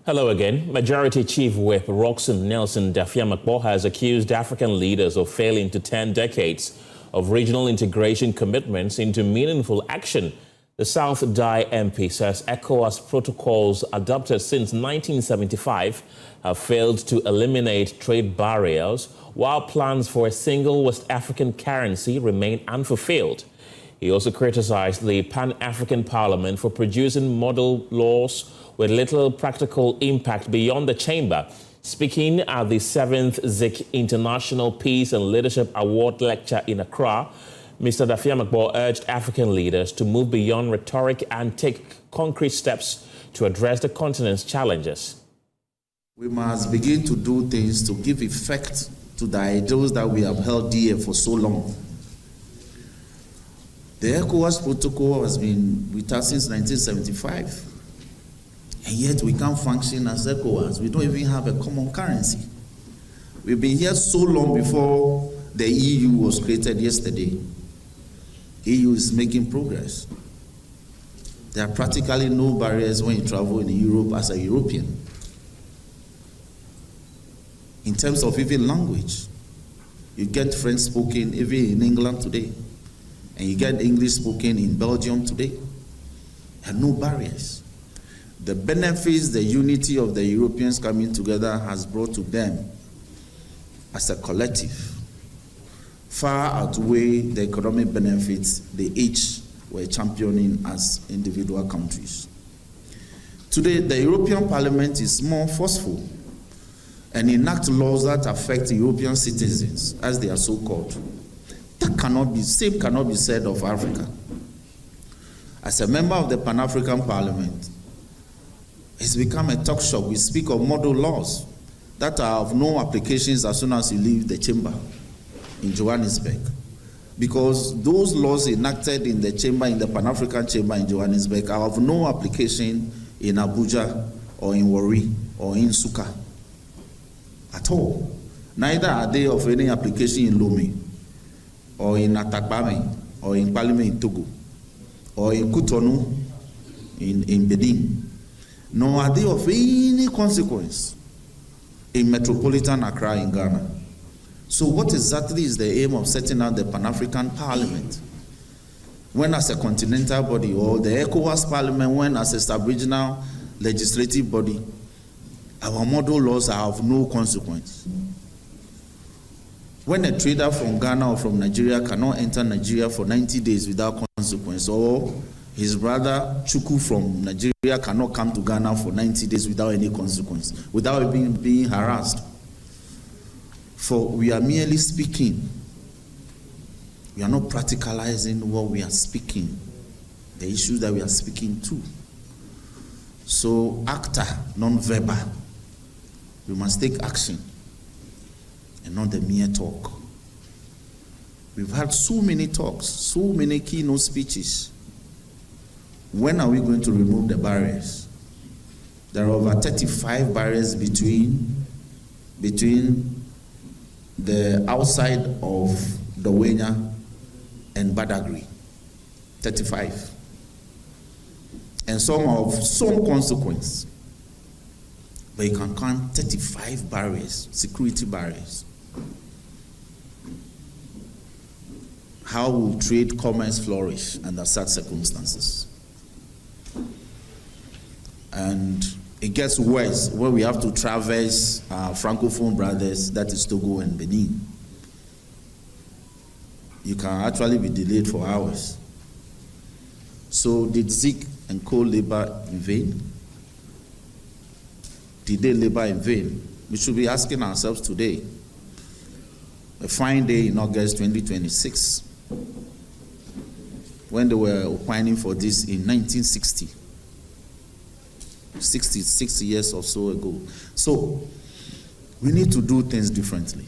Hello again. Majority Chief Whip Roxanne Nelson Dafiamakbo has accused African leaders of failing to turn decades of regional integration commitments into meaningful action. The South Dai MP says ECOWAS protocols adopted since 1975 have failed to eliminate trade barriers, while plans for a single West African currency remain unfulfilled. He also criticized the Pan-African Parliament for producing model laws with little practical impact beyond the chamber. Speaking at the 7th Zik International Peace and Leadership Award lecture in Accra, Mr. Dafiamakbo urged African leaders to move beyond rhetoric and take concrete steps to address the continent's challenges. We must begin to do things to give effect to the ideals that we have held dear for so long. The ECOWAS protocol has been with us since 1975. And yet we can't function as ECOWAS. We don't even have a common currency. We've been here so long before the EU was created yesterday. EU is making progress. There are practically no barriers when you travel in Europe as a European. In terms of even language, you get French spoken even in England today, and you get English spoken in Belgium today. There are no barriers. The benefits, the unity of the Europeans coming together has brought to them as a collective far outweigh the economic benefits they each were championing as individual countries. Today, the European Parliament is more forceful and enact laws that affect European citizens, as they are so called. That cannot be said of Africa. As a member of the Pan-African Parliament, it's become a talk shop. We speak of model laws that are of no applications as soon as you leave the chamber in Johannesburg. Because those laws enacted in the chamber, in the Pan-African chamber in Johannesburg, are of no application in Abuja or in Warri or in Suka at all. Neither are they of any application in Lomé or in Atakpame or in Parliament in Togo or in Cotonou in Benin. Nor are they of any consequence in metropolitan Accra in Ghana. So what exactly is the aim of setting up the Pan-African Parliament? When as a continental body, or the ECOWAS Parliament, when as a sub-regional legislative body, our model laws are of no consequence. When a trader from Ghana or from Nigeria cannot enter Nigeria for 90 days without consequence, or his brother Chuku from Nigeria cannot come to Ghana for 90 days without any consequence, without being harassed. For we are merely speaking. We are not practicalizing what we are speaking, the issues that we are speaking to. So acta, non-verbal. We must take action and not the mere talk. We've had so many talks, so many keynote speeches. When are we going to remove the barriers? There are over 35 barriers between the outside of Dawenya and Badagry. 35. And some of some consequence. But you can count 35 barriers, security barriers. How will trade commerce flourish under such circumstances? And it gets worse when we have to traverse Francophone brothers, that is Togo and Benin. You can actually be delayed for hours. So did Zeke and co labor in vain? Did they labor in vain? We should be asking ourselves today. A fine day in August 2026, when they were opining for this in 1960. 60 years or so ago. So we need to do things differently.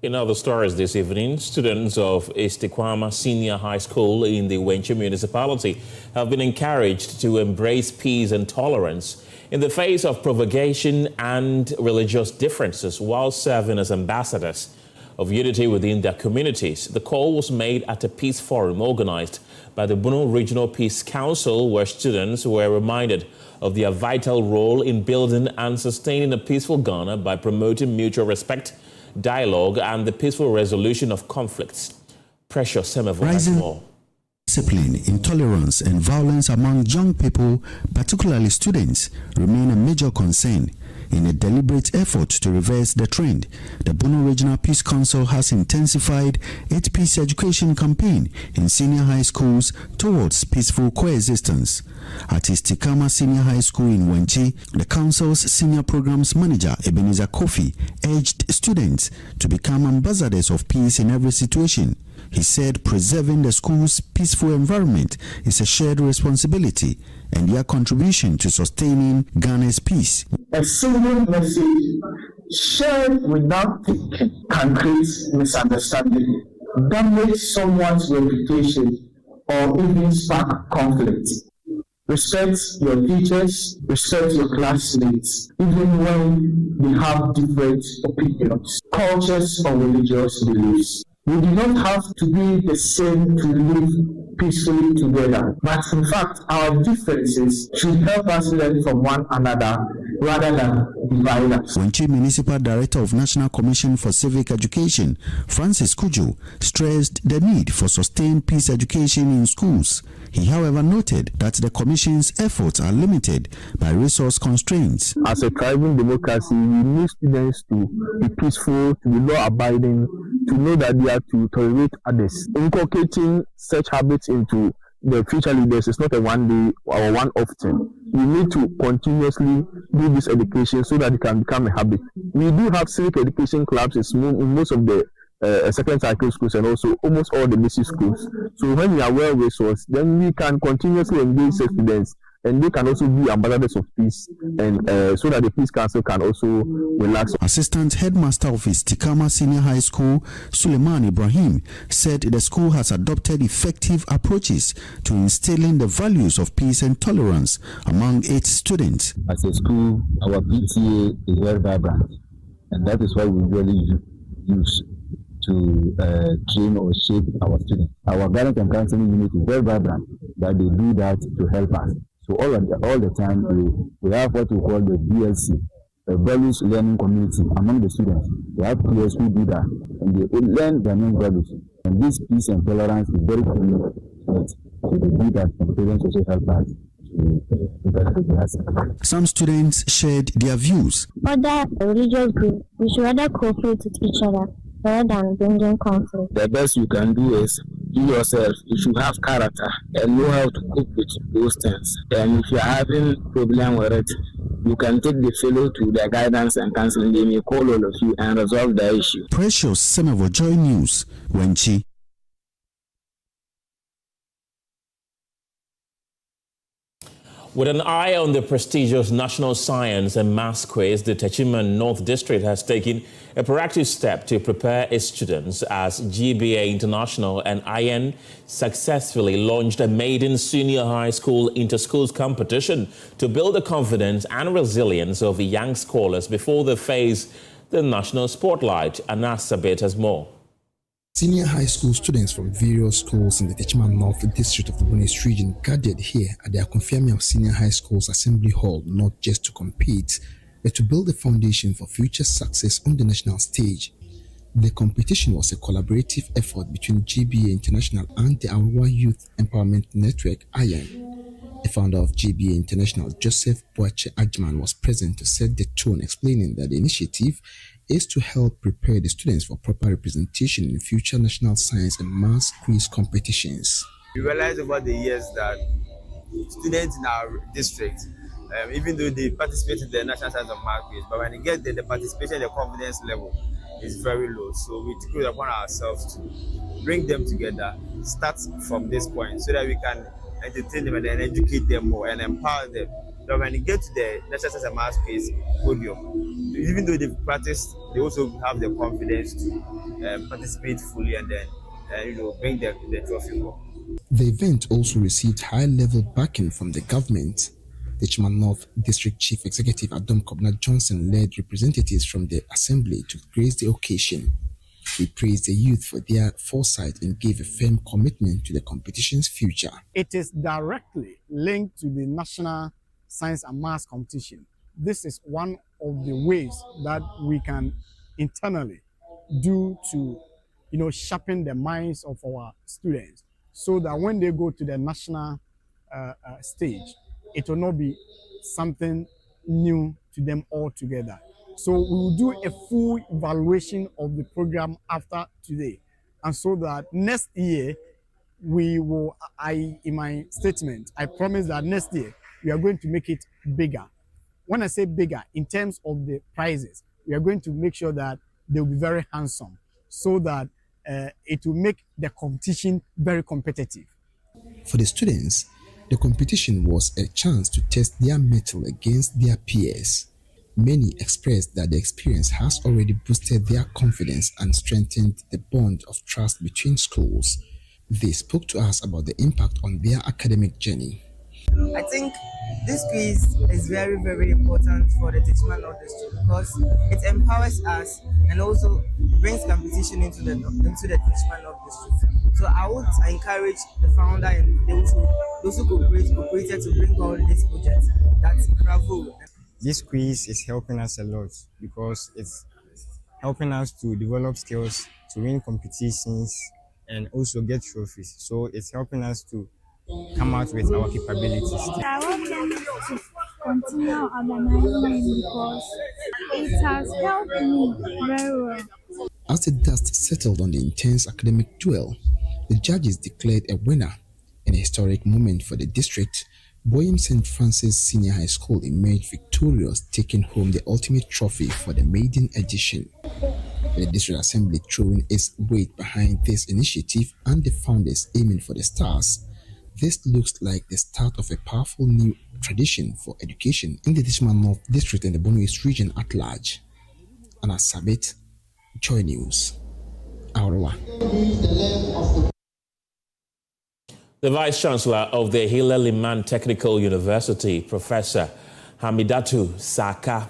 In other stories this evening, students of Istikwama Senior High School in the Wenche municipality have been encouraged to embrace peace and tolerance in the face of provocation and religious differences while serving as ambassadors of unity within their communities. The call was made at a peace forum organized by the Bono Regional Peace Council, where students were reminded of their vital role in building and sustaining a peaceful Ghana by promoting mutual respect, dialogue, and the peaceful resolution of conflicts. Precious Semevo has more. Discipline, intolerance, and violence among young people, particularly students, remain a major concern. In a deliberate effort to reverse the trend, the Bono Regional Peace Council has intensified its peace education campaign in senior high schools towards peaceful coexistence. At Istikama Senior High School in Wenche, the council's senior programs manager, Ebenezer Kofi, urged students to become ambassadors of peace in every situation. He said preserving the school's peaceful environment is a shared responsibility and their contribution to sustaining Ghana's peace. A single message shared without thinking can create misunderstanding, damage someone's reputation, or even spark conflict. Respect your teachers, respect your classmates, even when they have different opinions, cultures, or religious beliefs. We do not have to be the same to live peacefully together. But in fact, our differences should help us learn from one another rather than divide us. When Chief Municipal Director of National Commission for Civic Education, Francis Kujo, stressed the need for sustained peace education in schools. He, however, noted that the Commission's efforts are limited by resource constraints. As a thriving democracy, we need students to be peaceful, to be law-abiding, to know that they are to tolerate others. Inculcating such habits into the future leaders is not a one-day or one-off thing. We need to continuously do this education so that it can become a habit. We do have civic education clubs in most of the second cycle schools and also almost all the basic schools. So when we are well resourced, then we can continuously engage students, and they can also be ambassadors of peace, and so that the Peace Council can also relax. Assistant Headmaster of Istikama Senior High School, Suleiman Ibrahim, said the school has adopted effective approaches to instilling the values of peace and tolerance among its students. As a school, our PTA is very vibrant, and that is what we really use to train or shape our students. Our guidance and counseling unit is very vibrant, that they do that to help us. So all the time, we have what we call the VLC, the Values Learning Community among the students. We have peers who do that, and they learn their main values. And this peace and tolerance is very common. So they do that, and parents also help us. Some students shared their views. Other religious groups, we should rather cooperate with each other rather than bringing conflict. The best you can do is you yourself. You should have character and know how to cope with those things. And if you are having problem with it, you can take the fellow to their guidance and counseling. They may call all of you and resolve the issue. Precious Semevo, Joy News, Wenchi. With an eye on the prestigious National Science and Maths Quiz, the Tema North District has taken a proactive step to prepare its students as GBA International and IN successfully launched a maiden senior high school inter-schools competition to build the confidence and resilience of young scholars before they face the national spotlight. Asante has more. Senior high school students from various schools in the Tema North District of the Bonese region gathered here at the Akufo-Addo Senior High School's Assembly Hall not just to compete, but to build a foundation for future success on the national stage. The competition was a collaborative effort between GBA International and the Aurora Youth Empowerment Network, IN. The founder of GBA International, Joseph Boache Ajman, was present to set the tone, explaining that the initiative is to help prepare the students for proper representation in future national science and maths quiz competitions. We realized over the years that students in our district, even though they participate in the national science and maths quiz, but when they get there, the participation, the confidence level is very low. So we took it upon ourselves to bring them together, start from this point, so that we can entertain them and then educate them more and empower them. So when they get to the national science and maths quiz podium, even though they've practiced, they also have the confidence to participate fully and then bring the trophy home. The event also received high-level backing from the government. The Tema North District Chief Executive Adam Kobna Johnson led representatives from the assembly to grace the occasion. He praised the youth for their foresight and gave a firm commitment to the competition's future. It is directly linked to the National Science and Maths competition. This is one of the ways that we can internally do to, sharpen the minds of our students, so that when they go to the national stage, it will not be something new to them altogether. So we will do a full evaluation of the program after today, and so that next year we will, in my statement, I promise that next year we are going to make it bigger. When I say bigger, in terms of the prizes, we are going to make sure that they will be very handsome, so that it will make the competition very competitive. For the students, the competition was a chance to test their mettle against their peers. Many expressed that the experience has already boosted their confidence and strengthened the bond of trust between schools. They spoke to us about the impact on their academic journey. I think this quiz is very, very important for the Teachman North District because it empowers us and also brings competition into the Teachman North District. So I would encourage the founder and those who cooperated to bring all this project. That's bravo. This quiz is helping us a lot because it's helping us to develop skills, to win competitions, and also get trophies. So it's helping us to come out with our capabilities. I want them to continue organizing because it has helped me very well. As the dust settled on the intense academic duel, the judges declared a winner in a historic moment for the district. Boyum St. Francis Senior High School emerged victorious, taking home the ultimate trophy for the maiden edition. The district assembly throwing its weight behind this initiative and the founders aiming for the stars. This looks like the start of a powerful new tradition for education in the Teachman North District and the Borno East region at large. Anna Sabit, Joy News, Aurora. The Vice-Chancellor of the Hila Liman Technical University, Professor Hamidatu Saka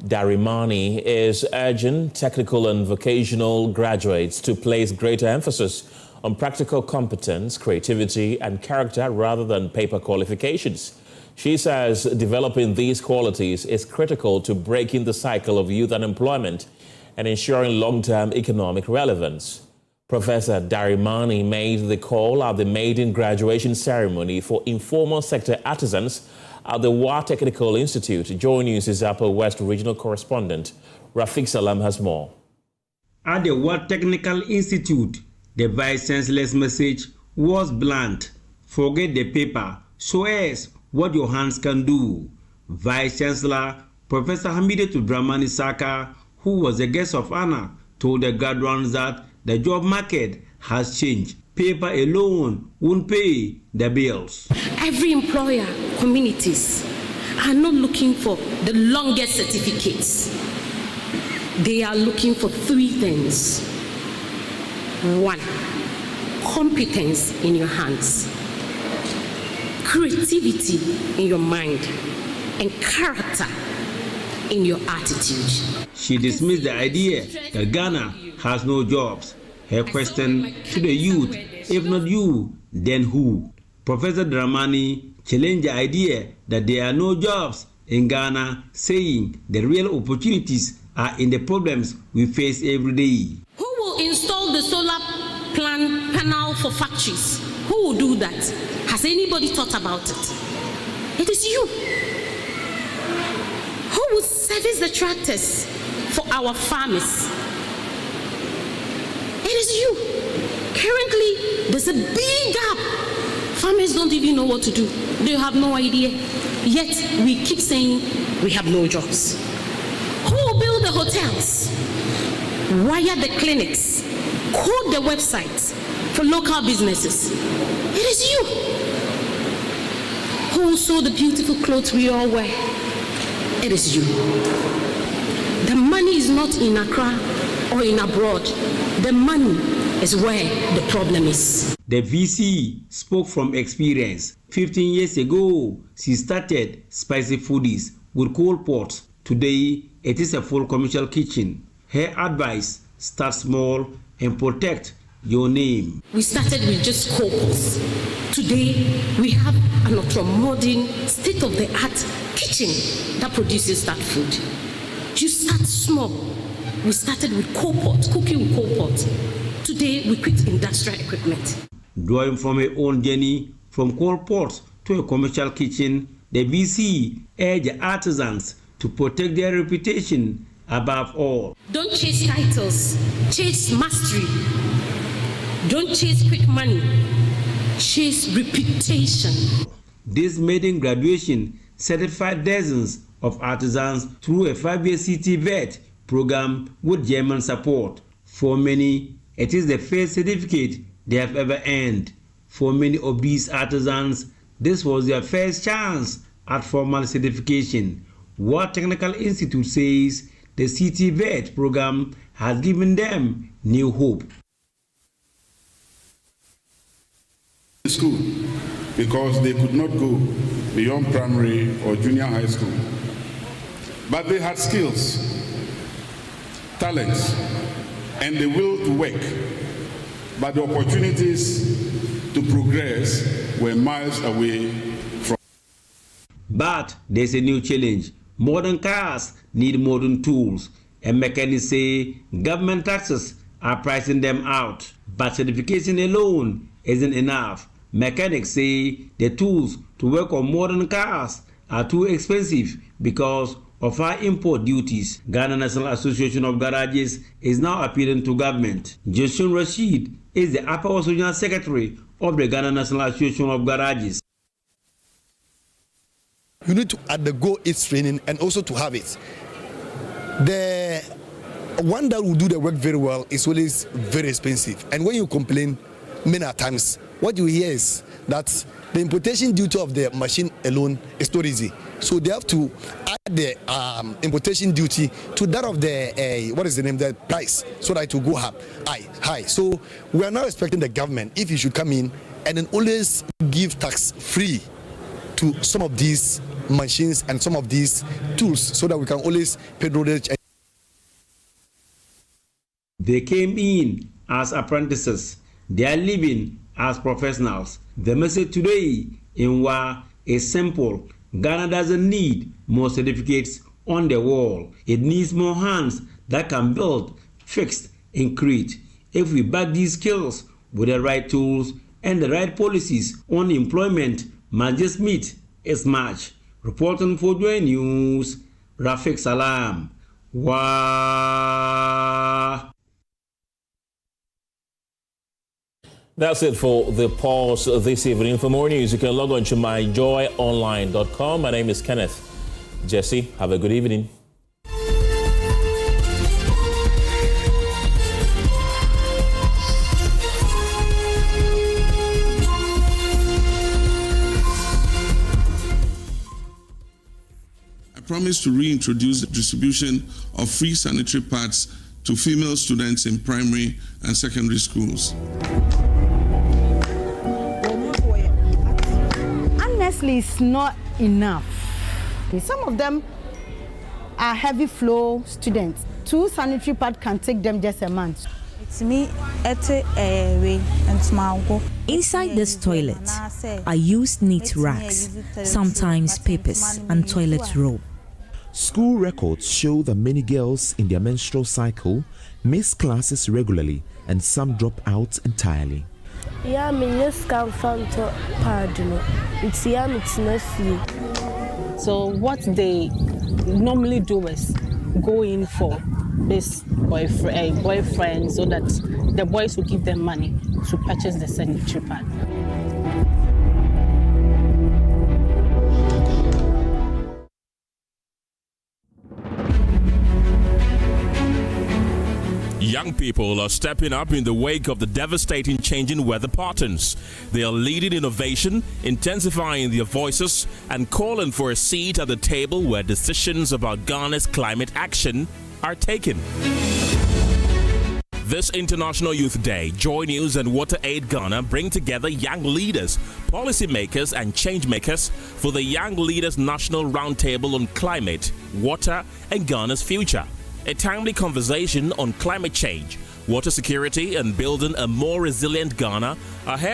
Darimani, is urging technical and vocational graduates to place greater emphasis on practical competence, creativity, and character rather than paper qualifications. She says developing these qualities is critical to breaking the cycle of youth unemployment and ensuring long-term economic relevance. Professor Darimani made the call at the maiden graduation ceremony for informal sector artisans at the Wa Technical Institute. Joy News' Upper West Regional Correspondent Rafiq Salam has more. At the Wa Technical Institute, the Vice Chancellor's message was blunt. Forget the paper, show us what your hands can do. Vice Chancellor Professor Hamidatu Dramani Saka, who was a guest of honor, told the graduates that the job market has changed. Paper alone won't pay the bills. Every employer communities are not looking for the longest certificates. They are looking for three things. One, competence in your hands, creativity in your mind, and character in your attitude. She dismissed the idea that Ghana has no jobs. Her question to the youth, if not you, then who? Professor Dramani challenged the idea that there are no jobs in Ghana, saying the real opportunities are in the problems we face every day. Who will install the solar panel for factories? Who will do that? Has anybody thought about it? It is you. Who will service the tractors for our farmers? It is you. Currently, there's a big gap. Farmers don't even know what to do. They have no idea. Yet, we keep saying we have no jobs. Who will build the hotels? Wire the clinics? Code the websites for local businesses? It is you. Who will sew the beautiful clothes we all wear? It is you. The money is not in Accra or in abroad. The money is where the problem is. The VC spoke from experience. 15 years ago, she started Spicy Foodies with coal pots. Today, it is a full commercial kitchen. Her advice, start small and protect your name. We started with just coal pots. Today, we have an ultra-modern, state-of-the-art kitchen that produces that food. You start small. We started with coal pots, cooking with coal pots. Today, we quit industrial equipment. Drawing from her own journey from coal pots to a commercial kitchen, the VC urged artisans to protect their reputation above all. Don't chase titles, chase mastery. Don't chase quick money, chase reputation. This maiden graduation certified dozens of artisans through a 5-year CT vet program with German support. For many, it is the first certificate they have ever earned. For many of these artisans, this was their first chance at formal certification. What Technical Institute says the CT vet program has given them new hope. School. because they could not go beyond primary or junior high school. But they had skills, talents, and the will to work. But the opportunities to progress were miles away from. But there's a new challenge. Modern cars need modern tools, and mechanics say government taxes are pricing them out. But certification alone isn't enough. Mechanics say the tools to work on modern cars are too expensive because of high import duties. Ghana National Association of Garages is now appealing to government. Jason Rashid is the Upper West Regional Secretary of the Ghana National Association of Garages. You need to undergo its training and also to have it. The one that will do the work very well is always very expensive. And when you complain, many times, what you hear is that the importation duty of the machine alone is not easy. So they have to add the importation duty to that of the, the price, so that it will go up high. So we are now expecting the government, if it should come in, and then always give tax free to some of these machines and some of these tools, so that we can always pay roadage. They came in as apprentices. They are living as professionals. The message today in WA is simple. Ghana doesn't need more certificates on the wall. It needs more hands that can build, fix, and create. If we back these skills with the right tools and the right policies on employment, must just meet its match. Reporting for Joy News, Rafiq Salam. Wow. That's it for the pause this evening. For more news, you can log on to myjoyonline.com. My name is Kenneth Gyasi. Have a good evening. I promise to reintroduce the distribution of free sanitary pads to female students in primary and secondary schools. Honestly, it's not enough. Some of them are heavy flow students. 2 sanitary pads can take them just a month. Inside this toilet are used neat rags, sometimes papers and toilet roll. School records show that many girls in their menstrual cycle miss classes regularly and some drop out entirely. So what they normally do is go in for this boyfriend so that the boys will give them money to purchase the sanitary pad. Young people are stepping up in the wake of the devastating changing weather patterns. They are leading innovation, intensifying their voices, and calling for a seat at the table where decisions about Ghana's climate action are taken. This International Youth Day, Joy News and Water Aid Ghana bring together young leaders, policymakers, and changemakers for the Young Leaders National Roundtable on Climate, Water, and Ghana's Future. A timely conversation on climate change, water security, and building a more resilient Ghana ahead of